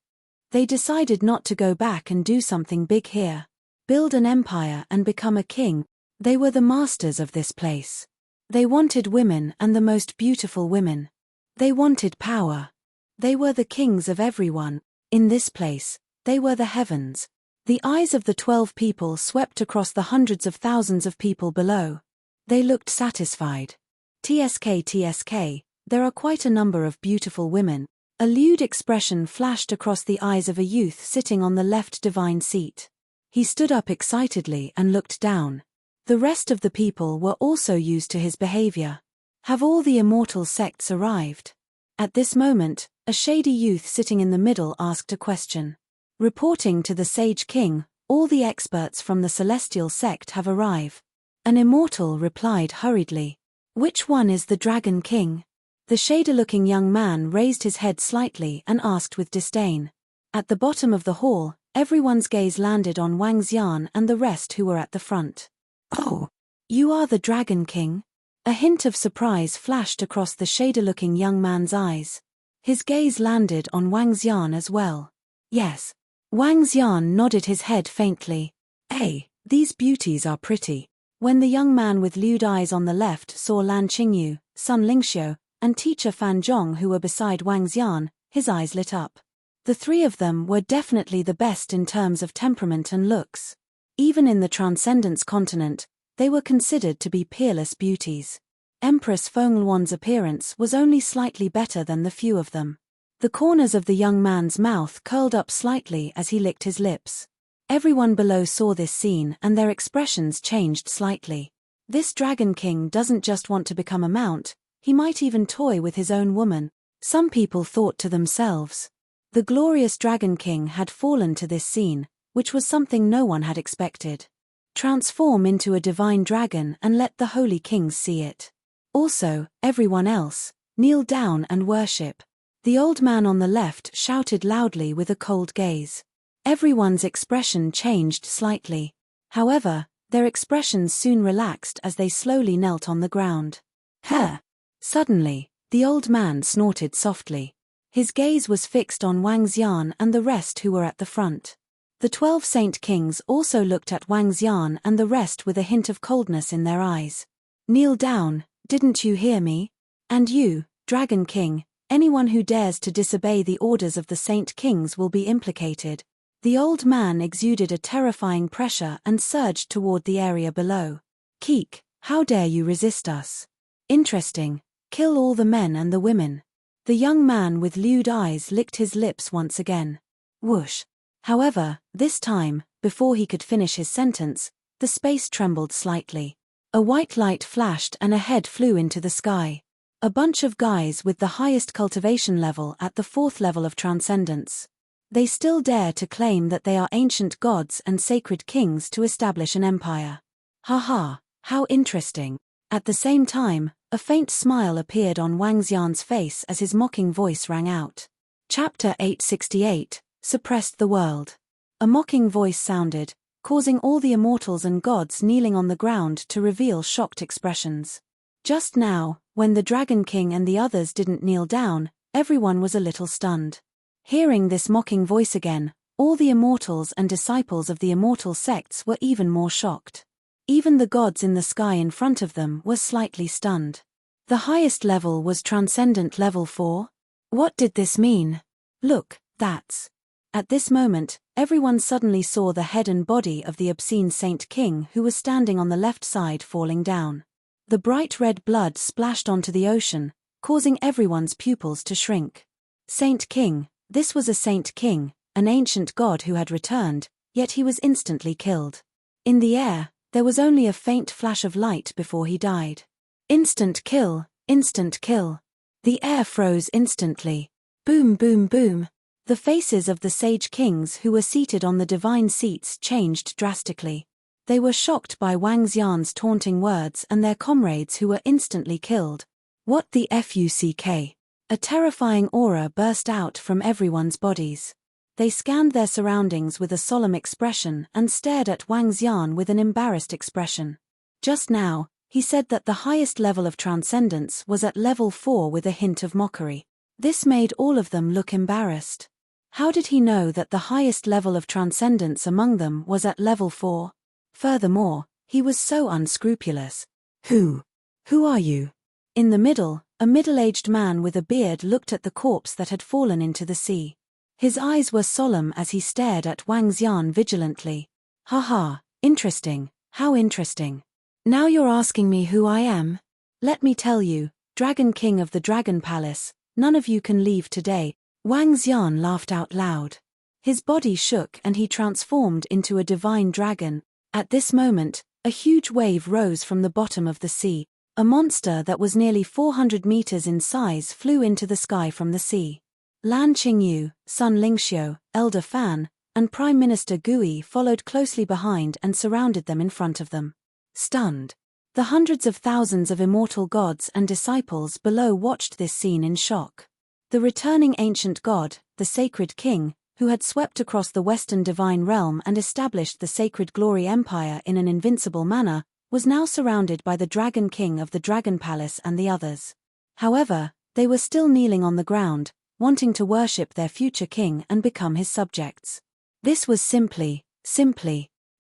They decided not to go back and do something big here. Build an empire and become a king. They were the masters of this place. They wanted women and the most beautiful women. They wanted power. They were the kings of everyone. In this place, they were the heavens. The eyes of the 12 people swept across the hundreds of thousands of people below. They looked satisfied. TSK, there are quite a number of beautiful women. A lewd expression flashed across the eyes of a youth sitting on the left divine seat. He stood up excitedly and looked down. The rest of the people were also used to his behavior. Have all the immortal sects arrived? At this moment, a shady youth sitting in the middle asked a question. Reporting to the Sage King, all the experts from the Celestial sect have arrived. An immortal replied hurriedly. Which one is the Dragon King? The shady-looking young man raised his head slightly and asked with disdain. At the bottom of the hall, everyone's gaze landed on Wang Xian and the rest who were at the front. Oh, you are the Dragon King? A hint of surprise flashed across the shady-looking young man's eyes. His gaze landed on Wang Xian as well. Yes. Wang Xian nodded his head faintly. Hey, these beauties are pretty. When the young man with lewd eyes on the left saw Lan Qingyu, Sun Lingxiu, and teacher Fan Zhong who were beside Wang Xian, his eyes lit up. The three of them were definitely the best in terms of temperament and looks. Even in the Transcendence continent, they were considered to be peerless beauties. Empress Fengluan's appearance was only slightly better than the few of them. The corners of the young man's mouth curled up slightly as he licked his lips. Everyone below saw this scene and their expressions changed slightly. This Dragon King doesn't just want to become a mount, he might even toy with his own woman. Some people thought to themselves. The glorious Dragon King had fallen to this scene, which was something no one had expected. Transform into a divine dragon and let the holy kings see it. Also, everyone else, kneel down and worship. The old man on the left shouted loudly with a cold gaze. Everyone's expression changed slightly. However, their expressions soon relaxed as they slowly knelt on the ground. Huh! Suddenly, the old man snorted softly. His gaze was fixed on Wang Xian and the rest who were at the front. The 12 Saint Kings also looked at Wang Xian and the rest with a hint of coldness in their eyes. Kneel down, didn't you hear me? And you, Dragon King, anyone who dares to disobey the orders of the Saint Kings will be implicated. The old man exuded a terrifying pressure and surged toward the area below. Keek, how dare you resist us? Interesting, kill all the men and the women. The young man with lewd eyes licked his lips once again. Whoosh. However, this time, before he could finish his sentence, the space trembled slightly. A white light flashed and a head flew into the sky. A bunch of guys with the highest cultivation level at the 4th level of transcendence. They still dare to claim that they are ancient gods and sacred kings to establish an empire. Haha, how interesting. At the same time, a faint smile appeared on Wang Xian's face as his mocking voice rang out. Chapter 868, Suppressed the World. A mocking voice sounded, causing all the immortals and gods kneeling on the ground to reveal shocked expressions. Just now, when the Dragon King and the others didn't kneel down, everyone was a little stunned. Hearing this mocking voice again, all the immortals and disciples of the immortal sects were even more shocked. Even the gods in the sky in front of them were slightly stunned. The highest level was Transcendent Level 4? What did this mean? Look, that's... At this moment, everyone suddenly saw the head and body of the obscene Saint King who was standing on the left side falling down. The bright red blood splashed onto the ocean, causing everyone's pupils to shrink. Saint King, this was a Saint King, an ancient god who had returned, yet he was instantly killed. In the air, there was only a faint flash of light before he died. Instant kill, instant kill. The air froze instantly. Boom, boom, boom. The faces of the sage kings who were seated on the divine seats changed drastically. They were shocked by Wang Xian's taunting words and their comrades who were instantly killed. What the fuck? A terrifying aura burst out from everyone's bodies. They scanned their surroundings with a solemn expression and stared at Wang Xian with an embarrassed expression. Just now, he said that the highest level of transcendence was at level 4 with a hint of mockery. This made all of them look embarrassed. How did he know that the highest level of transcendence among them was at level 4? Furthermore, he was so unscrupulous. Who are you? In the middle, a middle-aged man with a beard looked at the corpse that had fallen into the sea. His eyes were solemn as he stared at Wang Xian vigilantly. Haha, interesting, how interesting. Now you're asking me who I am? Let me tell you, Dragon King of the Dragon Palace, none of you can leave today. Wang Xian laughed out loud. His body shook and he transformed into a divine dragon. At this moment, a huge wave rose from the bottom of the sea. A monster that was nearly 400 meters in size flew into the sky from the sea. Lan Qingyu, Sun Lingxiu, Elder Fan, and Prime Minister Gui followed closely behind and surrounded them in front of them. Stunned. The hundreds of thousands of immortal gods and disciples below watched this scene in shock. The returning ancient god, the sacred king, who had swept across the western divine realm and established the sacred glory empire in an invincible manner, was now surrounded by the Dragon King of the Dragon Palace and the others. However, they were still kneeling on the ground, wanting to worship their future king and become his subjects. This was simply.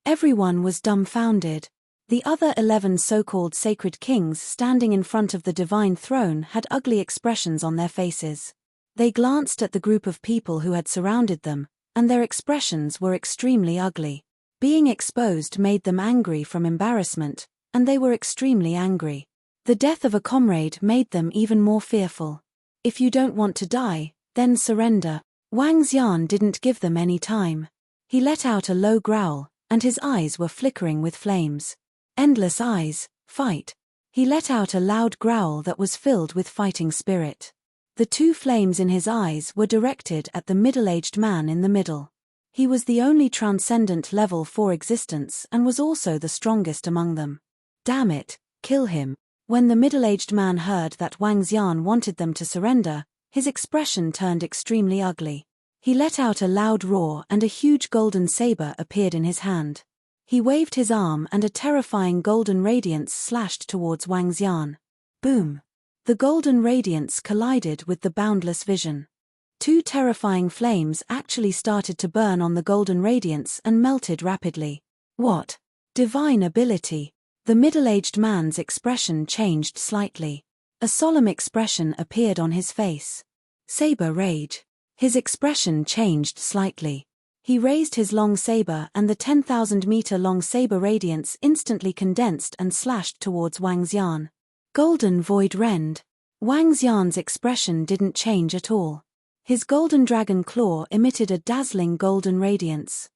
Everyone was dumbfounded. The other 11 so-called sacred kings standing in front of the divine throne had ugly expressions on their faces. They glanced at the group of people who had surrounded them, and their expressions were extremely ugly. Being exposed made them angry from embarrassment, and they were extremely angry. The death of a comrade made them even more fearful. If you don't want to die, then surrender. Wang Xian didn't give them any time. He let out a low growl, and his eyes were flickering with flames. Endless eyes, fight. He let out a loud growl that was filled with fighting spirit. The two flames in his eyes were directed at the middle-aged man in the middle. He was the only transcendent level 4 existence and was also the strongest among them. Damn it, kill him. When the middle-aged man heard that Wang Xian wanted them to surrender, his expression turned extremely ugly. He let out a loud roar and a huge golden saber appeared in his hand. He waved his arm and a terrifying golden radiance slashed towards Wang Xian. Boom! The golden radiance collided with the boundless vision. Two terrifying flames actually started to burn on the golden radiance and melted rapidly. What? Divine ability! The middle-aged man's expression changed slightly. A solemn expression appeared on his face. Saber rage. His expression changed slightly. He raised his long saber and the 10,000-meter-long saber radiance instantly condensed and slashed towards Wang Xian. Golden void rend. Wang Xian's expression didn't change at all. His golden dragon claw emitted a dazzling golden radiance.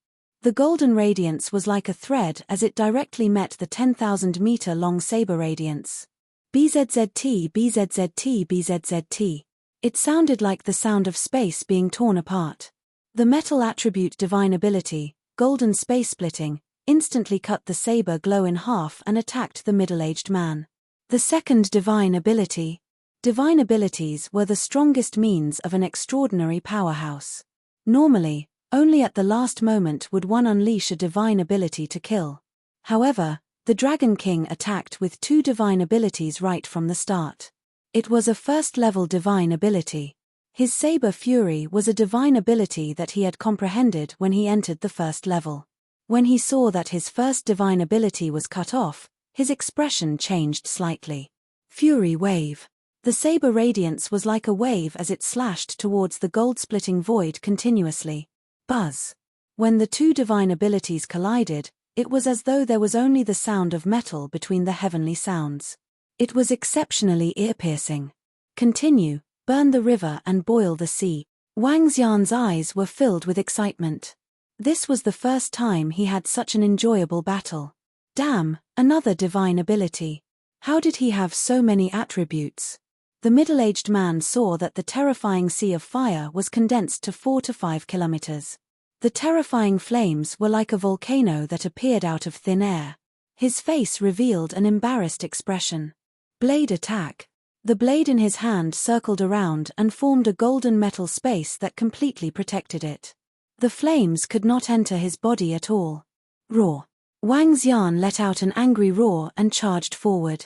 The golden radiance was like a thread as it directly met the 10,000-meter-long saber radiance. BZZT, BZZT, BZZT. It sounded like the sound of space being torn apart. The metal attribute divine ability, golden space splitting, instantly cut the saber glow in half and attacked the middle-aged man. The second divine ability. Divine abilities were the strongest means of an extraordinary powerhouse. Normally, only at the last moment would one unleash a divine ability to kill. However, the Dragon King attacked with two divine abilities right from the start. It was a first-level divine ability. His Saber Fury was a divine ability that he had comprehended when he entered the first level. When he saw that his first divine ability was cut off, his expression changed slightly. Fury Wave. The saber radiance was like a wave as it slashed towards the gold-splitting void continuously. Buzz. When the two divine abilities collided, it was as though there was only the sound of metal between the heavenly sounds. It was exceptionally ear-piercing. Continue, burn the river and boil the sea. Wang Xian's eyes were filled with excitement. This was the first time he had such an enjoyable battle. Damn, another divine ability. How did he have so many attributes? The middle-aged man saw that the terrifying sea of fire was condensed to 4 to 5 kilometers. The terrifying flames were like a volcano that appeared out of thin air. His face revealed an embarrassed expression. Blade attack. The blade in his hand circled around and formed a golden metal space that completely protected it. The flames could not enter his body at all. Roar. Wang Xian let out an angry roar and charged forward.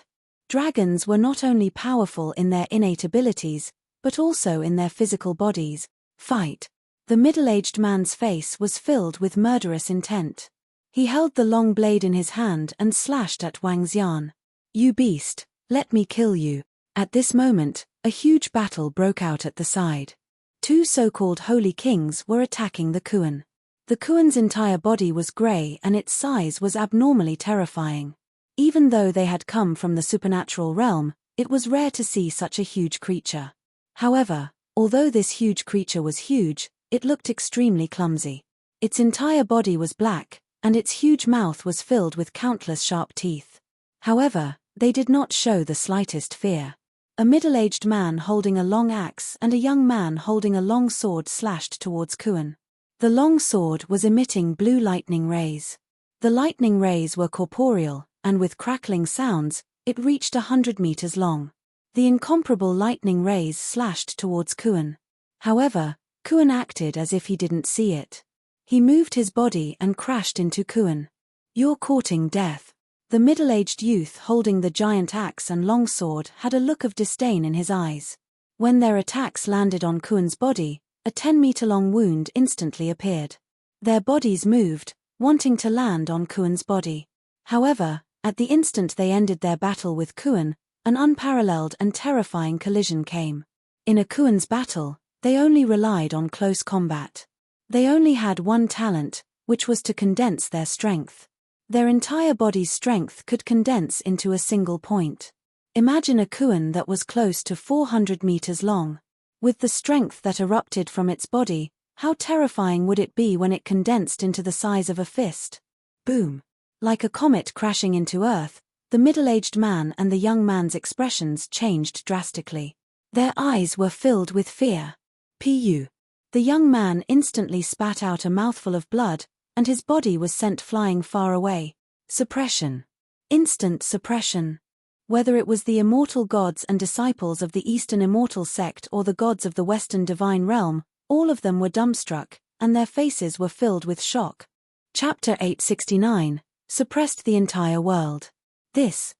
Dragons were not only powerful in their innate abilities, but also in their physical bodies. Fight. The middle-aged man's face was filled with murderous intent. He held the long blade in his hand and slashed at Wang Xian. You beast, let me kill you. At this moment, a huge battle broke out at the side. Two so-called holy kings were attacking the Kuan. The Kuan's entire body was grey and its size was abnormally terrifying. Even though they had come from the supernatural realm, it was rare to see such a huge creature. However, although this huge creature was huge, it looked extremely clumsy. Its entire body was black, and its huge mouth was filled with countless sharp teeth. However, they did not show the slightest fear. A middle-aged man holding a long axe and a young man holding a long sword slashed towards Kuan. The long sword was emitting blue lightning rays. The lightning rays were corporeal, and with crackling sounds, it reached 100 meters long. The incomparable lightning rays slashed towards Kuan. However, Kuan acted as if he didn't see it. He moved his body and crashed into Kuan. You're courting death. The middle-aged youth holding the giant axe and long sword had a look of disdain in his eyes. When their attacks landed on Kuan's body, a 10-meter-long wound instantly appeared. Their bodies moved, wanting to land on Kuan's body. However, at the instant they ended their battle with Kuan, an unparalleled and terrifying collision came. In a Kuan's battle, they only relied on close combat. They only had one talent, which was to condense their strength. Their entire body's strength could condense into a single point. Imagine a Kuan that was close to 400 meters long. With the strength that erupted from its body, how terrifying would it be when it condensed into the size of a fist? Boom! Like a comet crashing into Earth, the middle-aged man and the young man's expressions changed drastically. Their eyes were filled with fear. Pu. The young man instantly spat out a mouthful of blood, and his body was sent flying far away. Suppression. Instant suppression. Whether it was the immortal gods and disciples of the Eastern Immortal Sect or the gods of the Western Divine Realm, all of them were dumbstruck, and their faces were filled with shock. Chapter 869. Suppressed the entire world. This.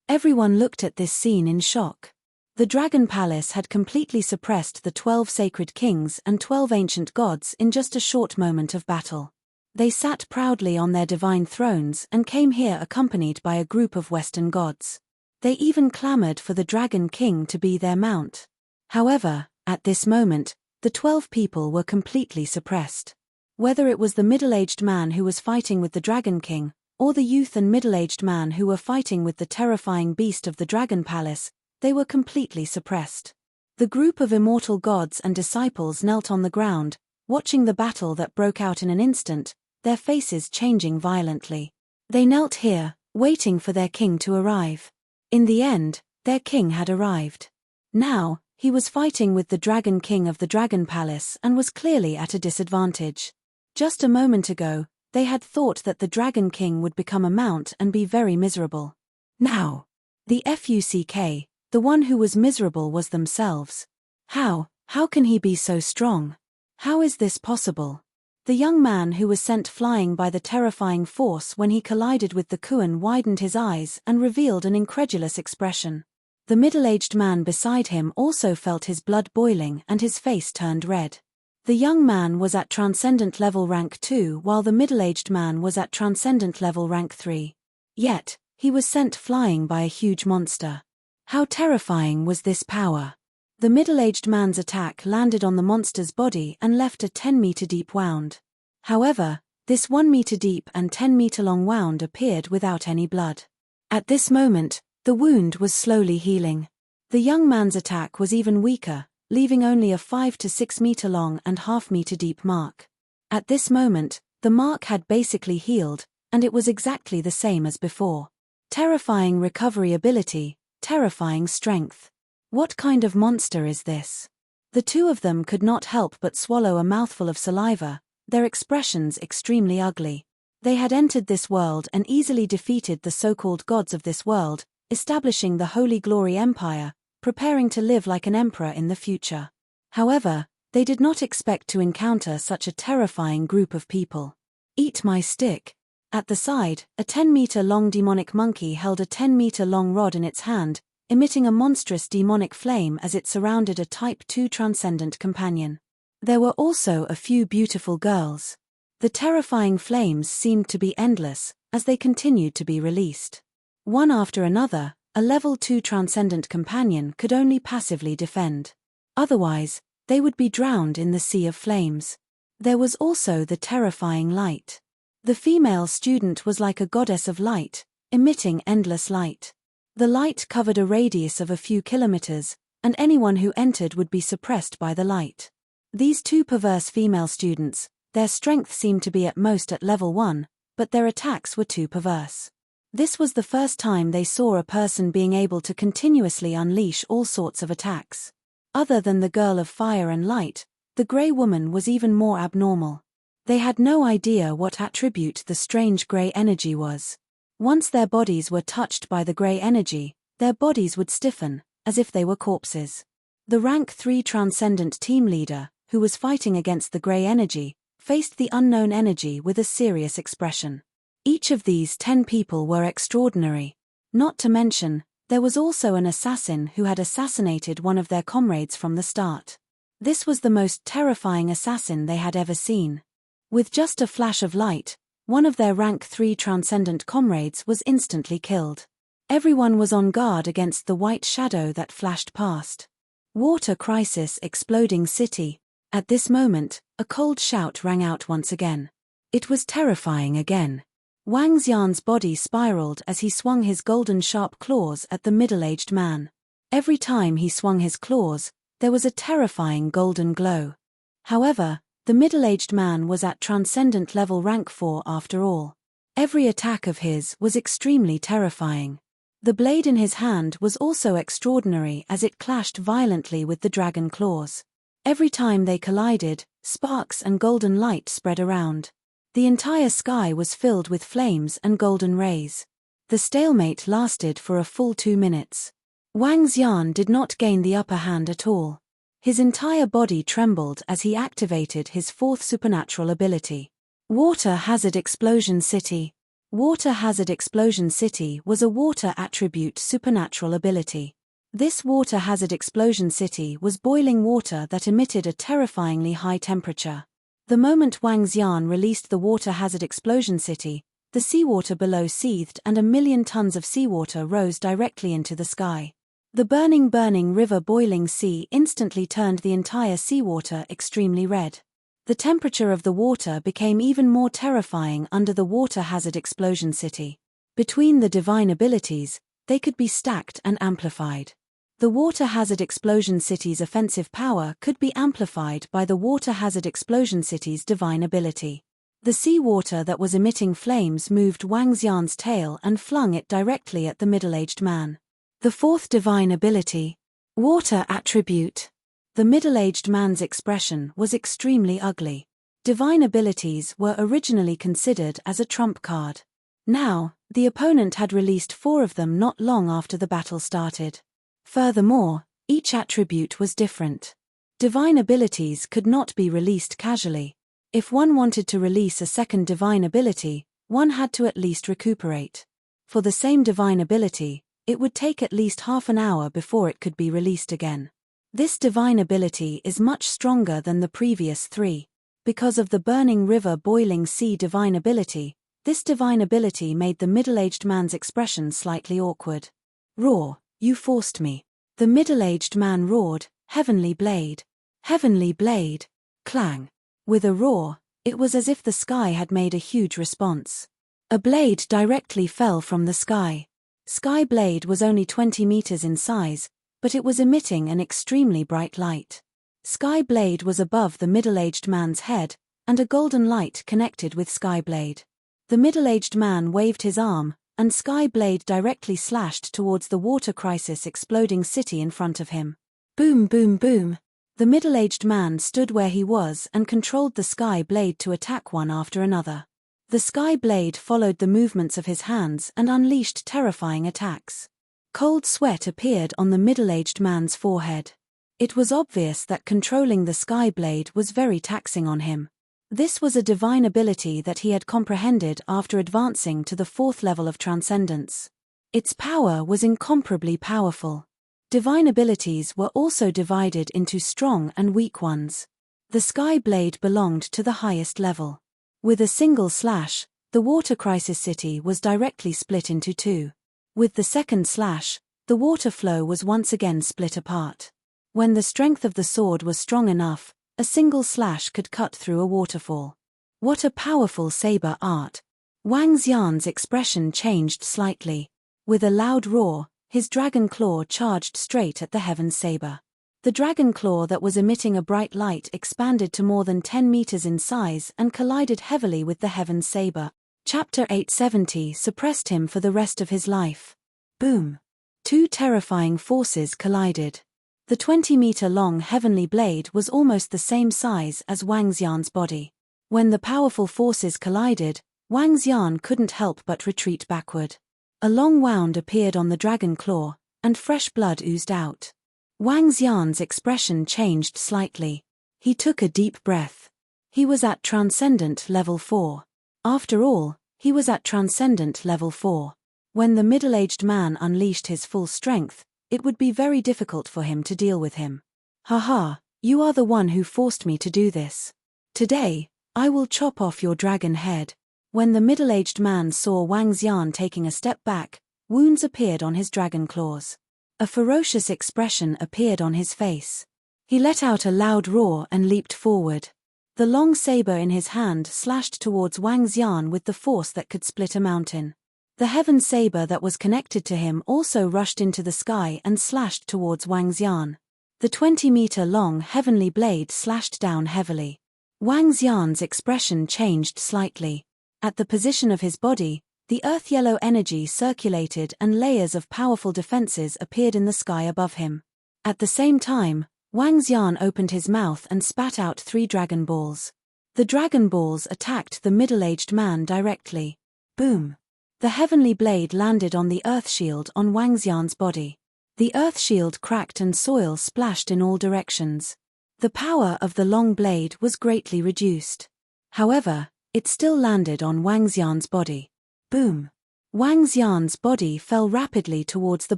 Everyone looked at this scene in shock. The Dragon Palace had completely suppressed the 12 sacred kings and 12 ancient gods in just a short moment of battle. They sat proudly on their divine thrones and came here accompanied by a group of Western gods. They even clamored for the Dragon King to be their mount. However, at this moment, the 12 people were completely suppressed. Whether it was the middle-aged man who was fighting with the Dragon King, or the youth and middle-aged man who were fighting with the terrifying beast of the Dragon Palace, they were completely suppressed. The group of immortal gods and disciples knelt on the ground, watching the battle that broke out in an instant, their faces changing violently. They knelt here, waiting for their king to arrive. In the end, their king had arrived. Now, He was fighting with the Dragon King of the Dragon Palace and was clearly at a disadvantage. Just a moment ago, they had thought that the Dragon King would become a mount and be very miserable. Now, the fuck, the one who was miserable was themselves. How can he be so strong? How is this possible? The young man who was sent flying by the terrifying force when he collided with the Kuan widened his eyes and revealed an incredulous expression. The middle-aged man beside him also felt his blood boiling and his face turned red. The young man was at Transcendent Level Rank 2 while the middle-aged man was at Transcendent Level Rank 3. Yet, he was sent flying by a huge monster. How terrifying was this power? The middle-aged man's attack landed on the monster's body and left a 10-meter deep wound. However, this 1-meter deep and 10-meter long wound appeared without any blood. At this moment, the wound was slowly healing. The young man's attack was even weaker, leaving only a 5 to 6 meter long and half-meter deep mark. At this moment, the mark had basically healed, and it was exactly the same as before. Terrifying recovery ability, terrifying strength. What kind of monster is this? The two of them could not help but swallow a mouthful of saliva, their expressions extremely ugly. They had entered this world and easily defeated the so-called gods of this world, establishing the Holy Glory Empire, preparing to live like an emperor in the future. However, they did not expect to encounter such a terrifying group of people. Eat my stick. At the side, a 10-meter-long demonic monkey held a 10-meter-long rod in its hand, emitting a monstrous demonic flame as it surrounded a Type 2 transcendent companion. There were also a few beautiful girls. The terrifying flames seemed to be endless, as they continued to be released. One after another, a Level 2 transcendent companion could only passively defend. Otherwise, they would be drowned in the sea of flames. There was also the terrifying light. The female student was like a goddess of light, emitting endless light. The light covered a radius of a few kilometers, and anyone who entered would be suppressed by the light. These two perverse female students, their strength seemed to be at most at level 1, but their attacks were too perverse. This was the first time they saw a person being able to continuously unleash all sorts of attacks. Other than the girl of fire and light, the grey woman was even more abnormal. They had no idea what attribute the strange grey energy was. Once their bodies were touched by the grey energy, their bodies would stiffen, as if they were corpses. The Rank 3 Transcendent team leader, who was fighting against the grey energy, faced the unknown energy with a serious expression. Each of these 10 people were extraordinary. Not to mention, there was also an assassin who had assassinated one of their comrades from the start. This was the most terrifying assassin they had ever seen. With just a flash of light, one of their Rank 3 Transcendent comrades was instantly killed. Everyone was on guard against the white shadow that flashed past. Water crisis, exploding city. At this moment, a cold shout rang out once again. It was terrifying again. Wang Xian's body spiraled as he swung his golden sharp claws at the middle-aged man. Every time he swung his claws, there was a terrifying golden glow. However, the middle-aged man was at Transcendent Level Rank 4 after all. Every attack of his was extremely terrifying. The blade in his hand was also extraordinary as it clashed violently with the dragon claws. Every time they collided, sparks and golden light spread around. The entire sky was filled with flames and golden rays. The stalemate lasted for a full 2 minutes. Wang Xian did not gain the upper hand at all. His entire body trembled as he activated his 4th supernatural ability. Water Hazard Explosion City. Water Hazard Explosion City was a water attribute supernatural ability. This Water Hazard Explosion City was boiling water that emitted a terrifyingly high temperature. The moment Wang Xian released the Water Hazard Explosion City, the seawater below seethed and 1,000,000 tons of seawater rose directly into the sky. The burning river boiling sea instantly turned the entire seawater extremely red. The temperature of the water became even more terrifying under the Water Hazard Explosion City. Between the divine abilities, they could be stacked and amplified. The Water Hazard Explosion City's offensive power could be amplified by the Water Hazard Explosion City's divine ability. The seawater that was emitting flames moved Wang Xian's tail and flung it directly at the middle-aged man. The 4th divine ability. Water attribute. The middle-aged man's expression was extremely ugly. Divine abilities were originally considered as a trump card. Now, the opponent had released 4 of them not long after the battle started. Furthermore, each attribute was different. Divine abilities could not be released casually. If one wanted to release a second divine ability, one had to at least recuperate. For the same divine ability, it would take at least half an hour before it could be released again. This divine ability is much stronger than the previous 3. Because of the burning river boiling sea divine ability, this divine ability made the middle-aged man's expression slightly awkward. Roar, you forced me. The middle-aged man roared, Heavenly Blade. Heavenly Blade. Clang. With a roar, it was as if the sky had made a huge response. A blade directly fell from the sky. Sky Blade was only 20 meters in size, but it was emitting an extremely bright light. Sky Blade was above the middle-aged man's head, and a golden light connected with Sky Blade. The middle-aged man waved his arm, and Sky Blade directly slashed towards the water crisis exploding city in front of him. Boom, boom, boom. The middle-aged man stood where he was and controlled the Sky Blade to attack one after another. The Sky Blade followed the movements of his hands and unleashed terrifying attacks. Cold sweat appeared on the middle-aged man's forehead. It was obvious that controlling the Sky Blade was very taxing on him. This was a divine ability that he had comprehended after advancing to the 4th level of transcendence. Its power was incomparably powerful. Divine abilities were also divided into strong and weak ones. The Sky Blade belonged to the highest level. With a single slash, the water crisis city was directly split into 2. With the second slash, the water flow was once again split apart. When the strength of the sword was strong enough, a single slash could cut through a waterfall. What a powerful saber art! Wang Xian's expression changed slightly. With a loud roar, his dragon claw charged straight at the heaven saber. The dragon claw that was emitting a bright light expanded to more than 10 meters in size and collided heavily with the heaven saber. Chapter 870 suppressed him for the rest of his life. Boom! 2 terrifying forces collided. The 20-meter-long heavenly blade was almost the same size as Wang Xian's body. When the powerful forces collided, Wang Xian couldn't help but retreat backward. A long wound appeared on the dragon claw, and fresh blood oozed out. Wang Xian's expression changed slightly. He took a deep breath. He was at Transcendent Level 4. After all, he was at Transcendent Level 4. When the middle-aged man unleashed his full strength, it would be very difficult for him to deal with him. Haha, you are the one who forced me to do this. Today, I will chop off your dragon head. When the middle-aged man saw Wang Xian taking a step back, wounds appeared on his dragon claws. A ferocious expression appeared on his face. He let out a loud roar and leaped forward. The long saber in his hand slashed towards Wang Xian with the force that could split a mountain. The heaven saber that was connected to him also rushed into the sky and slashed towards Wang Xian. The 20-meter-long heavenly blade slashed down heavily. Wang Xian's expression changed slightly. At the position of his body, the earth-yellow energy circulated and layers of powerful defenses appeared in the sky above him. At the same time, Wang Xian opened his mouth and spat out 3 dragon balls. The dragon balls attacked the middle-aged man directly. Boom! The heavenly blade landed on the earth shield on Wang Xian's body. The earth shield cracked and soil splashed in all directions. The power of the long blade was greatly reduced. However, it still landed on Wang Xian's body. Boom! Wang Xian's body fell rapidly towards the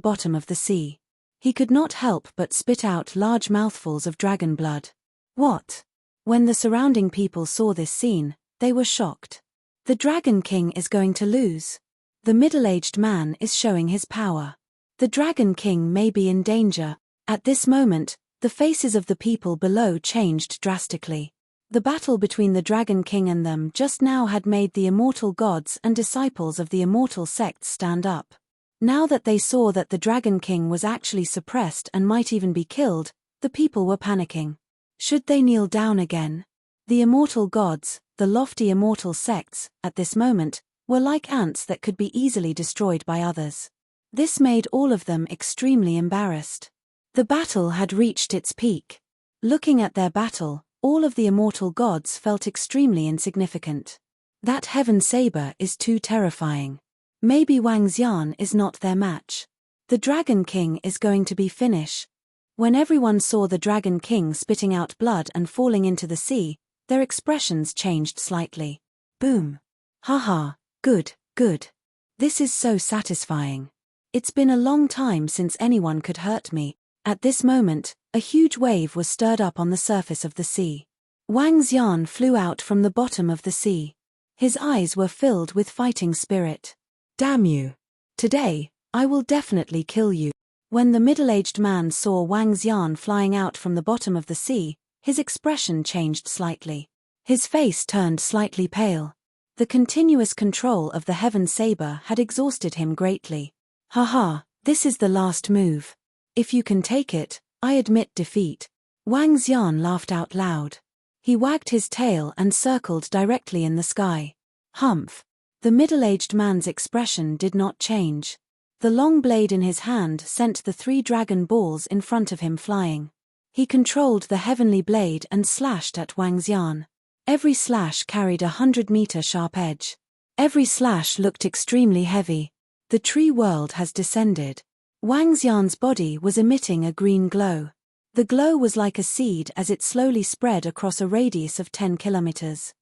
bottom of the sea. He could not help but spit out large mouthfuls of dragon blood. What? When the surrounding people saw this scene, they were shocked. The Dragon King is going to lose. The middle-aged man is showing his power. The Dragon King may be in danger. At this moment, the faces of the people below changed drastically. The battle between the Dragon King and them just now had made the immortal gods and disciples of the immortal sects stand up. Now that they saw that the Dragon King was actually suppressed and might even be killed, the people were panicking. Should they kneel down again? The immortal gods, the lofty immortal sects, at this moment, were like ants that could be easily destroyed by others. This made all of them extremely embarrassed. The battle had reached its peak. Looking at their battle, all of the immortal gods felt extremely insignificant. That heaven saber is too terrifying. Maybe Wang Xian is not their match. The Dragon King is going to be finished. When everyone saw the Dragon King spitting out blood and falling into the sea, their expressions changed slightly. Boom. Haha, good, good. This is so satisfying. It's been a long time since anyone could hurt me. At this moment, a huge wave was stirred up on the surface of the sea. Wang Xian flew out from the bottom of the sea. His eyes were filled with fighting spirit. Damn you. Today, I will definitely kill you. When the middle-aged man saw Wang Xian flying out from the bottom of the sea, his expression changed slightly. His face turned slightly pale. The continuous control of the heaven saber had exhausted him greatly. Haha, this is the last move. If you can take it, I admit defeat. Wang Xian laughed out loud. He wagged his tail and circled directly in the sky. Humph. The middle-aged man's expression did not change. The long blade in his hand sent the 3 dragon balls in front of him flying. He controlled the heavenly blade and slashed at Wang Xian. Every slash carried 100-meter sharp edge. Every slash looked extremely heavy. The tree world has descended. Wang Xian's body was emitting a green glow. The glow was like a seed as it slowly spread across a radius of 10 kilometers.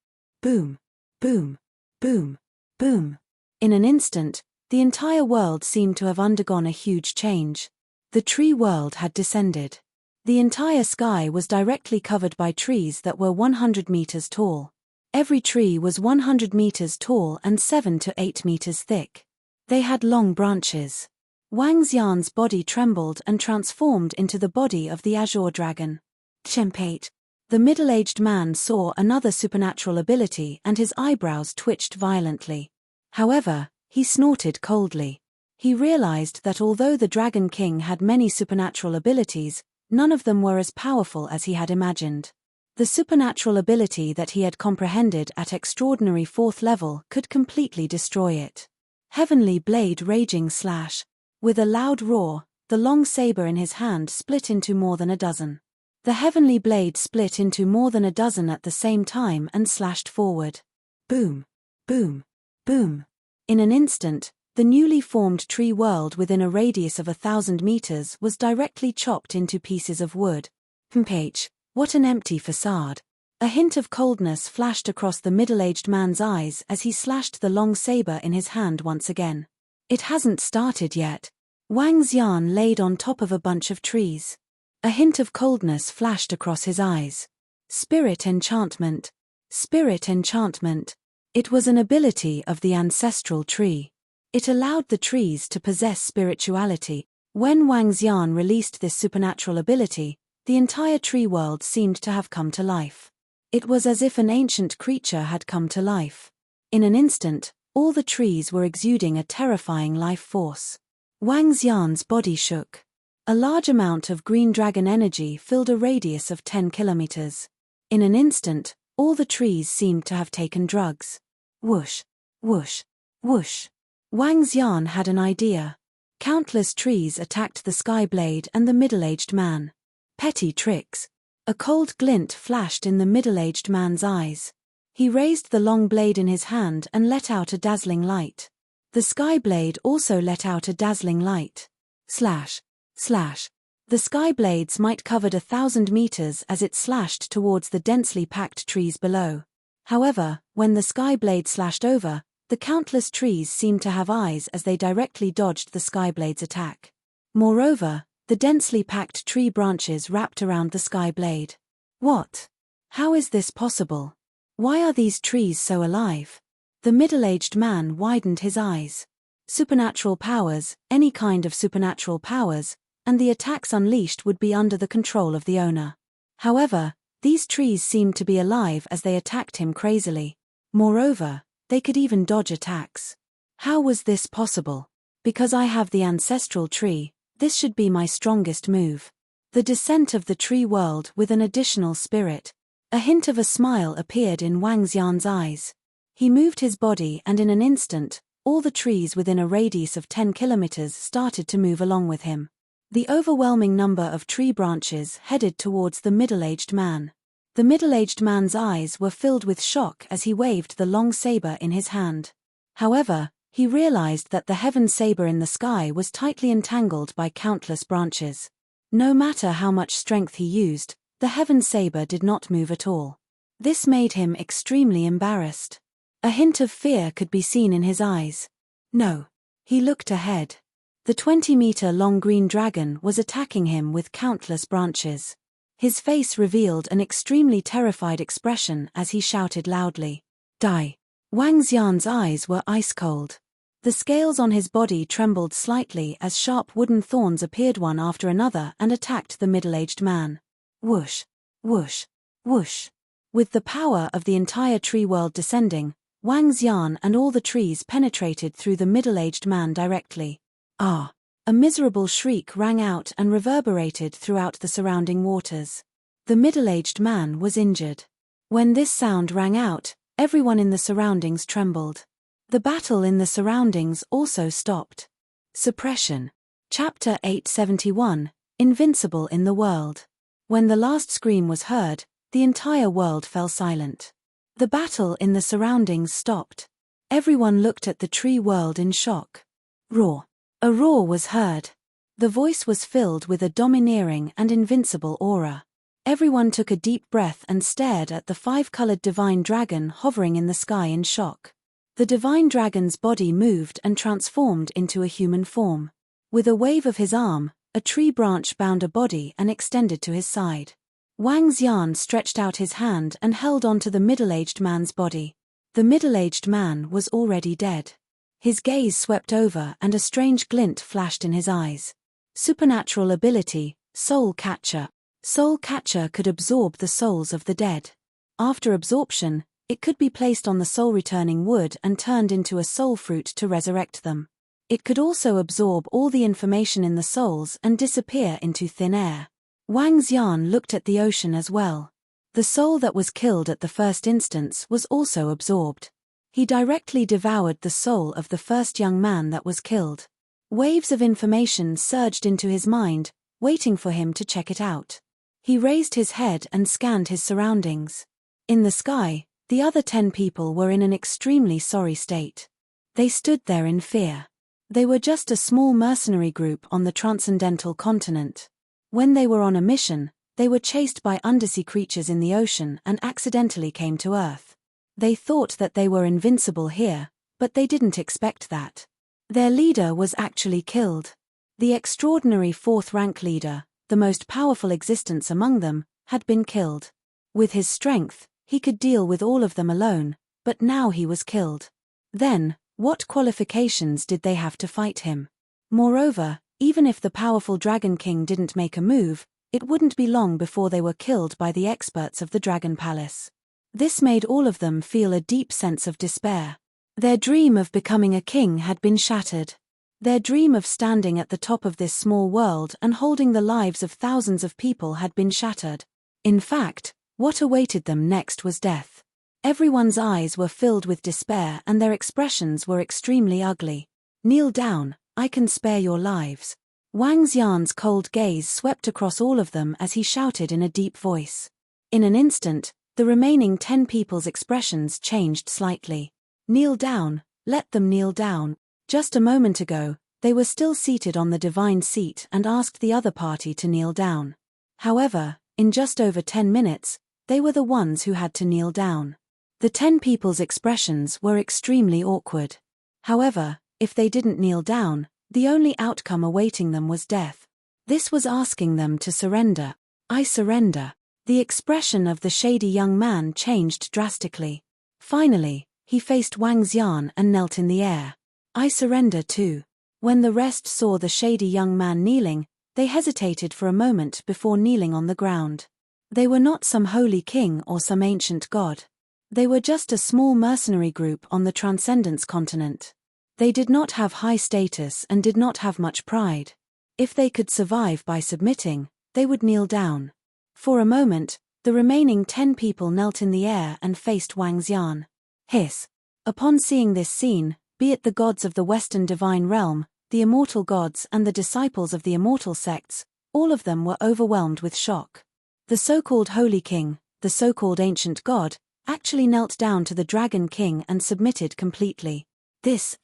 Boom, boom, boom, boom. In an instant, the entire world seemed to have undergone a huge change. The tree world had descended. The entire sky was directly covered by trees that were 100 meters tall. Every tree was 100 meters tall and 7 to 8 meters thick. They had long branches. Wang Xian's body trembled and transformed into the body of the Azure Dragon. Chempate. The middle-aged man saw another supernatural ability and his eyebrows twitched violently. However, he snorted coldly. He realized that although the Dragon King had many supernatural abilities, none of them were as powerful as he had imagined. The supernatural ability that he had comprehended at extraordinary 4th level could completely destroy it. Heavenly Blade Raging Slash. With a loud roar, the long saber in his hand split into more than a dozen. The heavenly blade split into more than a dozen at the same time and slashed forward. Boom, boom, boom. In an instant, the newly formed tree world within a radius of 1,000 meters was directly chopped into pieces of wood. Mph, what an empty facade. A hint of coldness flashed across the middle-aged man's eyes as he slashed the long saber in his hand once again. It hasn't started yet. Wang Xian laid on top of a bunch of trees. A hint of coldness flashed across his eyes. Spirit enchantment. Spirit enchantment. It was an ability of the ancestral tree. It allowed the trees to possess spirituality. When Wang Xian released this supernatural ability, the entire tree world seemed to have come to life. It was as if an ancient creature had come to life. In an instant, all the trees were exuding a terrifying life force. Wang Xian's body shook. A large amount of green dragon energy filled a radius of 10 kilometers. In an instant, all the trees seemed to have taken drugs. Whoosh, whoosh, whoosh. Wang Xian had an idea. Countless trees attacked the Skyblade and the middle-aged man. Petty tricks. A cold glint flashed in the middle-aged man's eyes. He raised the long blade in his hand and let out a dazzling light. The Skyblade also let out a dazzling light. Slash, slash. The Skyblades might covered 1,000 meters as it slashed towards the densely packed trees below. However, when the Skyblade slashed over, the countless trees seemed to have eyes as they directly dodged the Skyblade's attack. Moreover, the densely packed tree branches wrapped around the Skyblade. What? How is this possible? Why are these trees so alive? The middle-aged man widened his eyes. Supernatural powers, any kind of supernatural powers, and the attacks unleashed would be under the control of the owner. However, these trees seemed to be alive as they attacked him crazily. Moreover, they could even dodge attacks. How was this possible? Because I have the ancestral tree, this should be my strongest move. The descent of the tree world with an additional spirit. A hint of a smile appeared in Wang Xian's eyes. He moved his body and in an instant, all the trees within a radius of 10 kilometers started to move along with him. The overwhelming number of tree branches headed towards the middle-aged man. The middle-aged man's eyes were filled with shock as he waved the long saber in his hand. However, he realized that the heaven saber in the sky was tightly entangled by countless branches. No matter how much strength he used, the heaven saber did not move at all. This made him extremely embarrassed. A hint of fear could be seen in his eyes. No. He looked ahead. The 20-meter-long green dragon was attacking him with countless branches. His face revealed an extremely terrified expression as he shouted loudly, "Die!" Wang Xian's eyes were ice-cold. The scales on his body trembled slightly as sharp wooden thorns appeared one after another and attacked the middle-aged man. Whoosh! Whoosh! Whoosh! With the power of the entire tree world descending, Wang Xian and all the trees penetrated through the middle-aged man directly. Ah! A miserable shriek rang out and reverberated throughout the surrounding waters. The middle-aged man was injured. When this sound rang out, everyone in the surroundings trembled. The battle in the surroundings also stopped. Suppression. Chapter 871, Invincible in the World. When the last scream was heard, the entire world fell silent. The battle in the surroundings stopped. Everyone looked at the tree world in shock. Roar. A roar was heard. The voice was filled with a domineering and invincible aura. Everyone took a deep breath and stared at the five-colored divine dragon hovering in the sky in shock. The divine dragon's body moved and transformed into a human form. With a wave of his arm, a tree branch bound a body and extended to his side. Wang Xian stretched out his hand and held onto the middle-aged man's body. The middle-aged man was already dead. His gaze swept over and a strange glint flashed in his eyes. Supernatural ability, Soul Catcher. Soul Catcher could absorb the souls of the dead. After absorption, it could be placed on the soul-returning wood and turned into a soul fruit to resurrect them. It could also absorb all the information in the souls and disappear into thin air. Wang Xian looked at the ocean as well. The soul that was killed at the first instance was also absorbed. He directly devoured the soul of the first young man that was killed. Waves of information surged into his mind, waiting for him to check it out. He raised his head and scanned his surroundings. In the sky, the other 10 people were in an extremely sorry state. They stood there in fear. They were just a small mercenary group on the transcendental continent. When they were on a mission, they were chased by undersea creatures in the ocean and accidentally came to Earth. They thought that they were invincible here, but they didn't expect that. Their leader was actually killed. The extraordinary 4th rank leader, the most powerful existence among them, had been killed. With his strength, he could deal with all of them alone, but now he was killed. Then, what qualifications did they have to fight him? Moreover, even if the powerful Dragon King didn't make a move, it wouldn't be long before they were killed by the experts of the Dragon Palace. This made all of them feel a deep sense of despair. Their dream of becoming a king had been shattered. Their dream of standing at the top of this small world and holding the lives of thousands of people had been shattered. In fact, what awaited them next was death. Everyone's eyes were filled with despair and their expressions were extremely ugly. Kneel down, I can spare your lives. Wang Xian's cold gaze swept across all of them as he shouted in a deep voice. In an instant, the remaining 10 people's expressions changed slightly. Kneel down, let them kneel down. Just a moment ago, they were still seated on the divine seat and asked the other party to kneel down. However, in just over 10 minutes, they were the ones who had to kneel down. The 10 people's expressions were extremely awkward. However, if they didn't kneel down, the only outcome awaiting them was death. This was asking them to surrender. I surrender. The expression of the shady young man changed drastically. Finally, he faced Wang Xian and knelt in the air. I surrender too. When the rest saw the shady young man kneeling, they hesitated for a moment before kneeling on the ground. They were not some holy king or some ancient god. They were just a small mercenary group on the Transcendence continent. They did not have high status and did not have much pride. If they could survive by submitting, they would kneel down. For a moment, the remaining 10 people knelt in the air and faced Wang Xian. Hiss. Upon seeing this scene, be it the gods of the Western divine realm, the immortal gods and the disciples of the immortal sects, all of them were overwhelmed with shock. The so-called Holy King, the so-called ancient god, actually knelt down to the Dragon King and submitted completely. This.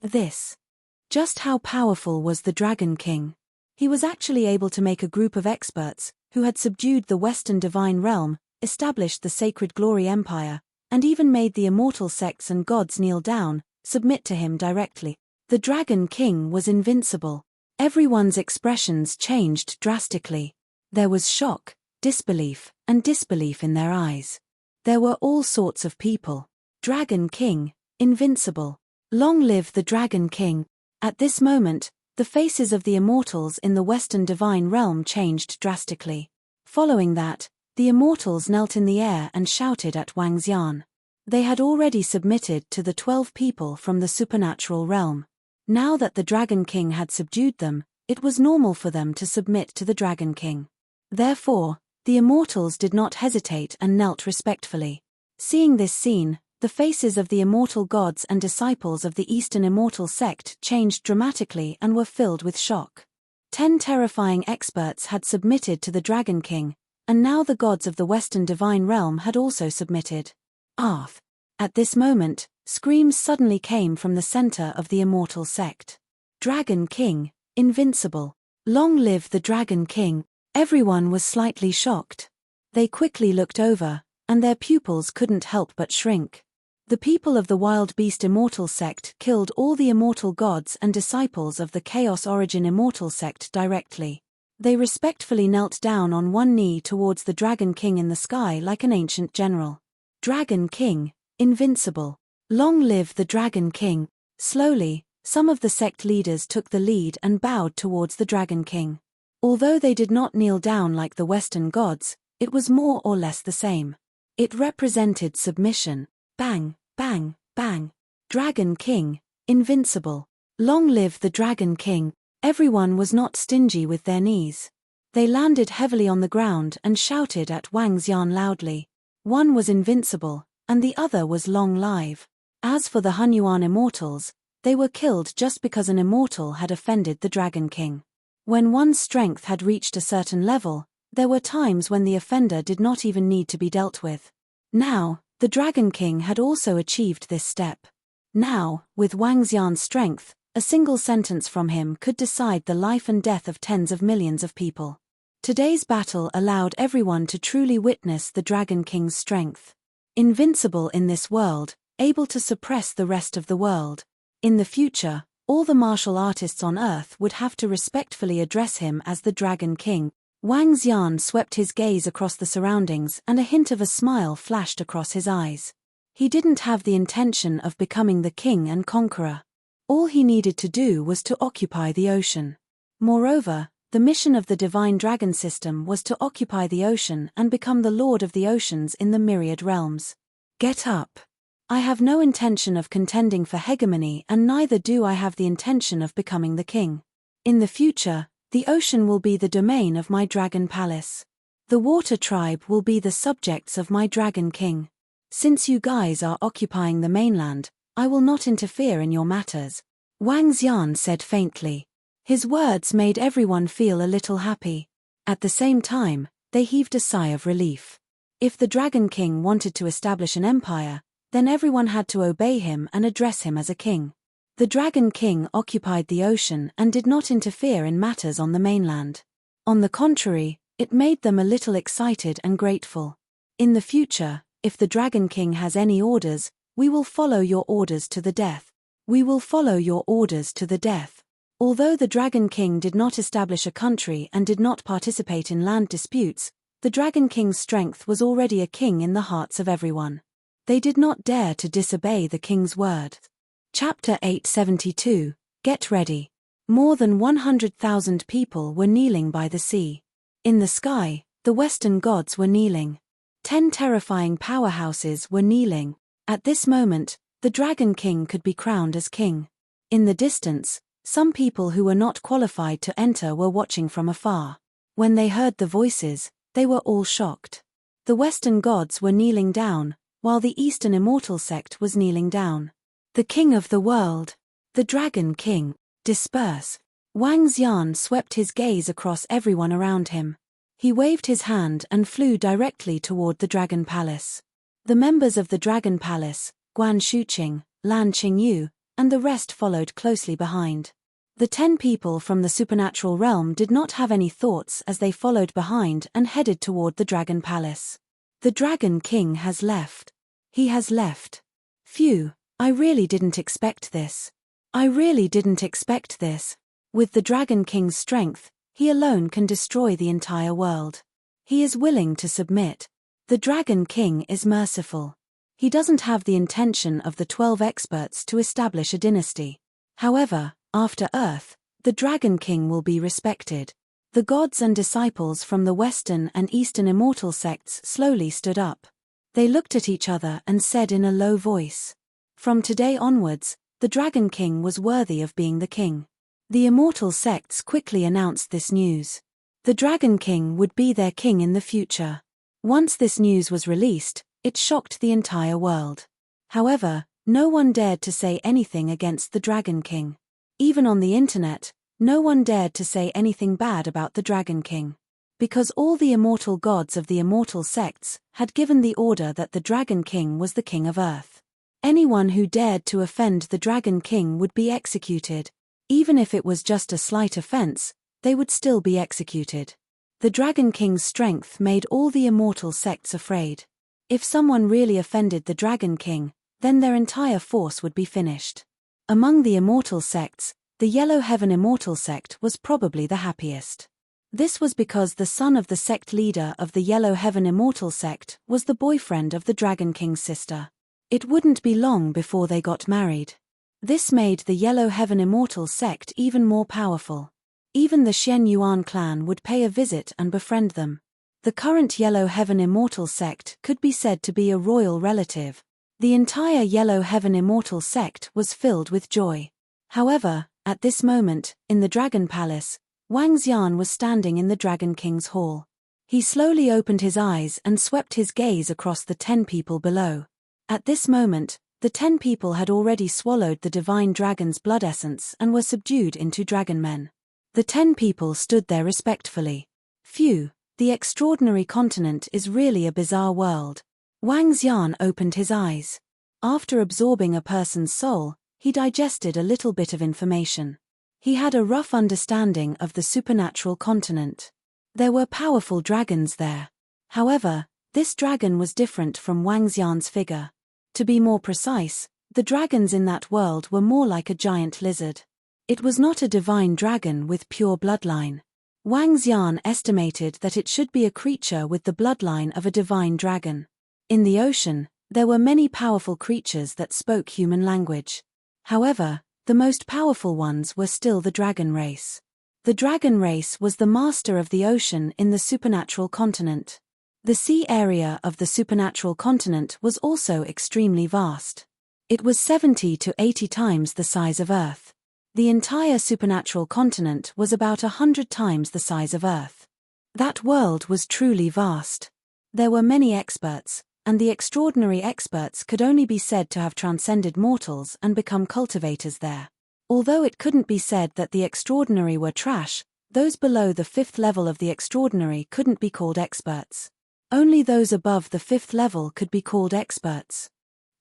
Just how powerful was the Dragon King? He was actually able to make a group of experts, who had subdued the Western divine realm, established the Sacred Glory Empire, and even made the immortal sects and gods kneel down, submit to him directly. The Dragon King was invincible. Everyone's expressions changed drastically. There was shock, disbelief, and disbelief in their eyes. There were all sorts of people. Dragon King, invincible. Long live the Dragon King. At this moment, the faces of the immortals in the Western divine realm changed drastically. Following that, the immortals knelt in the air and shouted at Wang Xian. They had already submitted to the 12 people from the supernatural realm. Now that the Dragon King had subdued them, it was normal for them to submit to the Dragon King. Therefore, the immortals did not hesitate and knelt respectfully. Seeing this scene, the faces of the immortal gods and disciples of the Eastern immortal sect changed dramatically and were filled with shock. 10 terrifying experts had submitted to the Dragon King, and now the gods of the Western divine realm had also submitted. Arth. At this moment, screams suddenly came from the center of the immortal sect. Dragon King, invincible. Long live the Dragon King. Everyone was slightly shocked. They quickly looked over, and their pupils couldn't help but shrink. The people of the Wild Beast Immortal sect killed all the immortal gods and disciples of the Chaos Origin Immortal sect directly. They respectfully knelt down on one knee towards the Dragon King in the sky like an ancient general. Dragon King, invincible. Long live the Dragon King. Slowly, some of the sect leaders took the lead and bowed towards the Dragon King. Although they did not kneel down like the Western gods, it was more or less the same. It represented submission. Bang, bang, bang. Dragon King, invincible. Long live the Dragon King. Everyone was not stingy with their knees. They landed heavily on the ground and shouted at Wang Xian loudly. One was invincible, and the other was long live. As for the Hunyuan immortals, they were killed just because an immortal had offended the Dragon King. When one's strength had reached a certain level, there were times when the offender did not even need to be dealt with. Now, the Dragon King had also achieved this step. Now, with Wang Xian's strength, a single sentence from him could decide the life and death of tens of millions of people. Today's battle allowed everyone to truly witness the Dragon King's strength. Invincible in this world, able to suppress the rest of the world. In the future, all the martial artists on Earth would have to respectfully address him as the Dragon King. Wang Xian swept his gaze across the surroundings and a hint of a smile flashed across his eyes. He didn't have the intention of becoming the king and conqueror. All he needed to do was to occupy the ocean. Moreover, the mission of the Divine Dragon System was to occupy the ocean and become the Lord of the Oceans in the myriad realms. Get up. I have no intention of contending for hegemony, and neither do I have the intention of becoming the king. In the future, the ocean will be the domain of my dragon palace. The water tribe will be the subjects of my Dragon King. Since you guys are occupying the mainland, I will not interfere in your matters. Wang Xian said faintly. His words made everyone feel a little happy. At the same time, they heaved a sigh of relief. If the Dragon King wanted to establish an empire, then everyone had to obey him and address him as a king. The Dragon King occupied the ocean and did not interfere in matters on the mainland. On the contrary, it made them a little excited and grateful. In the future, if the Dragon King has any orders, we will follow your orders to the death. We will follow your orders to the death. Although the Dragon King did not establish a country and did not participate in land disputes, the Dragon King's strength was already a king in the hearts of everyone. They did not dare to disobey the king's word. Chapter 872, Get Ready. More than 100,000 people were kneeling by the sea. In the sky, the Western gods were kneeling. 10 terrifying powerhouses were kneeling. At this moment, the Dragon King could be crowned as king. In the distance, some people who were not qualified to enter were watching from afar. When they heard the voices, they were all shocked. The Western gods were kneeling down, while the Eastern Immortal sect was kneeling down. The king of the world, the Dragon King, disperse. Wang Xian swept his gaze across everyone around him. He waved his hand and flew directly toward the Dragon Palace. The members of the Dragon Palace, Guan Shuqing, Lan Qingyu, and the rest followed closely behind. The 10 people from the supernatural realm did not have any thoughts as they followed behind and headed toward the Dragon Palace. The Dragon King has left. He has left. Phew, I really didn't expect this. I really didn't expect this. With the Dragon King's strength, he alone can destroy the entire world. He is willing to submit. The Dragon King is merciful. He doesn't have the intention of the 12 experts to establish a dynasty. However, after Earth, the Dragon King will be respected. The gods and disciples from the Western and Eastern immortal sects slowly stood up. They looked at each other and said in a low voice, "From today onwards, the Dragon King was worthy of being the king." The immortal sects quickly announced this news. The Dragon King would be their king in the future. Once this news was released, it shocked the entire world. However, no one dared to say anything against the Dragon King. Even on the internet, no one dared to say anything bad about the Dragon King. Because all the immortal gods of the immortal sects had given the order that the Dragon King was the king of Earth. Anyone who dared to offend the Dragon King would be executed. Even if it was just a slight offense, they would still be executed. The Dragon King's strength made all the immortal sects afraid. If someone really offended the Dragon King, then their entire force would be finished. Among the immortal sects, the Yellow Heaven Immortal sect was probably the happiest. This was because the son of the sect leader of the Yellow Heaven Immortal sect was the boyfriend of the Dragon King's sister. It wouldn't be long before they got married. This made the Yellow Heaven Immortal sect even more powerful. Even the Shen Yuan clan would pay a visit and befriend them. The current Yellow Heaven Immortal sect could be said to be a royal relative. The entire Yellow Heaven Immortal sect was filled with joy. However, at this moment, in the Dragon Palace, Wang Xian was standing in the Dragon King's hall. He slowly opened his eyes and swept his gaze across the 10 people below. At this moment, the 10 people had already swallowed the divine dragon's blood essence and were subdued into dragon men. The 10 people stood there respectfully. Phew, the extraordinary continent is really a bizarre world. Wang Xian opened his eyes. After absorbing a person's soul, he digested a little bit of information. He had a rough understanding of the supernatural continent. There were powerful dragons there. However, this dragon was different from Wang Xian's figure. To be more precise, the dragons in that world were more like a giant lizard. It was not a divine dragon with pure bloodline. Wang Xian estimated that it should be a creature with the bloodline of a divine dragon. In the ocean, there were many powerful creatures that spoke human language. However, the most powerful ones were still the dragon race. The dragon race was the master of the ocean in the supernatural continent. The sea area of the supernatural continent was also extremely vast. It was 70 to 80 times the size of Earth. The entire supernatural continent was about 100 times the size of Earth. That world was truly vast. There were many experts, and the extraordinary experts could only be said to have transcended mortals and become cultivators there. Although it couldn't be said that the extraordinary were trash, those below the 5th level of the extraordinary couldn't be called experts. Only those above the 5th level could be called experts.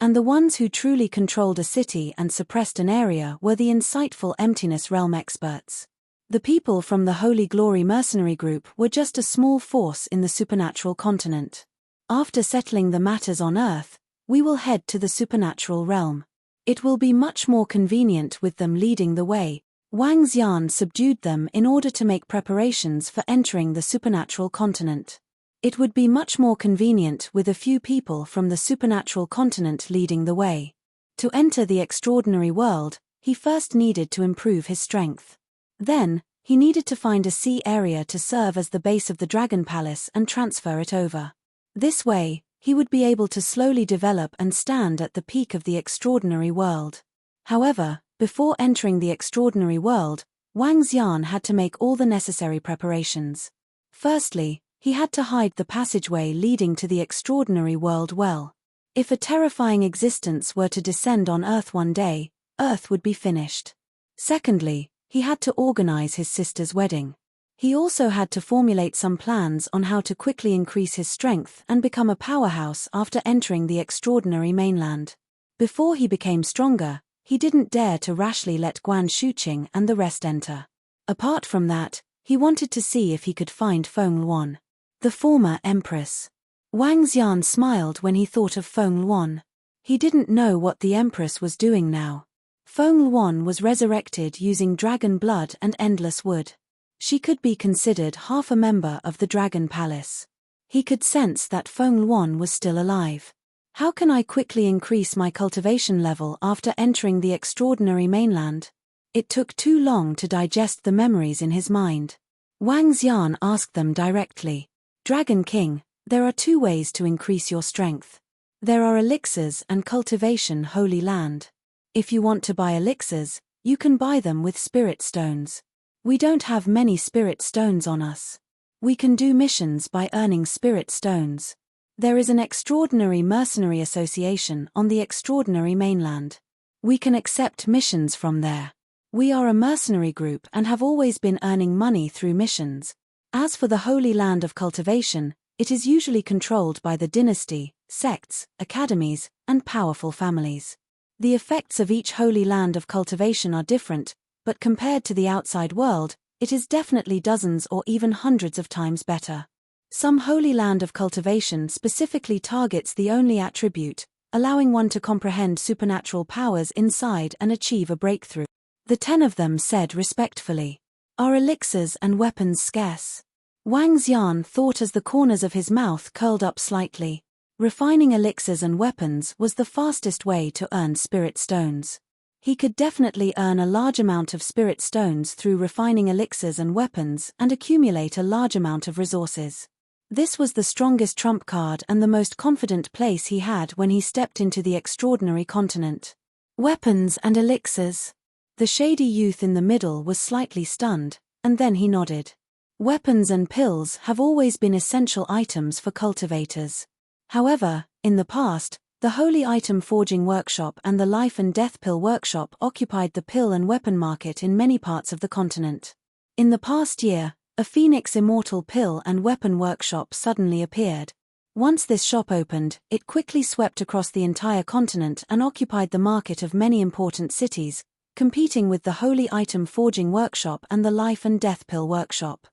And the ones who truly controlled a city and suppressed an area were the insightful Emptiness Realm experts. The people from the Holy Glory mercenary group were just a small force in the supernatural continent. After settling the matters on Earth, we will head to the supernatural realm. It will be much more convenient with them leading the way. Wang Xian subdued them in order to make preparations for entering the supernatural continent. It would be much more convenient with a few people from the supernatural continent leading the way. To enter the extraordinary world, he first needed to improve his strength. Then, he needed to find a sea area to serve as the base of the Dragon Palace and transfer it over. This way, he would be able to slowly develop and stand at the peak of the extraordinary world. However, before entering the extraordinary world, Wang Xian had to make all the necessary preparations. Firstly, he had to hide the passageway leading to the extraordinary world well. If a terrifying existence were to descend on Earth one day, Earth would be finished. Secondly, He had to organize his sister's wedding. He also had to formulate some plans on how to quickly increase his strength and become a powerhouse after entering the extraordinary mainland. Before he became stronger, he didn't dare to rashly let Guan Shuqing and the rest enter. Apart from that, he wanted to see if he could find Feng Luan, the former empress. Wang Xian smiled when he thought of Feng Luan. He didn't know what the empress was doing now. Feng Luan was resurrected using dragon blood and endless wood. She could be considered half a member of the Dragon Palace. He could sense that Feng Luan was still alive. How can I quickly increase my cultivation level after entering the extraordinary mainland? It took too long to digest the memories in his mind. Wang Xian asked them directly. Dragon King, there are 2 ways to increase your strength. There are elixirs and cultivation holy land. If you want to buy elixirs, you can buy them with spirit stones. We don't have many spirit stones on us. We can do missions by earning spirit stones. There is an extraordinary mercenary association on the extraordinary mainland. We can accept missions from there. We are a mercenary group and have always been earning money through missions. As for the Holy Land of Cultivation, it is usually controlled by the dynasty, sects, academies, and powerful families. The effects of each Holy Land of Cultivation are different, but compared to the outside world, it is definitely dozens or even hundreds of times better. Some Holy Land of Cultivation specifically targets the only attribute, allowing one to comprehend supernatural powers inside and achieve a breakthrough. The 10 of them said respectfully, "Are elixirs and weapons scarce?" Wang Xian thought as the corners of his mouth curled up slightly. Refining elixirs and weapons was the fastest way to earn spirit stones. He could definitely earn a large amount of spirit stones through refining elixirs and weapons and accumulate a large amount of resources. This was the strongest trump card and the most confident place he had when he stepped into the extraordinary continent. Weapons and elixirs. The shady youth in the middle was slightly stunned, and then he nodded. Weapons and pills have always been essential items for cultivators. However, in the past, the Holy Item Forging Workshop and the Life and Death Pill Workshop occupied the pill and weapon market in many parts of the continent. In the past year, a Phoenix Immortal Pill and Weapon Workshop suddenly appeared. Once this shop opened, it quickly swept across the entire continent and occupied the market of many important cities, competing with the Holy Item Forging Workshop and the Life and Death Pill Workshop.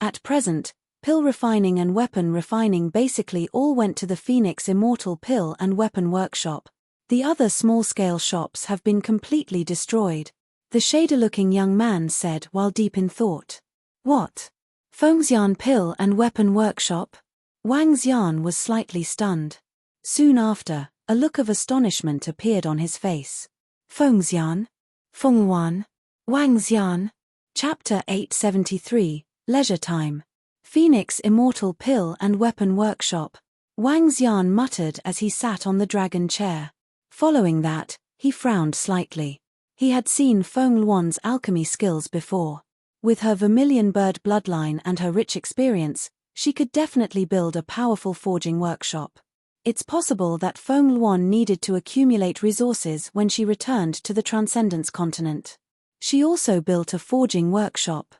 At present, pill refining and weapon refining basically all went to the Phoenix Immortal Pill and Weapon Workshop. The other small-scale shops have been completely destroyed, the shader-looking young man said while deep in thought. What? Fengxian Pill and Weapon Workshop? Wang Xian was slightly stunned. Soon after, a look of astonishment appeared on his face. Fengxian? Fengluan? Wang Xian? Chapter 873, Leisure Time. Phoenix Immortal Pill and Weapon Workshop. Wang Xian muttered as he sat on the dragon chair. Following that, he frowned slightly. He had seen Feng Luan's alchemy skills before. With her vermilion bird bloodline and her rich experience, she could definitely build a powerful forging workshop. It's possible that Feng Luan needed to accumulate resources when she returned to the Transcendence continent. She also built a forging workshop.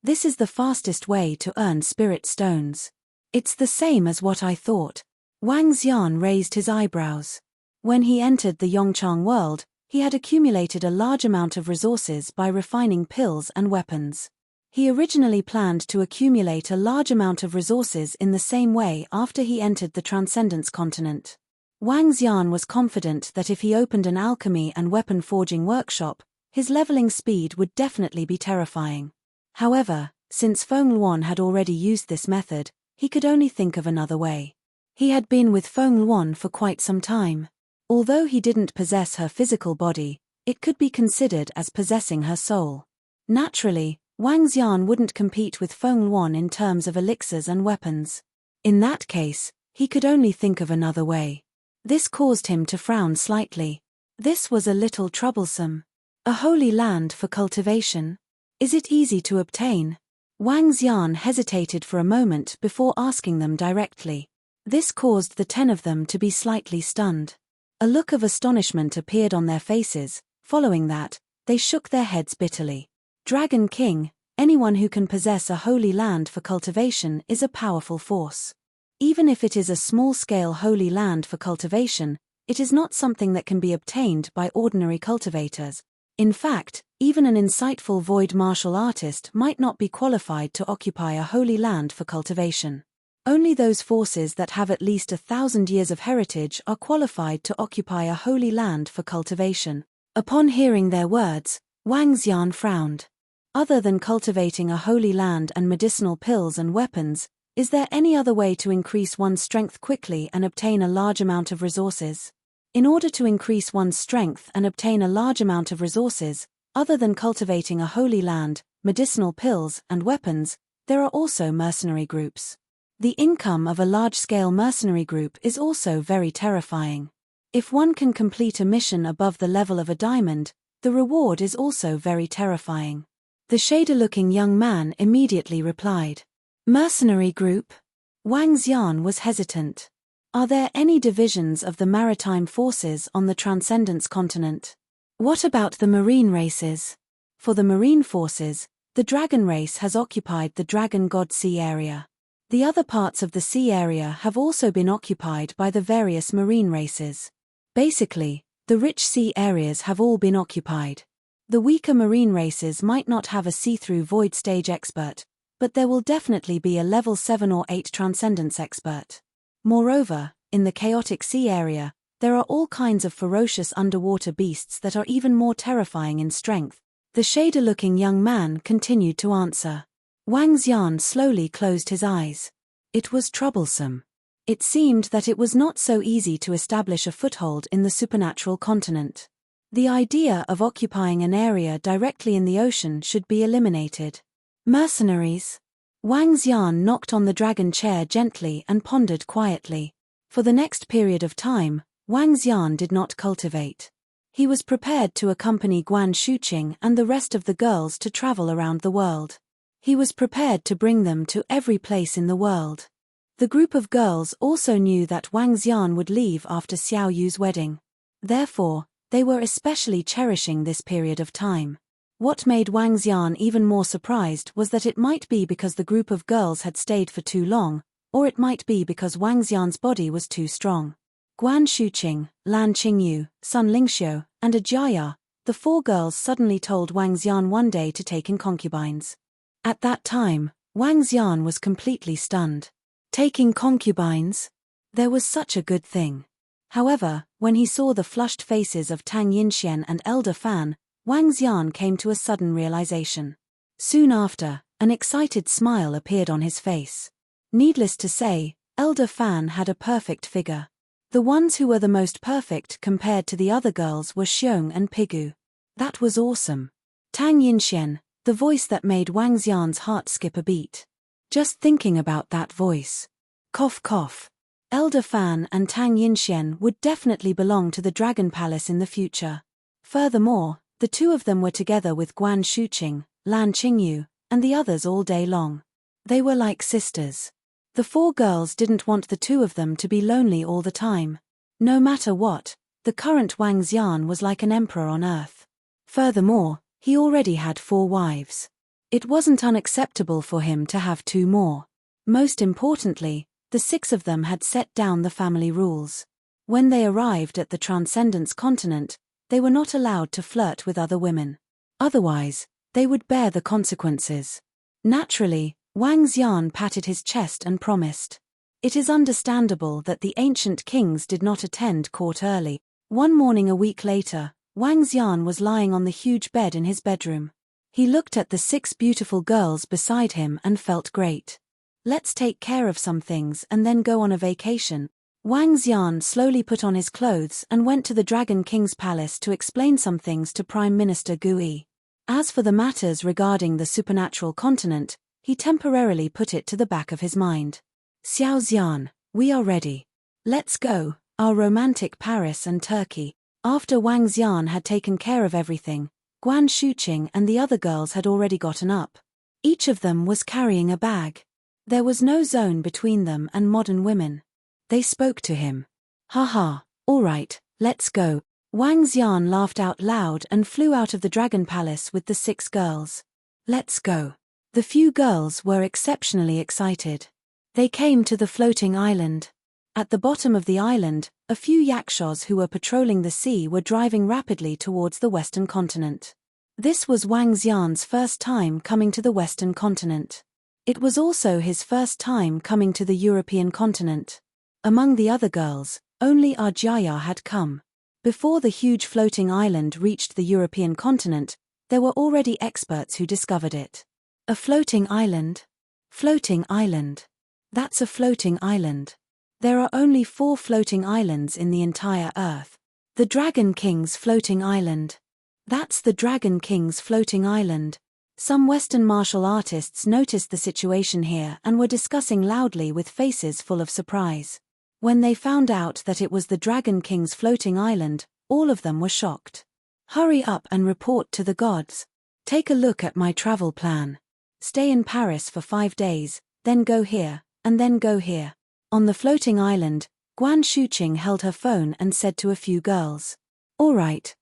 This is the fastest way to earn spirit stones. It's the same as what I thought. Wang Xian raised his eyebrows. When he entered the Yongchang world, he had accumulated a large amount of resources by refining pills and weapons. He originally planned to accumulate a large amount of resources in the same way after he entered the Transcendence continent. Wang Xian was confident that if he opened an alchemy and weapon forging workshop, his leveling speed would definitely be terrifying. However, since Feng Luan had already used this method, he could only think of another way. He had been with Feng Luan for quite some time. Although he didn't possess her physical body, it could be considered as possessing her soul. Naturally, Wang Xian wouldn't compete with Feng Luan in terms of elixirs and weapons. In that case, he could only think of another way. This caused him to frown slightly. This was a little troublesome. A holy land for cultivation? Is it easy to obtain? Wang Xian hesitated for a moment before asking them directly. This caused the 10 of them to be slightly stunned. A look of astonishment appeared on their faces. Following that, they shook their heads bitterly. Dragon King, anyone who can possess a holy land for cultivation is a powerful force. Even if it is a small-scale holy land for cultivation, it is not something that can be obtained by ordinary cultivators. In fact, even an insightful void martial artist might not be qualified to occupy a holy land for cultivation. Only those forces that have at least 1,000 years of heritage are qualified to occupy a holy land for cultivation. Upon hearing their words, Wang Xian frowned. Other than cultivating a holy land and medicinal pills and weapons, is there any other way to increase one's strength quickly and obtain a large amount of resources? In order to increase one's strength and obtain a large amount of resources, other than cultivating a holy land, medicinal pills, and weapons, there are also mercenary groups. The income of a large-scale mercenary group is also very terrifying. If one can complete a mission above the level of a diamond, the reward is also very terrifying. The shader-looking young man immediately replied. Mercenary group? Wang Xian was hesitant. Are there any divisions of the maritime forces on the Transcendence continent? What about the marine races? For the marine forces, the dragon race has occupied the Dragon God Sea area. The other parts of the sea area have also been occupied by the various marine races. Basically, the rich sea areas have all been occupied. The weaker marine races might not have a see-through void stage expert, but there will definitely be a level 7 or 8 transcendence expert. Moreover, in the chaotic sea area, there are all kinds of ferocious underwater beasts that are even more terrifying in strength. The shader-looking young man continued to answer. Wang Xian slowly closed his eyes. It was troublesome. It seemed that it was not so easy to establish a foothold in the supernatural continent. The idea of occupying an area directly in the ocean should be eliminated. Mercenaries? Wang Xian knocked on the dragon chair gently and pondered quietly. For the next period of time, Wang Xian did not cultivate. He was prepared to accompany Guan Shuqing and the rest of the girls to travel around the world. He was prepared to bring them to every place in the world. The group of girls also knew that Wang Xian would leave after Xiao Yu's wedding. Therefore, they were especially cherishing this period of time. What made Wang Xian even more surprised was that it might be because the group of girls had stayed for too long, or it might be because Wang Xian's body was too strong. Guan Shuqing, Lan Qingyu, Sun Lingxiu, and Ajaya, the 4 girls suddenly told Wang Xian one day to take in concubines. At that time, Wang Xian was completely stunned. Taking concubines? There was such a good thing. However, when he saw the flushed faces of Tang Yinxian and Elder Fan, Wang Xian came to a sudden realization. Soon after, an excited smile appeared on his face. Needless to say, Elder Fan had a perfect figure. The ones who were the most perfect compared to the other girls were Xiong and Pigu. That was awesome. Tang Yinxian, the voice that made Wang Xian's heart skip a beat. Just thinking about that voice. Cough cough. Elder Fan and Tang Yinxian would definitely belong to the Dragon Palace in the future. Furthermore, the 2 of them were together with Guan Shuqing, Lan Qingyu, and the others all day long. They were like sisters. The 4 girls didn't want the 2 of them to be lonely all the time. No matter what, the current Wang Xian was like an emperor on earth. Furthermore, he already had 4 wives. It wasn't unacceptable for him to have 2 more. Most importantly, the 6 of them had set down the family rules. When they arrived at the Transcendence continent, they were not allowed to flirt with other women. Otherwise, they would bear the consequences. Naturally, Wang Xian patted his chest and promised. It is understandable that the ancient kings did not attend court early. One morning a week later, Wang Xian was lying on the huge bed in his bedroom. He looked at the 6 beautiful girls beside him and felt great. Let's take care of some things and then go on a vacation. Wang Xian slowly put on his clothes and went to the Dragon King's palace to explain some things to Prime Minister Gui. As for the matters regarding the supernatural continent, he temporarily put it to the back of his mind. Xiao Xian, we are ready. Let's go, our romantic Paris and Turkey. After Wang Xian had taken care of everything, Guan Shuqing and the other girls had already gotten up. Each of them was carrying a bag. There was no zone between them and modern women. They spoke to him. Haha, all right, let's go. Wang Xian laughed out loud and flew out of the Dragon Palace with the 6 girls. Let's go. The few girls were exceptionally excited. They came to the floating island. At the bottom of the island, a few yakshas who were patrolling the sea were driving rapidly towards the western continent. This was Wang Xian's first time coming to the western continent. It was also his first time coming to the European continent. Among the other girls, only Arjaya had come. Before the huge floating island reached the European continent, there were already experts who discovered it. A floating island? Floating island. That's a floating island. There are only 4 floating islands in the entire Earth. The Dragon King's floating island. That's the Dragon King's floating island. Some Western martial artists noticed the situation here and were discussing loudly with faces full of surprise. When they found out that it was the Dragon King's floating island, all of them were shocked. Hurry up and report to the gods. Take a look at my travel plan. Stay in Paris for 5 days, then go here, and then go here. On the floating island, Guan Shuqing held her phone and said to a few girls, all right.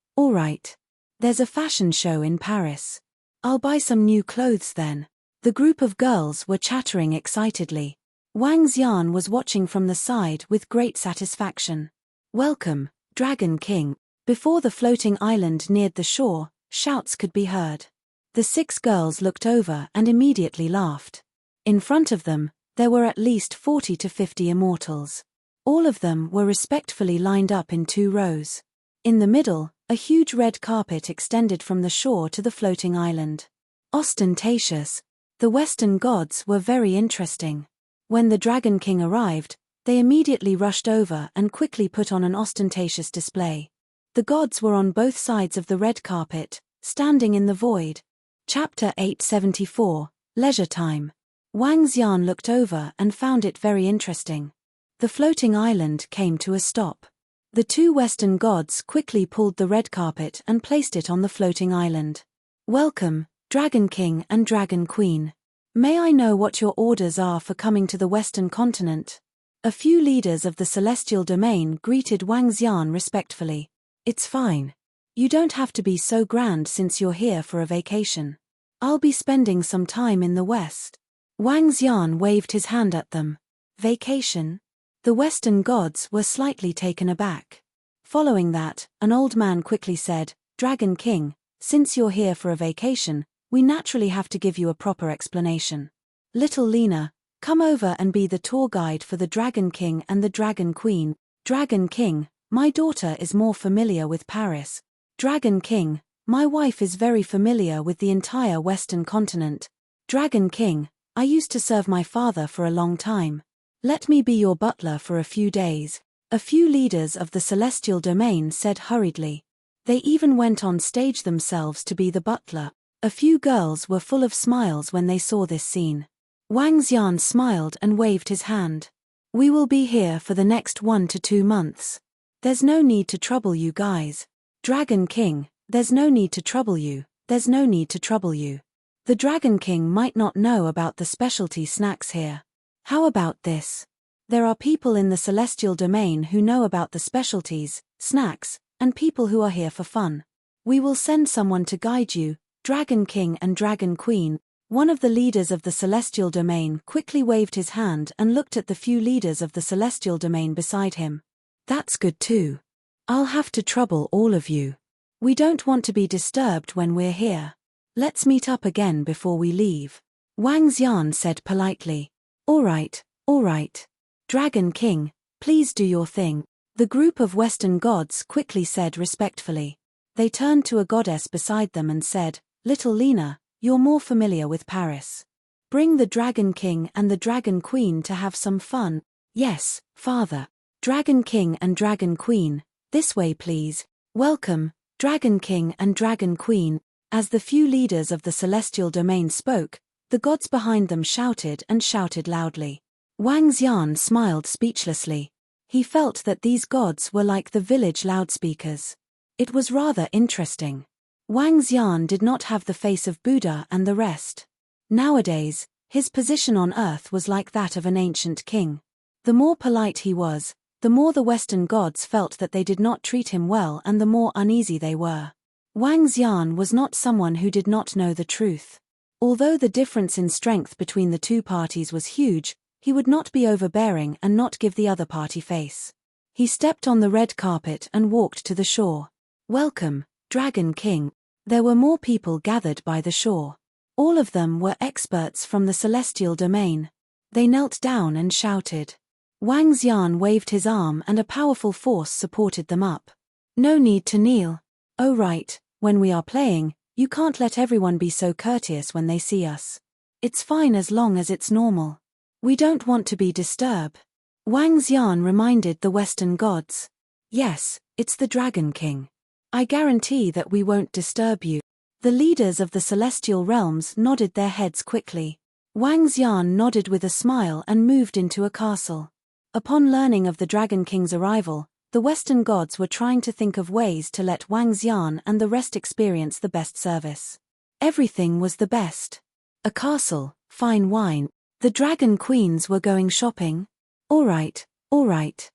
There's a fashion show in Paris. I'll buy some new clothes then. The group of girls were chattering excitedly. Wang Xian was watching from the side with great satisfaction. Welcome, Dragon King. Before the floating island neared the shore, shouts could be heard. The 6 girls looked over and immediately laughed. In front of them, there were at least 40 to 50 immortals. All of them were respectfully lined up in 2 rows. In the middle, a huge red carpet extended from the shore to the floating island. Ostentatious. The Western gods were very interesting. When the Dragon King arrived, they immediately rushed over and quickly put on an ostentatious display. The gods were on both sides of the red carpet, standing in the void. Chapter 874, Leisure Time. Wang Xian looked over and found it very interesting. The floating island came to a stop. The 2 Western gods quickly pulled the red carpet and placed it on the floating island. Welcome, Dragon King and Dragon Queen. May I know what your orders are for coming to the Western continent? A few leaders of the celestial domain greeted Wang Xian respectfully. It's fine. You don't have to be so grand since you're here for a vacation. I'll be spending some time in the West. Wang Xian waved his hand at them. Vacation? The Western gods were slightly taken aback. Following that, an old man quickly said, Dragon King, since you're here for a vacation, we naturally have to give you a proper explanation. Little Lena, come over and be the tour guide for the Dragon King and the Dragon Queen. Dragon King, my daughter is more familiar with Paris. Dragon King, my wife is very familiar with the entire Western continent. Dragon King, I used to serve my father for a long time. Let me be your butler for a few days. A few leaders of the celestial domain said hurriedly. They even went on stage themselves to be the butler. A few girls were full of smiles when they saw this scene. Wang Xian smiled and waved his hand. We will be here for the next 1 to 2 months. There's no need to trouble you guys. Dragon King, there's no need to trouble you. There's no need to trouble you. The Dragon King might not know about the specialty snacks here. How about this? There are people in the celestial domain who know about the specialties, snacks, and people who are here for fun. We will send someone to guide you, Dragon King and Dragon Queen. One of the leaders of the celestial domain quickly waved his hand and looked at the few leaders of the celestial domain beside him. That's good too. I'll have to trouble all of you. We don't want to be disturbed when we're here. Let's meet up again before we leave. Wang Xian said politely. All right. Dragon King, please do your thing. The group of Western gods quickly said respectfully. They turned to a goddess beside them and said, Little Lena, you're more familiar with Paris. Bring the Dragon King and the Dragon Queen to have some fun. Yes, father. Dragon King and Dragon Queen, this way please. Welcome, Dragon King and Dragon Queen. As the few leaders of the celestial domain spoke, the gods behind them shouted and shouted loudly. Wang Xian smiled speechlessly. He felt that these gods were like the village loudspeakers. It was rather interesting. Wang Xian did not have the face of Buddha and the rest. Nowadays, his position on earth was like that of an ancient king. The more polite he was, the more the Western gods felt that they did not treat him well and the more uneasy they were. Wang Xian was not someone who did not know the truth. Although the difference in strength between the two parties was huge, he would not be overbearing and not give the other party face. He stepped on the red carpet and walked to the shore. "Welcome, Dragon King." There were more people gathered by the shore. All of them were experts from the celestial domain. They knelt down and shouted. Wang Xian waved his arm and a powerful force supported them up. "No need to kneel. Oh right, when we are playing, you can't let everyone be so courteous when they see us. It's fine as long as it's normal. We don't want to be disturbed." Wang Xian reminded the Western gods. "Yes, it's the Dragon King. I guarantee that we won't disturb you." The leaders of the celestial realms nodded their heads quickly. Wang Xian nodded with a smile and moved into a castle. Upon learning of the Dragon King's arrival, the Western gods were trying to think of ways to let Wang Xian and the rest experience the best service. Everything was the best. A castle, fine wine. The Dragon Queens were going shopping. All right.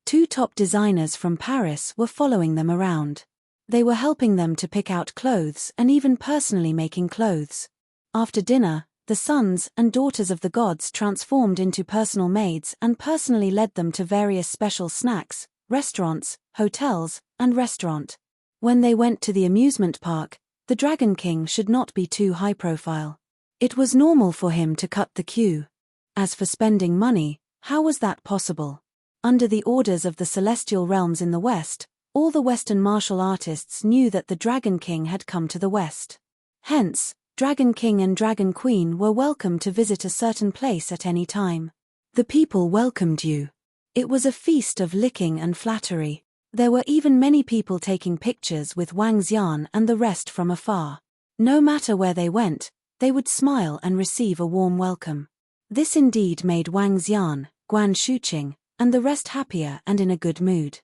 Two top designers from Paris were following them around. They were helping them to pick out clothes and even personally making clothes. After dinner, the sons and daughters of the gods transformed into personal maids and personally led them to various special snacks, restaurants, hotels, and restaurant. When they went to the amusement park, the Dragon King should not be too high profile. It was normal for him to cut the queue. As for spending money, how was that possible? Under the orders of the celestial realms in the West, all the Western martial artists knew that the Dragon King had come to the West. Hence, Dragon King and Dragon Queen were welcome to visit a certain place at any time. The people welcomed you. It was a feast of licking and flattery. There were even many people taking pictures with Wang Xian and the rest from afar. No matter where they went, they would smile and receive a warm welcome. This indeed made Wang Xian, Guan Shuqing, and the rest happier and in a good mood.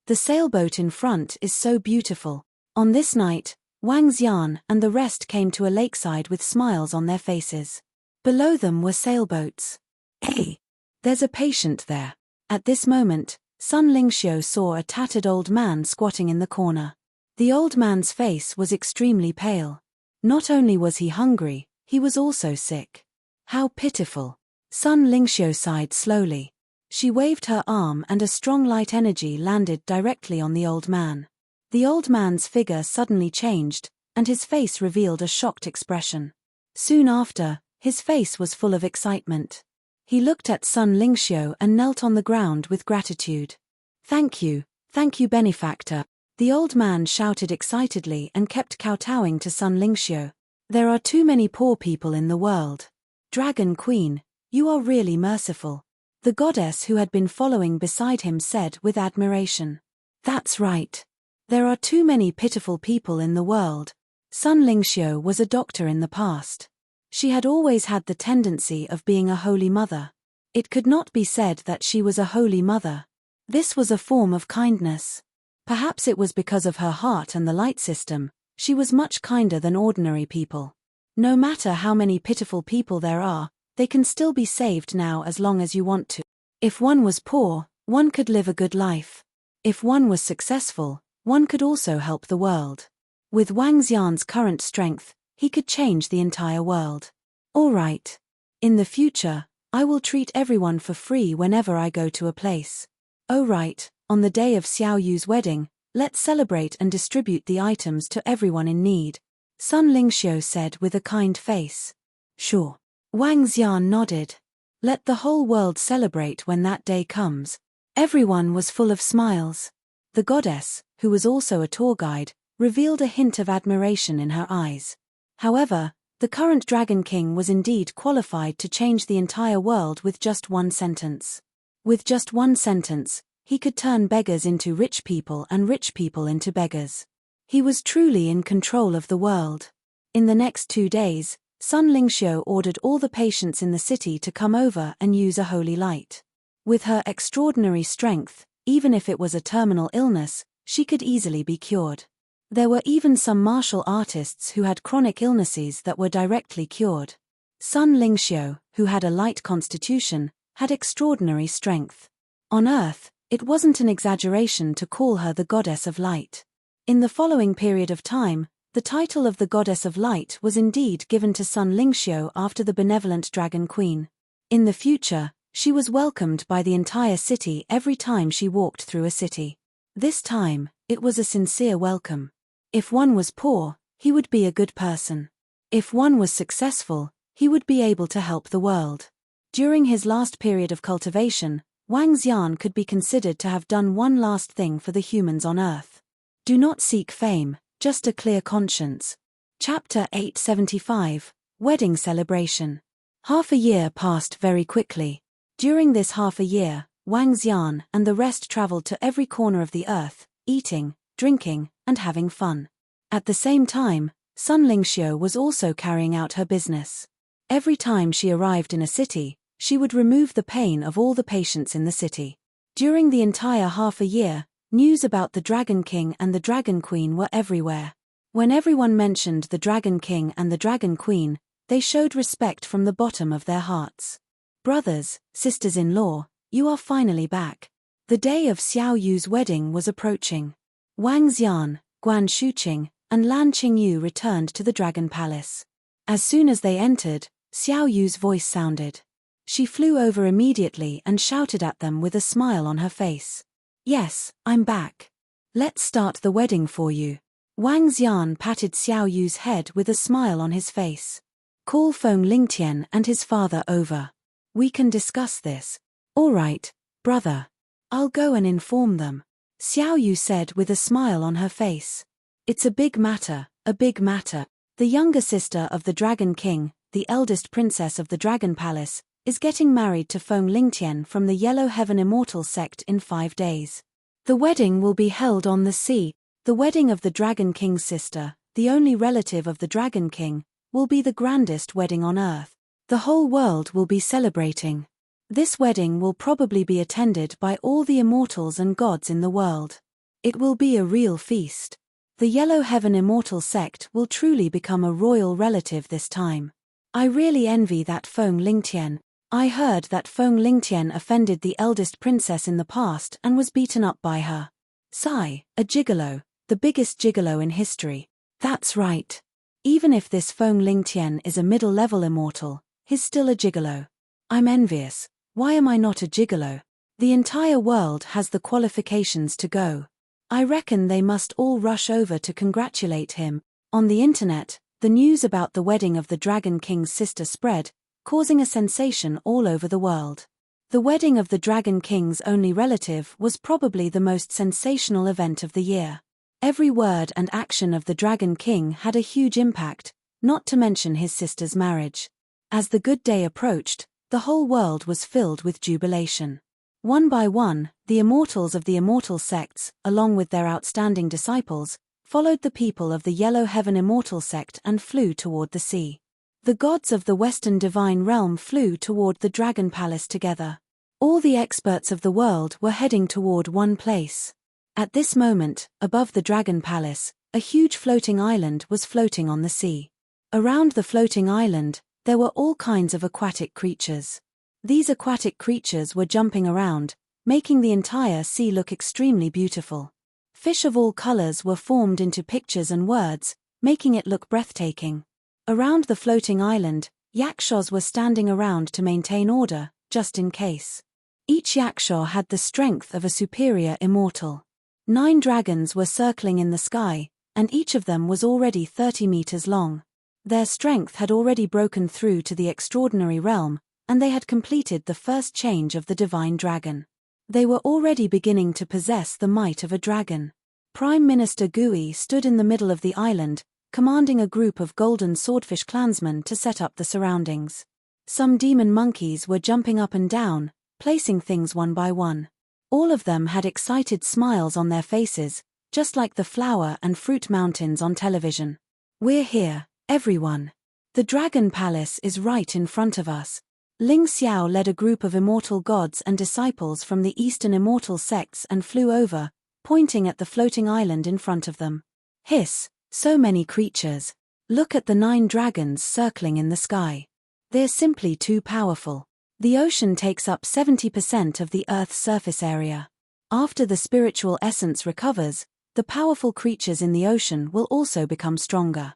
The sailboat in front is so beautiful. On this night, Wang Xian and the rest came to a lakeside with smiles on their faces. Below them were sailboats. Hey! There's a patient there. At this moment, Sun Lingxiu saw a tattered old man squatting in the corner. The old man's face was extremely pale. Not only was he hungry, he was also sick. How pitiful. Sun Lingxiu sighed slowly. She waved her arm and a strong light energy landed directly on the old man. The old man's figure suddenly changed, and his face revealed a shocked expression. Soon after, his face was full of excitement. He looked at Sun Lingxiu and knelt on the ground with gratitude. Thank you, benefactor." The old man shouted excitedly and kept kowtowing to Sun Lingxiu. "There are too many poor people in the world. Dragon Queen, you are really merciful." The goddess who had been following beside him said with admiration. "That's right. There are too many pitiful people in the world." Sun Lingxiu was a doctor in the past. She had always had the tendency of being a holy mother. It could not be said that she was a holy mother. This was a form of kindness. Perhaps it was because of her heart and the light system, she was much kinder than ordinary people. No matter how many pitiful people there are, they can still be saved now as long as you want to. If one was poor, one could live a good life. If one was successful, one could also help the world. With Wang Xian's current strength, he could change the entire world. All right. In the future, I will treat everyone for free whenever I go to a place. Oh right, on the day of Xiao Yu's wedding, let's celebrate and distribute the items to everyone in need. Sun Lingxiu said with a kind face. Sure. Wang Xian nodded. Let the whole world celebrate when that day comes. Everyone was full of smiles. The goddess, who was also a tour guide, revealed a hint of admiration in her eyes. However, the current Dragon King was indeed qualified to change the entire world with just one sentence. With just one sentence, he could turn beggars into rich people and rich people into beggars. He was truly in control of the world. In the next 2 days, Sun Lingxiu ordered all the patients in the city to come over and use a holy light. With her extraordinary strength, even if it was a terminal illness, she could easily be cured. There were even some martial artists who had chronic illnesses that were directly cured. Sun Lingxiu, who had a light constitution, had extraordinary strength. On Earth, it wasn't an exaggeration to call her the goddess of light. In the following period of time, The title of the goddess of light was indeed given to Sun Lingxiu after the benevolent dragon queen. In the future, she was welcomed by the entire city every time she walked through a city. This time, it was a sincere welcome. If one was poor, he would be a good person. If one was successful, he would be able to help the world. During his last period of cultivation, Wang Xian could be considered to have done one last thing for the humans on Earth. Do not seek fame, just a clear conscience. Chapter 875, Wedding Celebration. Half a year passed very quickly. During this half a year, Wang Xian and the rest traveled to every corner of the earth, eating, drinking, and having fun. At the same time, Sun Lingxiu was also carrying out her business. Every time she arrived in a city, she would remove the pain of all the patients in the city. During the entire half a year, news about the Dragon King and the Dragon Queen were everywhere. When everyone mentioned the Dragon King and the Dragon Queen, they showed respect from the bottom of their hearts. Brothers, sisters-in-law, you are finally back. The day of Xiao Yu's wedding was approaching. Wang Xian, Guan Shuqing, and Lan Qingyu returned to the Dragon Palace. As soon as they entered, Xiao Yu's voice sounded. She flew over immediately and shouted at them with a smile on her face. Yes, I'm back. Let's start the wedding for you. Wang Xian patted Xiao Yu's head with a smile on his face. Call Feng Lingtian and his father over. We can discuss this. All right, brother. I'll go and inform them. Xiao Yu said with a smile on her face. It's a big matter, a big matter. The younger sister of the Dragon King, the eldest princess of the Dragon Palace, is getting married to Feng Lingtian from the Yellow Heaven Immortal sect in 5 days. The wedding will be held on the sea. The wedding of the Dragon King's sister, the only relative of the Dragon King, will be the grandest wedding on Earth. The whole world will be celebrating. This wedding will probably be attended by all the immortals and gods in the world. It will be a real feast. The Yellow Heaven Immortal sect will truly become a royal relative this time. I really envy that Feng Lingtian. I heard that Feng Lingtian offended the eldest princess in the past and was beaten up by her. Sigh, a gigolo, the biggest gigolo in history. That's right. Even if this Feng Lingtian is a middle-level immortal, he's still a gigolo. I'm envious. Why am I not a gigolo? The entire world has the qualifications to go. I reckon they must all rush over to congratulate him. On the internet, the news about the wedding of the Dragon King's sister spread, causing a sensation all over the world. The wedding of the Dragon King's only relative was probably the most sensational event of the year. Every word and action of the Dragon King had a huge impact, not to mention his sister's marriage. As the good day approached, the whole world was filled with jubilation. One by one, the immortals of the immortal sects, along with their outstanding disciples, followed the people of the Yellow Heaven Immortal sect and flew toward the sea. The gods of the Western Divine Realm flew toward the Dragon Palace together. All the experts of the world were heading toward one place. At this moment, above the Dragon Palace, a huge floating island was floating on the sea. Around the floating island, there were all kinds of aquatic creatures. These aquatic creatures were jumping around, making the entire sea look extremely beautiful. Fish of all colors were formed into pictures and words, making it look breathtaking. Around the floating island, yakshas were standing around to maintain order, just in case. Each yaksha had the strength of a superior immortal. 9 dragons were circling in the sky, and each of them was already 30 meters long. Their strength had already broken through to the extraordinary realm, and they had completed the first change of the divine dragon. They were already beginning to possess the might of a dragon. Prime Minister Gui stood in the middle of the island, commanding a group of golden swordfish clansmen to set up the surroundings. Some demon monkeys were jumping up and down, placing things one by one. All of them had excited smiles on their faces, just like the flower and fruit mountains on television. We're here, everyone. The Dragon Palace is right in front of us. Ling Xiao led a group of immortal gods and disciples from the Eastern immortal sects and flew over, pointing at the floating island in front of them. Hiss, so many creatures. Look at the 9 dragons circling in the sky. They're simply too powerful. The ocean takes up 70% of the Earth's surface area. After the spiritual essence recovers, the powerful creatures in the ocean will also become stronger.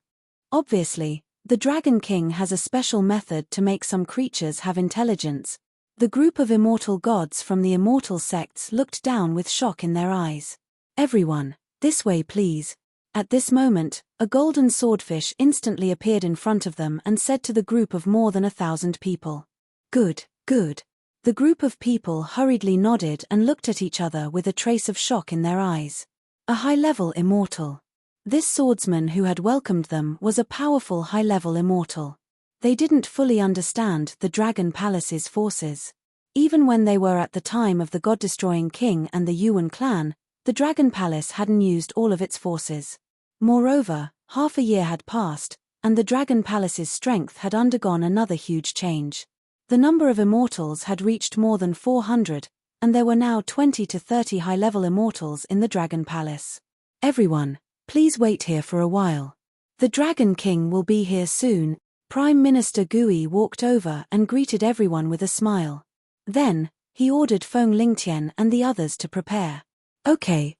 Obviously, the Dragon King has a special method to make some creatures have intelligence. The group of immortal gods from the immortal sects looked down with shock in their eyes. Everyone, this way please. At this moment, a golden swordfish instantly appeared in front of them and said to the group of more than 1,000 people. Good, good. The group of people hurriedly nodded and looked at each other with a trace of shock in their eyes. A high-level immortal. This swordsman who had welcomed them was a powerful high-level immortal. They didn't fully understand the Dragon Palace's forces. Even when they were at the time of the God-destroying king and the Yuan clan, the Dragon Palace hadn't used all of its forces. Moreover, half a year had passed, and the Dragon Palace's strength had undergone another huge change. The number of immortals had reached more than 400, and there were now 20 to 30 high-level immortals in the Dragon Palace. Everyone, please wait here for a while. The Dragon King will be here soon. Prime Minister Gui walked over and greeted everyone with a smile. Then, he ordered Feng Lingtian and the others to prepare. Okay.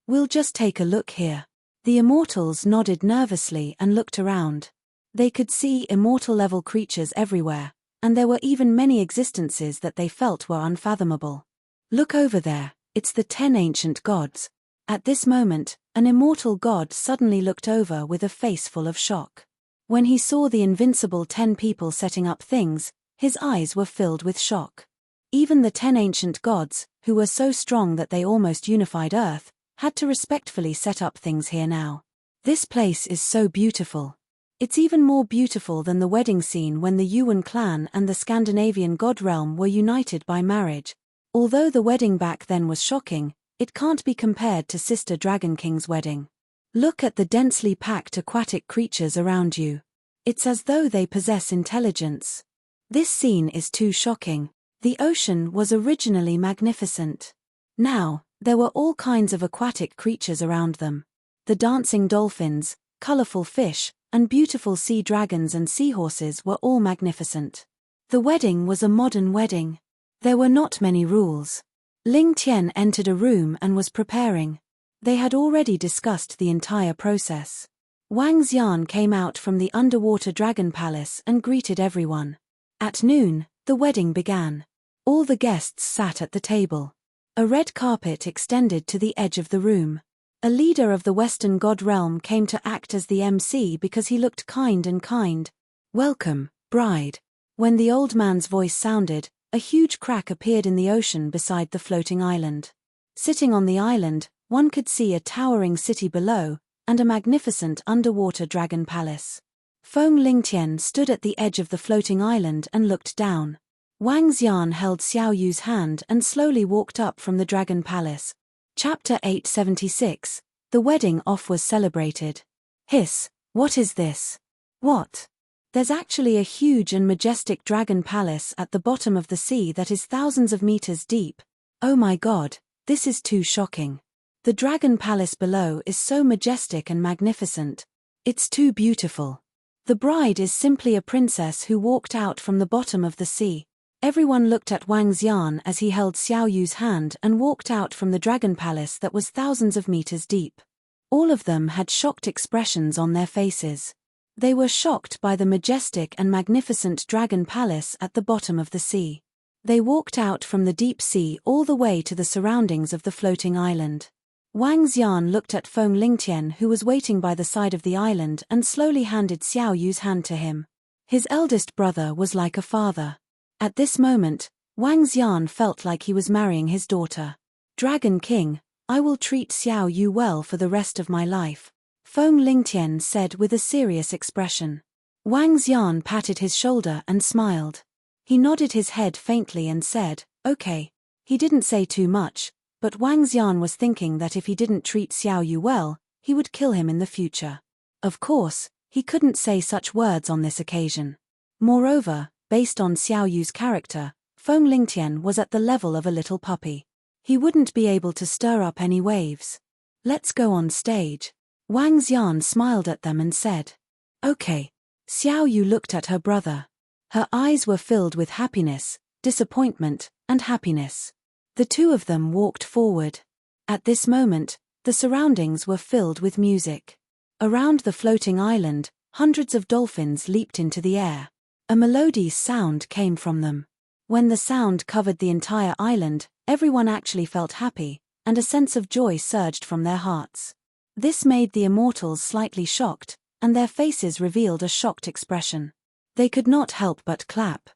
We'll just take a look here. The immortals nodded nervously and looked around. They could see immortal-level creatures everywhere, and there were even many existences that they felt were unfathomable. Look over there, it's the 10 ancient gods. At this moment, an immortal god suddenly looked over with a face full of shock. When he saw the invincible 10 people setting up things, his eyes were filled with shock. Even the 10 ancient gods, who were so strong that they almost unified Earth, had to respectfully set up things here now. This place is so beautiful. It's even more beautiful than the wedding scene when the Yuan clan and the Scandinavian god realm were united by marriage. Although the wedding back then was shocking, it can't be compared to Sister Dragon King's wedding. Look at the densely packed aquatic creatures around you. It's as though they possess intelligence. This scene is too shocking. The ocean was originally magnificent. Now, there were all kinds of aquatic creatures around them. The dancing dolphins, colorful fish, and beautiful sea dragons and seahorses were all magnificent. The wedding was a modern wedding. There were not many rules. Ling Tian entered a room and was preparing. They had already discussed the entire process. Wang Xian came out from the underwater dragon palace and greeted everyone. At noon, the wedding began. All the guests sat at the table. A red carpet extended to the edge of the room. A leader of the Western God realm came to act as the MC because he looked kind and kind. Welcome, bride. When the old man's voice sounded, a huge crack appeared in the ocean beside the floating island. Sitting on the island, one could see a towering city below, and a magnificent underwater dragon palace. Feng Lingtian stood at the edge of the floating island and looked down. Wang Xian held Xiao Yu's hand and slowly walked up from the dragon palace. Chapter 876. The wedding off was celebrated. Hiss, what is this? What? There's actually a huge and majestic dragon palace at the bottom of the sea that is thousands of meters deep. Oh my god, this is too shocking. The dragon palace below is so majestic and magnificent. It's too beautiful. The bride is simply a princess who walked out from the bottom of the sea. Everyone looked at Wang Xian as he held Xiao Yu's hand and walked out from the dragon palace that was thousands of meters deep. All of them had shocked expressions on their faces. They were shocked by the majestic and magnificent dragon palace at the bottom of the sea. They walked out from the deep sea all the way to the surroundings of the floating island. Wang Xian looked at Feng Lingtian, who was waiting by the side of the island, and slowly handed Xiao Yu's hand to him. His eldest brother was like a father. At this moment, Wang Xian felt like he was marrying his daughter. Dragon King, I will treat Xiao Yu well for the rest of my life, Feng Lingtian said with a serious expression. Wang Xian patted his shoulder and smiled. He nodded his head faintly and said, okay. He didn't say too much, but Wang Xian was thinking that if he didn't treat Xiao Yu well, he would kill him in the future. Of course, he couldn't say such words on this occasion. Moreover, based on Xiao Yu's character, Feng Lingtian was at the level of a little puppy. He wouldn't be able to stir up any waves. Let's go on stage. Wang Xian smiled at them and said. Okay. Xiao Yu looked at her brother. Her eyes were filled with happiness, disappointment, and happiness. The two of them walked forward. At this moment, The surroundings were filled with music. Around the floating island, hundreds of dolphins leaped into the air. A melodious sound came from them. When the sound covered the entire island, everyone actually felt happy, and a sense of joy surged from their hearts. This made the immortals slightly shocked, and their faces revealed a shocked expression. They could not help but clap.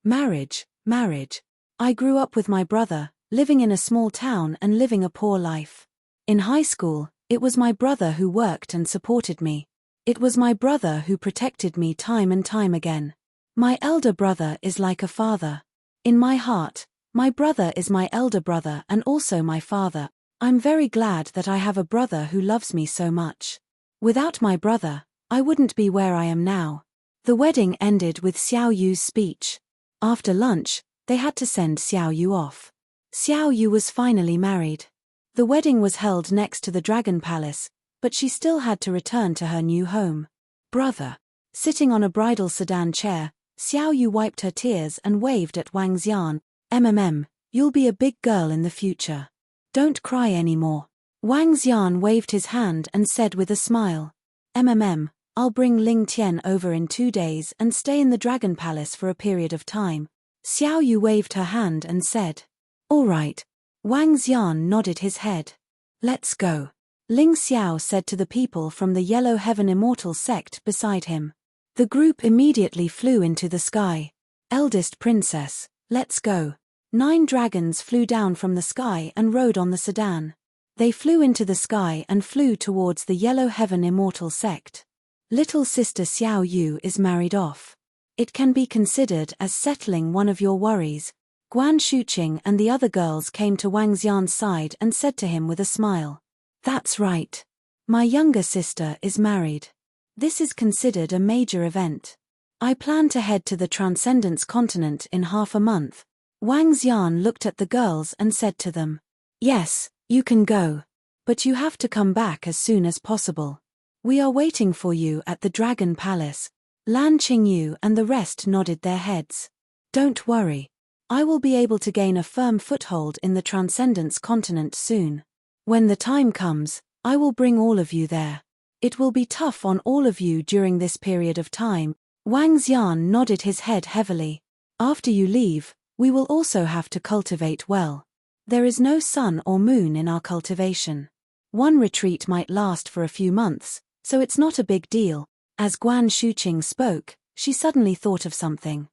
Marriage, marriage. I grew up with my brother, living in a small town and living a poor life. In high school, it was my brother who worked and supported me. It was my brother who protected me time and time again. My elder brother is like a father. In my heart, my brother is my elder brother and also my father. I'm very glad that I have a brother who loves me so much. Without my brother, I wouldn't be where I am now. The wedding ended with Xiao Yu's speech. After lunch, they had to send Xiao Yu off. Xiao Yu was finally married. The wedding was held next to the Dragon Palace, but she still had to return to her new home. Brother. Sitting on a bridal sedan chair, Xiao Yu wiped her tears and waved at Wang Xian. You'll be a big girl in the future. Don't cry anymore. Wang Xian waved his hand and said with a smile. I'll bring Ling Tian over in 2 days and stay in the Dragon Palace for a period of time. Xiao Yu waved her hand and said. All right. Wang Xian nodded his head. Let's go. Ling Xiao said to the people from the Yellow Heaven Immortal sect beside him. The group immediately flew into the sky. Eldest princess, let's go. 9 dragons flew down from the sky and rode on the sedan. They flew into the sky and flew towards the Yellow Heaven Immortal sect. Little sister Xiao Yu is married off. It can be considered as settling one of your worries. Guan Shuqing and the other girls came to Wang Xian's side and said to him with a smile. That's right. My younger sister is married. This is considered a major event. I plan to head to the Transcendence continent in half a month. Wang Xian looked at the girls and said to them. Yes, you can go. But you have to come back as soon as possible. We are waiting for you at the Dragon Palace. Lan Qingyu and the rest nodded their heads. Don't worry. I will be able to gain a firm foothold in the Transcendence continent soon. When the time comes, I will bring all of you there. It will be tough on all of you during this period of time. Wang Xian nodded his head heavily. After you leave, we will also have to cultivate well. There is no sun or moon in our cultivation. One retreat might last for a few months, so it's not a big deal. As Guan Shuqing spoke, she suddenly thought of something.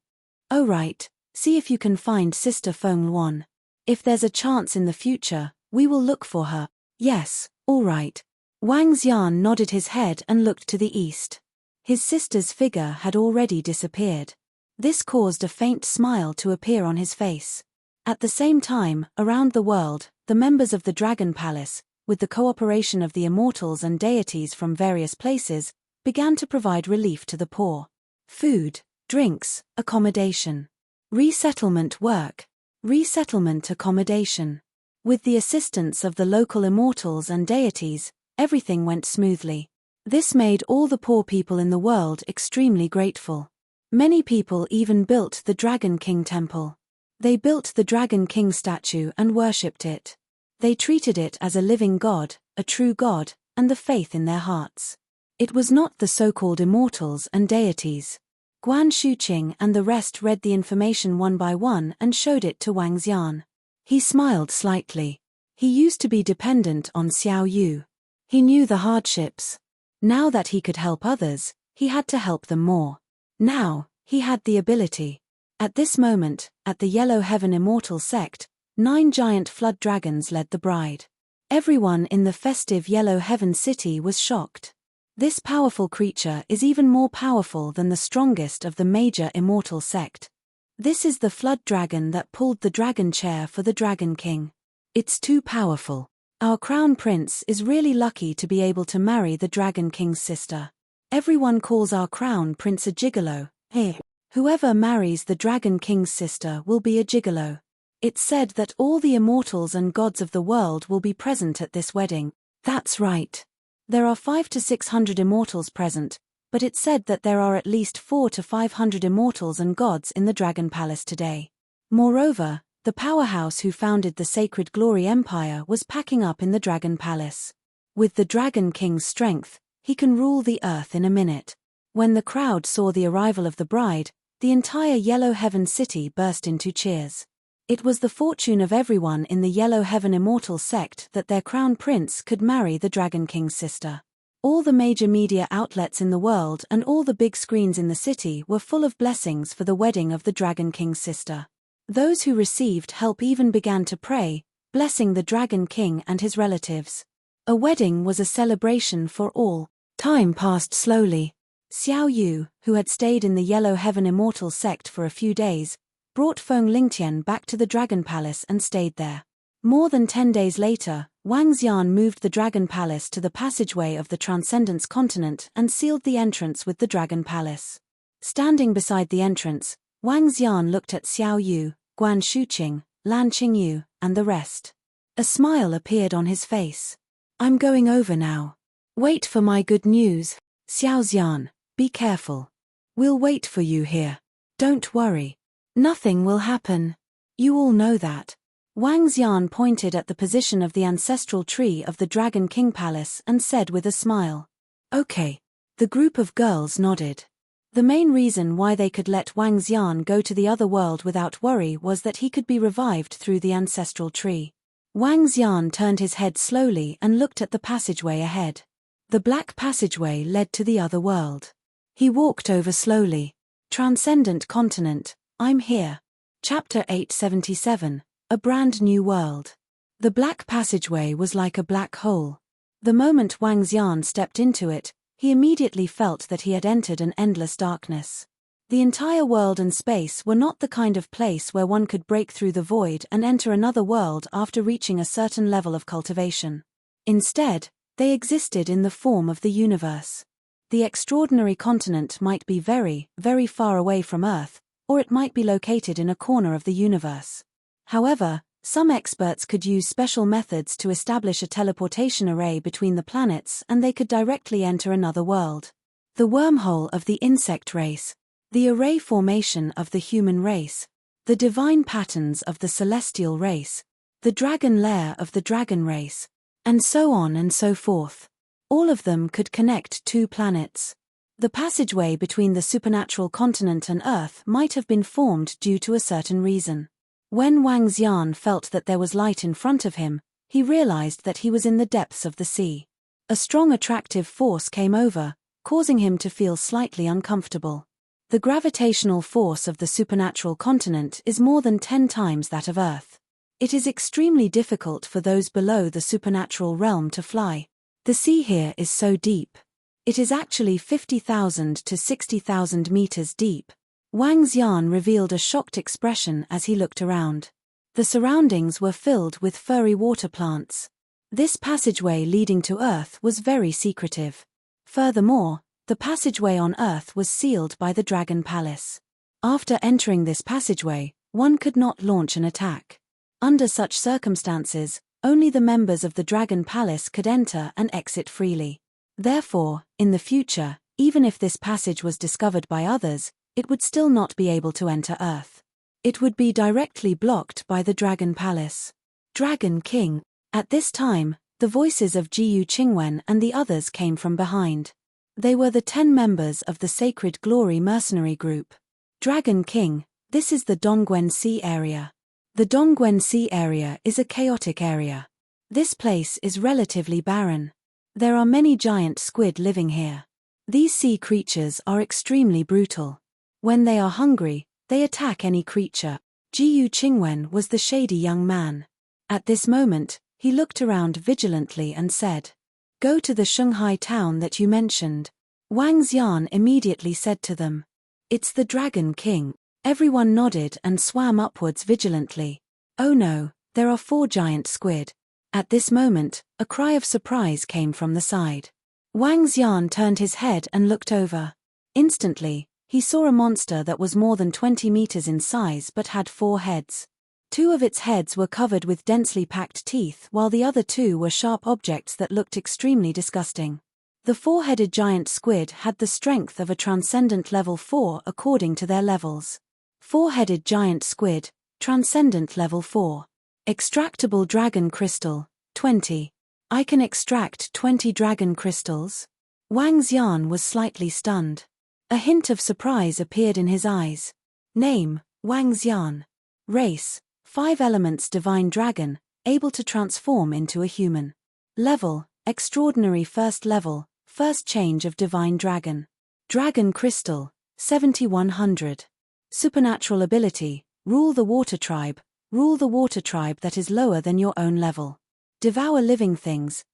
Oh right, see if you can find Sister Feng Luan. If there's a chance in the future, we will look for her. Yes, all right. Wang Xian nodded his head and looked to the east. His sister's figure had already disappeared. This caused a faint smile to appear on his face. At the same time, around the world, the members of the Dragon Palace, with the cooperation of the immortals and deities from various places, began to provide relief to the poor. Food, drinks, accommodation. Resettlement work. Resettlement accommodation. With the assistance of the local immortals and deities, everything went smoothly. This made all the poor people in the world extremely grateful. Many people even built the Dragon King temple. They built the Dragon King statue and worshipped it. They treated it as a living god, a true god, and the faith in their hearts. It was not the so-called immortals and deities. Guan Shuqing and the rest read the information one by one and showed it to Wang Xian. He smiled slightly. He used to be dependent on Xiao Yu. He knew the hardships. Now that he could help others, he had to help them more. Now, he had the ability. At this moment, at the Yellow Heaven Immortal sect, 9 giant flood dragons led the bride. Everyone in the festive Yellow Heaven city was shocked. This powerful creature is even more powerful than the strongest of the major immortal sect. This is the flood dragon that pulled the dragon chair for the Dragon King. It's too powerful. Our crown prince is really lucky to be able to marry the Dragon King's sister. Everyone calls our crown prince a gigolo. Hey. Whoever marries the Dragon King's sister will be a gigolo. It's said that all the immortals and gods of the world will be present at this wedding. That's right. There are 500 to 600 immortals present, but it's said that there are at least 400 to 500 immortals and gods in the Dragon Palace today. Moreover, the powerhouse who founded the Sacred Glory Empire was packing up in the Dragon Palace. With the Dragon King's strength, he can rule the earth in a minute. When the crowd saw the arrival of the bride, the entire Yellow Heaven city burst into cheers. It was the fortune of everyone in the Yellow Heaven Immortal sect that their crown prince could marry the Dragon King's sister. All the major media outlets in the world and all the big screens in the city were full of blessings for the wedding of the Dragon King's sister. Those who received help even began to pray, blessing the Dragon King and his relatives. A wedding was a celebration for all. Time passed slowly. Xiao Yu, who had stayed in the Yellow Heaven Immortal sect for a few days, brought Feng Lingtian back to the Dragon Palace and stayed there. More than 10 days later, Wang Xian moved the Dragon Palace to the passageway of the Transcendence Continent and sealed the entrance with the Dragon Palace. Standing beside the entrance, Wang Xian looked at Xiao Yu, Guan Shuqing, Lan Qingyu, and the rest. A smile appeared on his face. "I'm going over now. Wait for my good news. Xiao Xian, be careful. We'll wait for you here. Don't worry. Nothing will happen. You all know that." Wang Xian pointed at the position of the ancestral tree of the Dragon King Palace and said with a smile. "Okay." The group of girls nodded. The main reason why they could let Wang Xian go to the other world without worry was that he could be revived through the ancestral tree. Wang Xian turned his head slowly and looked at the passageway ahead. The black passageway led to the other world. He walked over slowly. Transcendent Continent, I'm here. Chapter 877, A Brand New World. The black passageway was like a black hole. The moment Wang Xian stepped into it, he immediately felt that he had entered an endless darkness. The entire world and space were not the kind of place where one could break through the void and enter another world after reaching a certain level of cultivation. Instead, they existed in the form of the universe. The extraordinary continent might be very, very far away from Earth, or it might be located in a corner of the universe. However, some experts could use special methods to establish a teleportation array between the planets and they could directly enter another world. The wormhole of the insect race, the array formation of the human race, the divine patterns of the celestial race, the dragon lair of the dragon race, and so on and so forth. All of them could connect two planets. The passageway between the supernatural continent and Earth might have been formed due to a certain reason. When Wang Xian felt that there was light in front of him, he realized that he was in the depths of the sea. A strong attractive force came over, causing him to feel slightly uncomfortable. The gravitational force of the supernatural continent is more than 10 times that of Earth. It is extremely difficult for those below the supernatural realm to fly. The sea here is so deep. It is actually 50,000 to 60,000 meters deep. Wang Xian revealed a shocked expression as he looked around. The surroundings were filled with furry water plants. This passageway leading to Earth was very secretive. Furthermore, the passageway on Earth was sealed by the Dragon Palace. After entering this passageway, one could not launch an attack. Under such circumstances, only the members of the Dragon Palace could enter and exit freely. Therefore, in the future, even if this passage was discovered by others, it would still not be able to enter Earth. It would be directly blocked by the Dragon Palace. Dragon King. At this time, the voices of Jiyu Qingwen and the others came from behind. They were the 10 members of the Sacred Glory mercenary group. Dragon King, this is the Dongguan Sea area. The Dongguan Sea area is a chaotic area. This place is relatively barren. There are many giant squid living here. These sea creatures are extremely brutal. When they are hungry, they attack any creature. Jiyu Qingwen was the shady young man. At this moment, he looked around vigilantly and said, "Go to the Shanghai town that you mentioned." Wang Xian immediately said to them, "It's the Dragon King." Everyone nodded and swam upwards vigilantly. Oh no, there are 4 giant squid. At this moment, a cry of surprise came from the side. Wang Xian turned his head and looked over. Instantly, he saw a monster that was more than 20 meters in size but had 4 heads. 2 of its heads were covered with densely packed teeth while the other 2 were sharp objects that looked extremely disgusting. The 4-headed giant squid had the strength of a transcendent level 4 according to their levels. 4-headed giant squid, transcendent level 4. Extractable dragon crystal, 20. I can extract 20 dragon crystals? Wang Xian was slightly stunned. A hint of surprise appeared in his eyes. Name, Wang Xian. Race, 5 elements divine dragon, able to transform into a human. Level, extraordinary first level, first change of divine dragon. Dragon crystal, 7100. Supernatural ability, rule the water tribe that is lower than your own level. Devour living things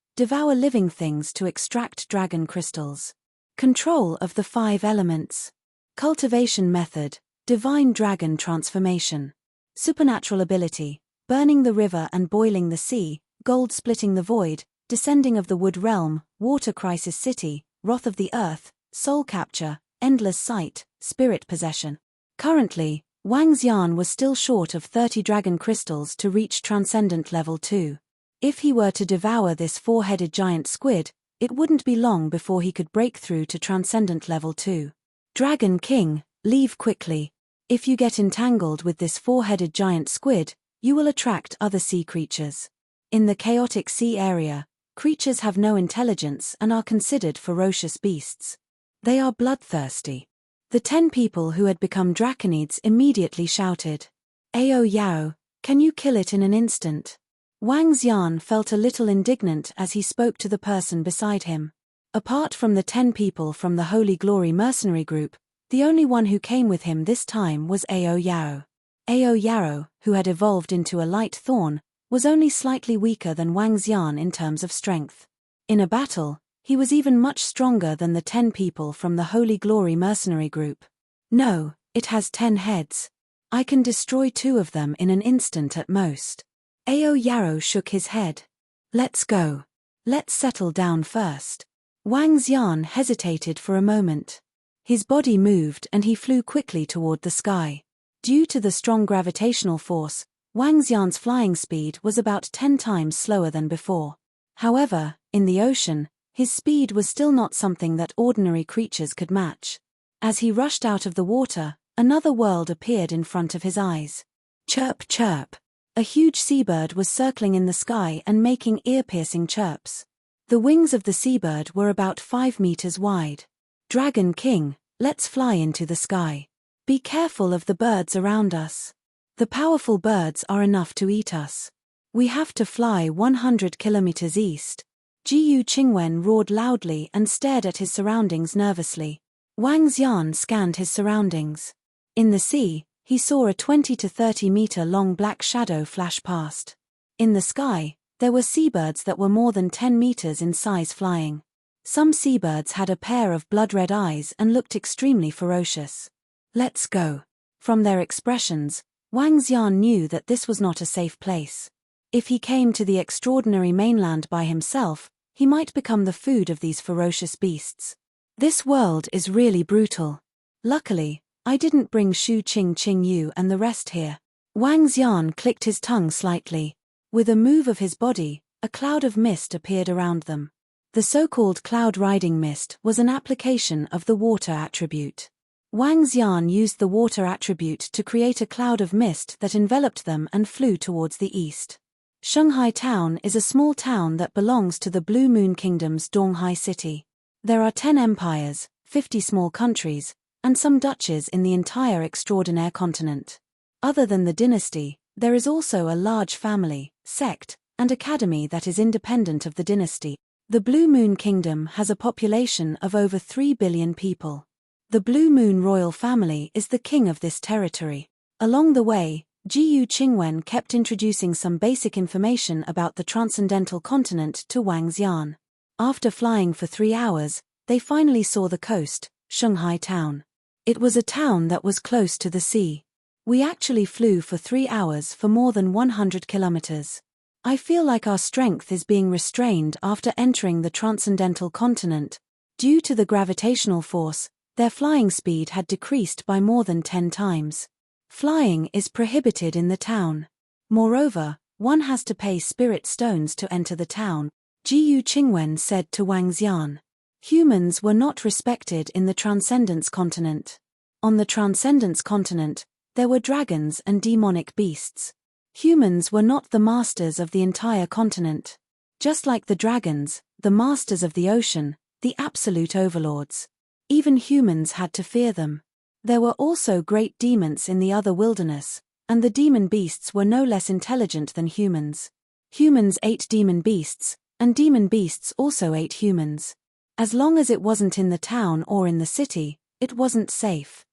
to extract dragon crystals. Control of the 5 elements. Cultivation method, divine dragon transformation. Supernatural ability, burning the river and boiling the sea, gold splitting the void, descending of the wood realm, water crisis city, wrath of the earth, soul capture, endless sight, spirit possession. Currently, Wang Xian was still short of 30 dragon crystals to reach transcendent level 2. If he were to devour this 4-headed giant squid, it wouldn't be long before he could break through to transcendent level 2. Dragon King, leave quickly. If you get entangled with this 4-headed giant squid, you will attract other sea creatures. In the chaotic sea area, creatures have no intelligence and are considered ferocious beasts. They are bloodthirsty. The 10 people who had become draconids immediately shouted, "Ao Yao, can you kill it in an instant?" Wang Xian felt a little indignant as he spoke to the person beside him. Apart from the 10 people from the Holy Glory mercenary group, the only one who came with him this time was Ao Yao. Ao Yao, who had evolved into a light thorn, was only slightly weaker than Wang Xian in terms of strength. In a battle, he was even much stronger than the 10 people from the Holy Glory mercenary group. No, it has 10 heads. I can destroy 2 of them in an instant at most. Ao Yao shook his head. Let's go. Let's settle down first. Wang Xian hesitated for a moment. His body moved and he flew quickly toward the sky. Due to the strong gravitational force, Wang Xian's flying speed was about 10 times slower than before. However, in the ocean, his speed was still not something that ordinary creatures could match. As he rushed out of the water, another world appeared in front of his eyes. Chirp, chirp. A huge seabird was circling in the sky and making ear-piercing chirps. The wings of the seabird were about 5 meters wide. Dragon King, let's fly into the sky. Be careful of the birds around us. The powerful birds are enough to eat us. We have to fly 100 kilometers east. Jiyu Qingwen roared loudly and stared at his surroundings nervously. Wang Xian scanned his surroundings. In the sea, he saw a 20 to 30 meter long black shadow flash past. In the sky, there were seabirds that were more than 10 meters in size flying. Some seabirds had a pair of blood-red eyes and looked extremely ferocious. Let's go. From their expressions, Wang Xian knew that this was not a safe place. If he came to the extraordinary mainland by himself, he might become the food of these ferocious beasts. This world is really brutal. Luckily, I didn't bring Shu Qing Yu and the rest here. Wang Xian clicked his tongue slightly. With a move of his body, a cloud of mist appeared around them. The so-called cloud-riding mist was an application of the water attribute. Wang Xian used the water attribute to create a cloud of mist that enveloped them and flew towards the east. Shanghai Town is a small town that belongs to the Blue Moon Kingdom's Donghai City. There are 10 empires, 50 small countries, and some duchies in the entire extraordinaire continent. Other than the dynasty, there is also a large family, sect, and academy that is independent of the dynasty. The Blue Moon Kingdom has a population of over 3 billion people. The Blue Moon royal family is the king of this territory. Along the way, Jiyu Qingwen kept introducing some basic information about the transcendental continent to Wang Xian. After flying for 3 hours, they finally saw the coast, Shanghai Town. It was a town that was close to the sea. We actually flew for 3 hours for more than 100 kilometers. I feel like our strength is being restrained after entering the transcendental continent. Due to the gravitational force, their flying speed had decreased by more than 10 times. Flying is prohibited in the town. Moreover, one has to pay spirit stones to enter the town, Jiyu Qingwen said to Wang Xian. Humans were not respected in the Transcendence continent. On the Transcendence continent, there were dragons and demonic beasts. Humans were not the masters of the entire continent. Just like the dragons, the masters of the ocean, the absolute overlords. Even humans had to fear them. There were also great demons in the other wilderness, and the demon beasts were no less intelligent than humans. Humans ate demon beasts, and demon beasts also ate humans. As long as it wasn't in the town or in the city, it wasn't safe.